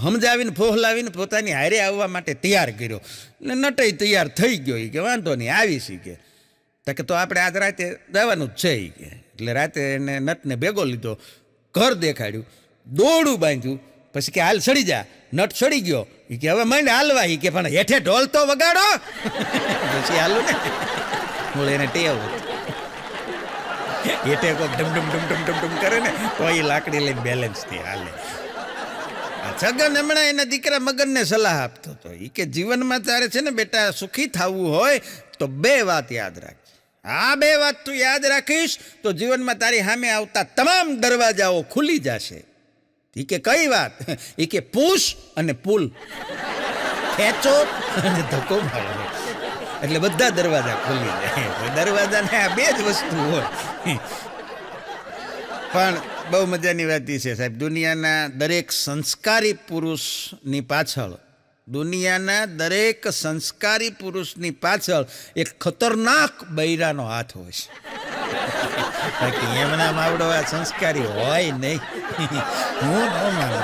સમજાવીને ફોહલાવીને પોતાની હારે આવવા માટે તૈયાર કર્યો. એટલે નટે તૈયાર થઈ ગયો. કે વાંધો નહીં આવી શીખે કે તો આપણે આજ રાતે જવાનું જ છે. કે એટલે રાતે એને નટને ભેગો લીધો, ઘર દેખાડ્યું, દોરડું બાંધ્યું, પછી કે હાલ ચડી જા. નટ ચડી ગયો. એ કે હવે મને હાલવા. એ કે પણ હેઠે ઢોલ તો વગાડો. પછી હાલું ને બોલે એને ટેવ હેઠે કોક ડમ ડમ કરે ને તો એ લાકડી લઈને બેલેન્સથી હાલે. છગન હમણાં એના દીકરા મગનને સલાહ આપતો હતો. એ કે જીવનમાં તારે છે ને બેટા સુખી થવું હોય તો 2 વાત યાદ રાખ. આ 2 વાત તું યાદ રાખીશ તો જીવનમાં તારી સામે આવતા તમામ દરવાજાઓ ખુલી જશે. એ કે કઈ વાત? એ કે પુશ અને પુલ, ખેંચો અને ધક્કો મારો, એટલે બધા દરવાજા ખુલી જાય. દરવાજાને આ બે જ વસ્તુ હોય. પણ બહુ મજાની વાત એ છે સાહેબ, દુનિયાના દરેક સંસ્કારી પુરુષની પાછળ, દુનિયાના દરેક સંસ્કારી પુરુષની પાછળ એક ખતરનાક બૈરાનો હાથ હોય છે. બાકી એમના માવડો આ સંસ્કારી હોય નહીં. હું ન માનું.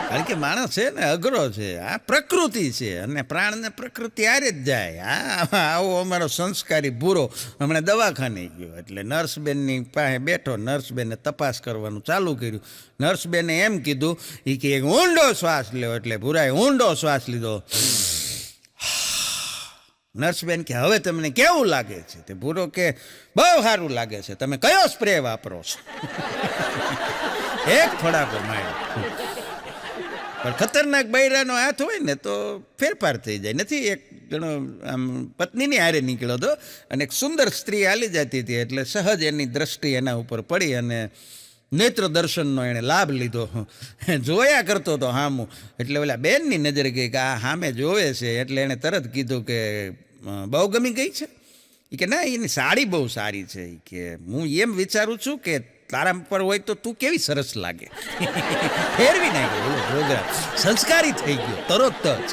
કારણ કે માણસ છે ને અઘરો છે, આ પ્રકૃતિ છે અને પ્રાણને પ્રકૃતિ હારે જ જાય. આવો અમારો સંસ્કારી ભૂરો હમણાં દવાખાને ગયો, એટલે નર્સબેનની પાસે બેઠો, નર્સબેને તપાસ કરવાનું ચાલુ કર્યું. નર્સબેને એમ કીધું, એ કે એક ઊંડો શ્વાસ લ્યો, એટલે ભૂરાએ ઊંડો શ્વાસ લીધો. નર્સબેન કે હવે તમને કેવું લાગે છે? તે ભૂરો કે બહુ સારું લાગે છે, તમે કયો સ્પ્રે વાપરો છો? એક ફડાકો માર્યો. પણ ખતરનાક બૈરાનો હાથ હોય ને તો ફેરફાર થઈ જાય. નથી એક જણો આમ પત્નીની હારે નીકળ્યો હતો અને એક સુંદર સ્ત્રી હાલી જતી હતી, એટલે સહજ એની દ્રષ્ટિ એના ઉપર પડી અને નેત્ર દર્શનનો એણે લાભ લીધો. જોયા કરતો હતો હામું, એટલે ઓલા બેનની નજર ગઈ કે આ સામે જોવે છે, એટલે એણે તરત કીધું કે બહુ ગમી ગઈ છે? એ કે ના, એની સાડી બહુ સારી છે. એ કે હું એમ વિચારું છું કે તારા પર હોય તો તું કેવી સરસ લાગે. ફેરવી નાખ્યો પ્રોગ્રામ, સંસ્કારી થઈ ગયો તરત જ.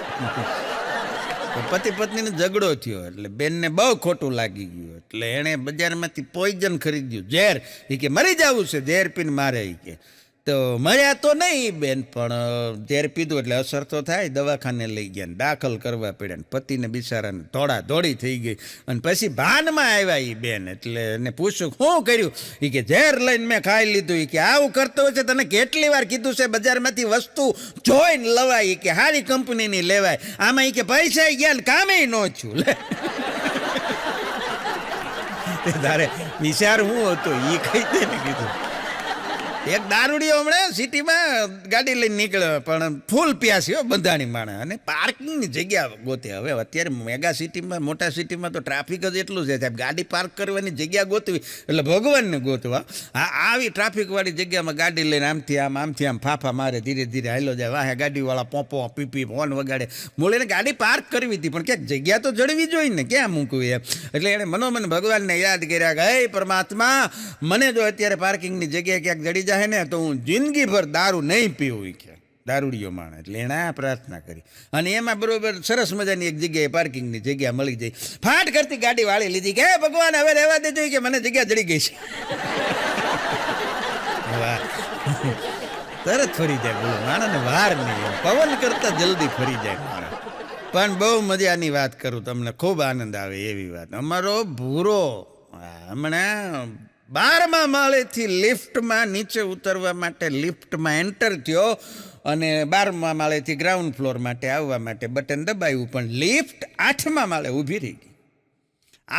પતિ પત્નીનો ઝઘડો થયો, એટલે બેનને બહુ ખોટું લાગી ગયું, એટલે એણે બજારમાંથી પોઈઝન ખરીદ્યું, ઝેર. એ કે મરી જવું છે, ઝેર પીને મારે. એ કે તો મર્યા તો નહીં બેન, પણ ઝેર પીધું એટલે અસર તો થાય. દવાખાને લઈ ગયા ને દાખલ કરવા પડ્યા, પતિને બિચારાને દોડા દોડી થઈ ગઈ. અને પછી ભાનમાં આવ્યા એ બેન, એટલે એને પૂછ્યું શું કર્યું? એ કે ઝેર લઈને મેં ખાઈ લીધું. એ કે આવું કરતો હોય છે, તને કેટલી વાર કીધું છે બજારમાંથી વસ્તુ જોઈને લવાય, કે સારી કંપનીની લેવાય. આમાં એ કે પૈસા ગયા ને કામે ન થયું. લે તારે વિચાર શું હતો એ કહી દે ને. કીધું એક દારૂડિયો હમણાં સિટીમાં ગાડી લઈને નીકળ્યો, પણ ફૂલ પ્યાસી બંધાણી માણે, અને પાર્કિંગની જગ્યા ગોતે. હવે અત્યારે મેગા સિટીમાં, મોટા સિટીમાં તો ટ્રાફિક જ એટલું છે સાહેબ, ગાડી પાર્ક કરવાની જગ્યા ગોતવી એટલે ભગવાનને ગોતવા. આવી ટ્રાફિકવાળી જગ્યામાં ગાડી લઈને આમથી આમ ફાફા મારે, ધીરે ધીરે હાલો જાય. વાહે ગાડીવાળા પોપો પીપી હોર્ન વગાડે. મૂળીને ગાડી પાર્ક કરવી હતી, પણ ક્યાંક જગ્યા તો જળવી જોઈએ ને, ક્યાં મૂકવી એમ. એટલે એણે મનોમન ભગવાનને યાદ કર્યા કે હે પરમાત્મા, મને જો અત્યારે પાર્કિંગની જગ્યા ક્યાંક જડી જાય ને તો હું જિંદગીભર દારૂ નહીં પીવું. કે દારૂડિયો માણે, એટલે એણે આ પ્રાર્થના કરી. અને એમાં બરોબર સરસ મજાની એક જગ્યાએ પાર્કિંગની જગ્યા મળી જાય. ફાટ કરતી ગાડી વાળી લીધી કે હે ભગવાન હવે રહેવા દેજો, કે મને જગ્યા જડી ગઈ છે. વાહ, તરત ફરી જાય. બોલો, માણસને વાર નહીં, પવન કરતા જલ્દી ફરી જાય માણસ. પણ બહુ મજાની વાત કરું તમને, ખૂબ આનંદ આવે એવી વાત. અમારો ભૂરો હમણાં 12મા માળેથી લિફ્ટમાં નીચે ઉતરવા માટે લિફ્ટમાં એન્ટર થયો, અને 12મા માળેથી ગ્રાઉન્ડ ફ્લોર માટે આવવા માટે બટન દબાવ્યું, પણ લિફ્ટ 8મા માળે ઊભી રહી ગઈ.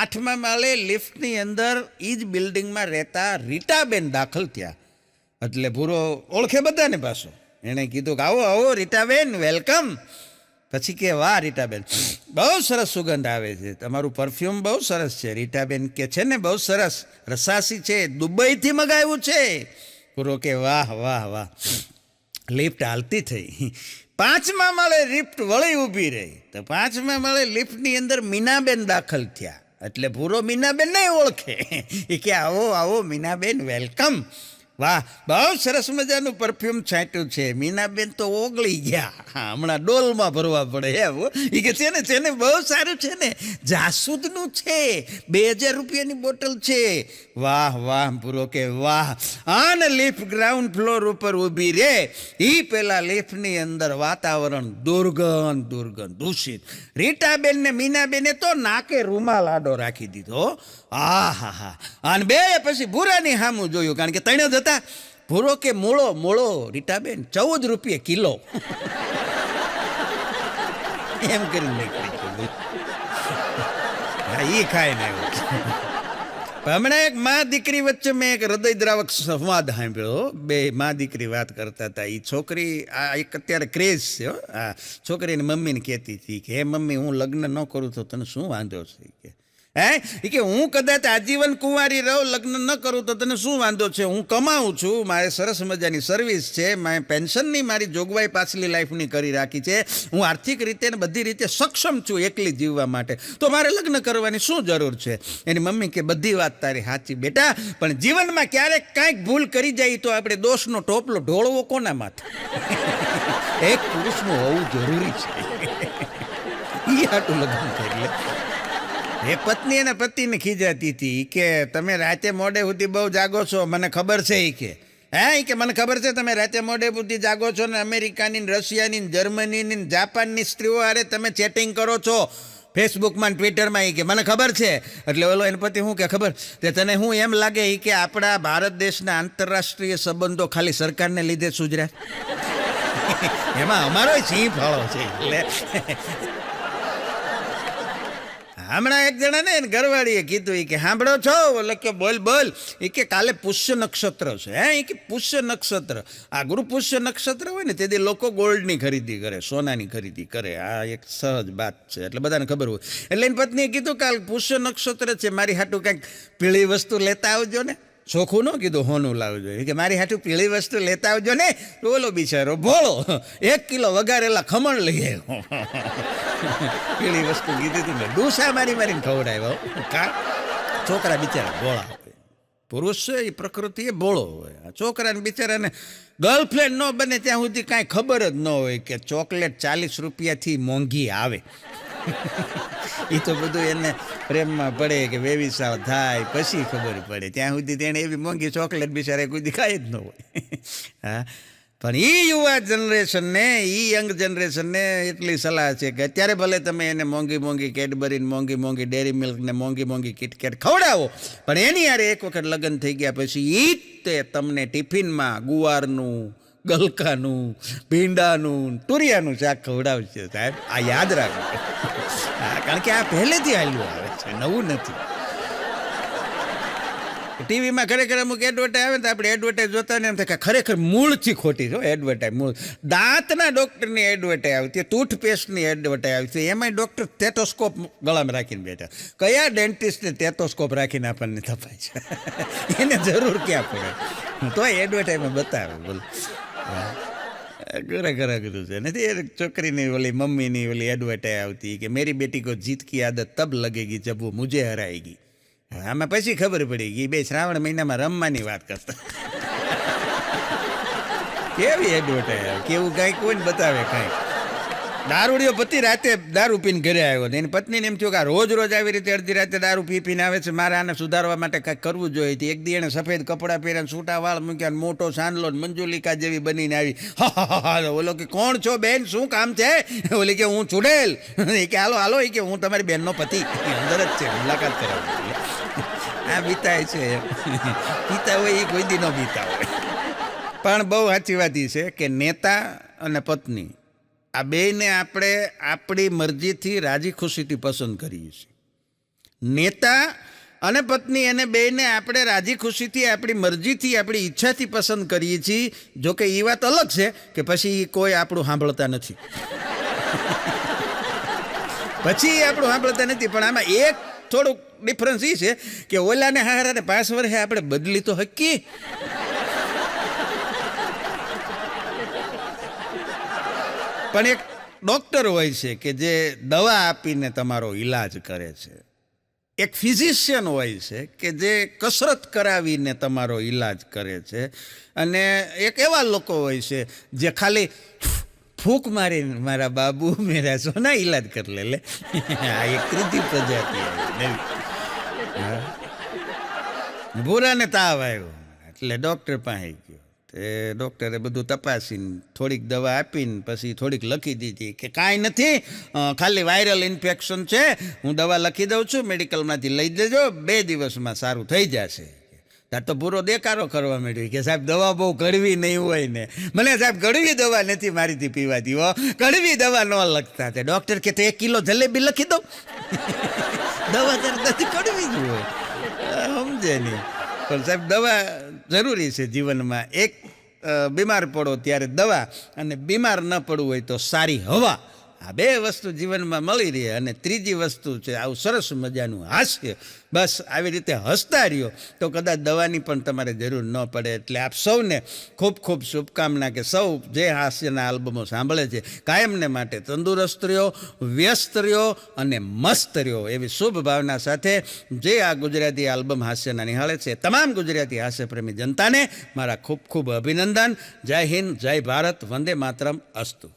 8મા માળે લિફ્ટની અંદર એ જ બિલ્ડિંગમાં રહેતા રીટાબેન દાખલ થયા. એટલે પૂરો ઓળખે બધાને પાછો. એણે કીધું કે આવો આવો રીટાબેન, વેલકમ. પછી કે વાહ રીટાબેન, બહુ સરસ સુગંધ આવે છે, તમારું પરફ્યુમ બહુ સરસ છે. રીટાબેન કે છે ને બહુ સરસ, રસાસી છે, દુબઈથી મગાવ્યું છે. પૂરો કે વાહ વાહ વાહ. લિફ્ટ હાલતી થઈ, 5મા માળે લિફ્ટ વળી ઊભી રહી. તો 5મા માળે લિફ્ટની અંદર મીનાબેન દાખલ થયા. એટલે પૂરો મીનાબેન નહીં ઓળખે. એ કે આવો આવો મીનાબેન, વેલકમ. વાહ, બહુ સરસ મજાનું પરફ્યુમ છાંટ્યું છે. મીનાબેન તો ઓગળી ગયા, હમણાં ડોલમાં ભરવા પડે એમ. એ કે છે ને બહુ સારું છે ને, જાસૂદનું છે, 2000 રૂપિયાની બોટલ છે. વાહ વાહ. પૂરો કે વાહ. આને લિફ્ટ ગ્રાઉન્ડ ફ્લોર ઉપર ઊભી રે એ પેલા લિફ્ટની અંદર વાતાવરણ દુર્ગંધ દૂષિત. રીટાબેન ને મીનાબેને તો નાકે રૂમાલ આડો રાખી દીધો. આ હા હા. અને બે પછી ભૂરાની સામું જોયું, કારણ કે તણે જ હતા. ભૂરો કે મોળો રીટાબેન 14 રૂપિયા કિલો. એમ કરીને નીકળી. હા, એ ખાય ને આવ્યો. હમણાં એક મા દીકરી વચ્ચે મેં એક હૃદયદ્રાવક સંવાદ સાંભળ્યો. બે મા દીકરી વાત કરતા હતા. એ છોકરી, આ એક અત્યારે ક્રેઝ છે, આ છોકરીની મમ્મીને કહેતી હતી કે હે મમ્મી, હું લગ્ન ન કરું તો તને શું વાંધો છે? કે હે એ કે હું કદાચ આજીવન કુંવારી રહું, લગ્ન ન કરું તો તને શું વાંધો છે? હું કમાઉં છું, મારે સરસ મજાની સર્વિસ છે, મેં પેન્શનની મારી જોગવાઈ પાછલી લાઈફની કરી રાખી છે, હું આર્થિક રીતે ને બધી રીતે સક્ષમ છું એકલી જીવવા માટે, તો મારે લગ્ન કરવાની શું જરૂર છે? એની મમ્મી કે બધી વાત તારી સાચી બેટા, પણ જીવનમાં ક્યારેક કાંઈક ભૂલ કરી જાય તો આપણે દોષનો ટોપલો ઢોળવો કોના માથે? એક પુરુષનું હોવું જરૂરી છે, એ હાટું લગ્ન કરી લે. એ પત્ની એના પતિને ખીજાતી હતી કે તમે રાતે મોડે સુધી બહુ જાગો છો, મને ખબર છે. એ કે મને ખબર છે તમે રાતે મોડે સુધી જાગો છો ને અમેરિકાની, રશિયાની, જર્મનીની, જાપાનની સ્ત્રીઓ હારે તમે ચેટિંગ કરો છો ફેસબુકમાં, ટ્વિટરમાં. કે મને ખબર છે. એટલે ઓલો એને પતિ શું કે ખબર તે તને હું એમ લાગે કે આપણા ભારત દેશના આંતરરાષ્ટ્રીય સંબંધો ખાલી સરકારને લીધે સુધર્યા? એમાં અમારો સિંહ ફાળો છે. એટલે હમણાં એક જણા ને ઘરવાળીએ કીધું કે સાંભળો છો? એટલે કે બોલ બોલ. એ કે કાલે પુષ્ય નક્ષત્ર છે. એ કે પુષ્ય નક્ષત્ર, આ ગુરુ પુષ્ય નક્ષત્ર હોય ને તેથી લોકો ગોલ્ડની ખરીદી કરે, સોનાની ખરીદી કરે. આ એક સહજ વાત છે, એટલે બધાને ખબર હોય. એટલે એની પત્નીએ કીધું કાલ પુષ્ય નક્ષત્ર છે, મારી હાટું કંઈક પીળી વસ્તુ લેતા આવજો ને. ચોખ્ખું ન કીધું હોનું લાવજો, કે મારી હાટું પીળી વસ્તુ લેતા આવજો ને. ઓલો બિચારો ભોળો 1 કિલો વઘારેલા ખમણ લઈ આવ્યો. પીળી વસ્તુ કીધી હતી ને ડૂસા મારી મારીને ખવડાવ્યો. કા છોકરા બિચારા ભોળા હોય, પુરુષ છે એ પ્રકૃતિ એ ભોળો હોય. છોકરાને બિચારાને ગર્લફ્રેન્ડ ન બને ત્યાં સુધી કાંઈ ખબર જ ન હોય કે ચોકલેટ 40 રૂપિયાથી મોંઘી આવે. એ તો બધું એને પ્રેમમાં પડે કે વેવિસાવ થાય પછી ખબર પડે. ત્યાં સુધી તેણે એવી મોંઘી ચોકલેટ બિચારે કોઈ દેખાય જ ન હોય. હા, પણ એ યુવા જનરેશનને, એ યંગ જનરેશનને એટલી સલાહ છે કે અત્યારે ભલે તમે એને મોંઘી મોંઘી કેડબરીને, મોંઘી મોંઘી ડેરી મિલ્કને, મોંઘી મોંઘી કિટકેટ ખવડાવો, પણ એની યારે એક વખત લગ્ન થઈ ગયા પછી એ જ તે તમને ટિફિનમાં ગુવારનું, ગલકાનું, ભીંડાનું, તુરિયાનું શાક ખવડાવશે સાહેબ. આ યાદ રાખો. કારણ કે આ પહેલેથી હાલ્યું આવે છે, નવું નથી. ટીવીમાં ખરેખર અમુક એડવર્ટાઈઝ આવે ને તો આપણે એડવર્ટાઈઝ જોતા ને એમ થાય કે ખરેખર મૂળથી ખોટી છે એડવર્ટાઈઝ. મૂળ દાંતના ડૉક્ટરની એડવર્ટાઈઝ આવતી, ટૂથપેસ્ટની એડવર્ટાઈઝ આવતી, એમાંય ડૉક્ટર ટેટોસ્કોપ ગળામાં રાખીને બેઠા. કયા ડેન્ટિસ્ટને ટેટોસ્કોપ રાખીને આપણને તપાય છે? એને જરૂર ક્યાં પડે? તો એડવર્ટાઈઝમાં બતાવે. બોલો ખરેખર કીધું છે નથી? એ છોકરીની ઓલી મમ્મીની ઓલી એડવર્ટાઈઝ આવતી કે મેરી બેટી કો જીત કી આદત તબ લગેગી જબ વો મુझे હરાએગી. આમાં પછી ખબર પડી ગઈ બે શ્રાવણ મહિનામાં રમવાની વાત કરતા. કેવી એડવર્ટાઈઝ, કેવું કાંઈક કોઈ ને બતાવે કાંઈક. દારૂડિયો પતિ રાતે દારૂ પીને ઘરે આવ્યો ને એની પત્નીને એમ થયું કે રોજ રોજ આવી રીતે અડધી રાતે દારૂ પીને આવે છે, મારે આને સુધારવા માટે કાંઈક કરવું જોઈએ. એક દી એણે સફેદ કપડાં પહેર્યા, છૂટા વાળ મૂક્યા, મોટો સાંડલો મંજુલિકા જેવી બનીને આવી. હા, ઓલો કે કોણ છો બેન, શું કામ છે? ઓલી કે હું ચુડેલ. એ કે હાલો હાલો, એ કે હું તમારી બેનનો પતિ, અંદર જ છે, મુલાકાત કરાવી. આ બીતાય છે, પીતા હોય એ કોઈ દી ન બીતા હોય. પણ બહુ સાચી વાત એ છે કે નેતા અને પત્ની આ બેયને આપણે આપણી મરજીથી રાજી ખુશીથી પસંદ કરીએ છીએ. નેતા અને પત્ની એને બેયને આપણે રાજી ખુશીથી, આપણી મરજીથી, આપણી ઈચ્છાથી પસંદ કરીએ છીએ. જોકે એ વાત અલગ છે કે પછી કોઈ આપણું સાંભળતા નથી. પછી આપણું સાંભળતા નથી. પણ આમાં એક થોડુંક ડિફરન્સ એ છે કે ઓલાને હારાને 5 વર્ષે આપણે બદલી તો હકીએ. પણ એક ડૉક્ટર હોય છે કે જે દવા આપીને તમારો ઈલાજ કરે છે. એક ફિઝિશિયન હોય છે કે જે કસરત કરાવીને તમારો ઈલાજ કરે છે. અને એક એવા લોકો હોય છે જે ખાલી ફૂંક મારીને મારા બાબુ મેરા સોના ઈલાજ કરી લે. આ એક ત્રીજી પ્રજાતિ આવી. ભૂરાને તાવ આવ્યો એટલે ડૉક્ટર પાસે ગયો. તે ડૉક્ટરે બધું તપાસીને થોડીક દવા આપીને પછી થોડીક લખી દીધી કે કાંઈ નથી, ખાલી વાયરલ ઇન્ફેક્શન છે, હું દવા લખી દઉં છું, મેડિકલમાંથી લઈ જજો, 2 દિવસમાં સારું થઈ જશે. ત્યાં તો પૂરો દેકારો કરવા માંડ્યો કે સાહેબ દવા બહુ કડવી નહીં હોય ને. મને સાહેબ કડવી દવા નથી મારીથી પીવાતી હો, કડવી દવા ન લખતા. તે ડૉક્ટર કે 1 કિલો જલેબી લખી દો. દવા નથી કડવી જ હોય, સમજે નહીં. પણ સાહેબ દવા જરૂરી છે જીવનમાં. એક બીમાર પડો ત્યારે દવા, અને બીમાર ન પડવું હોય તો સારી હવા. આ બે વસ્તુ જીવનમાં મળી રહે અને ત્રીજી વસ્તુ છે આવું સરસ મજાનું હાસ્ય. બસ આવી રીતે હસતા રહ્યો તો કદાચ દવાની પણ તમારે જરૂર ન પડે. એટલે આપ સૌને ખૂબ ખૂબ શુભકામના કે સૌ જે હાસ્યના આલ્બમો સાંભળે છે કાયમને માટે તંદુરસ્ત રહ્યો, વ્યસ્ત રહ્યો અને મસ્ત રહ્યો એવી શુભ ભાવના સાથે જે આ ગુજરાતી આલ્બમ હાસ્યના નિહાળે છે તમામ ગુજરાતી હાસ્યપ્રેમી જનતાને મારા ખૂબ ખૂબ અભિનંદન. જય હિન્દ, જય ભારત, વંદે માતરમ, અસ્તુ.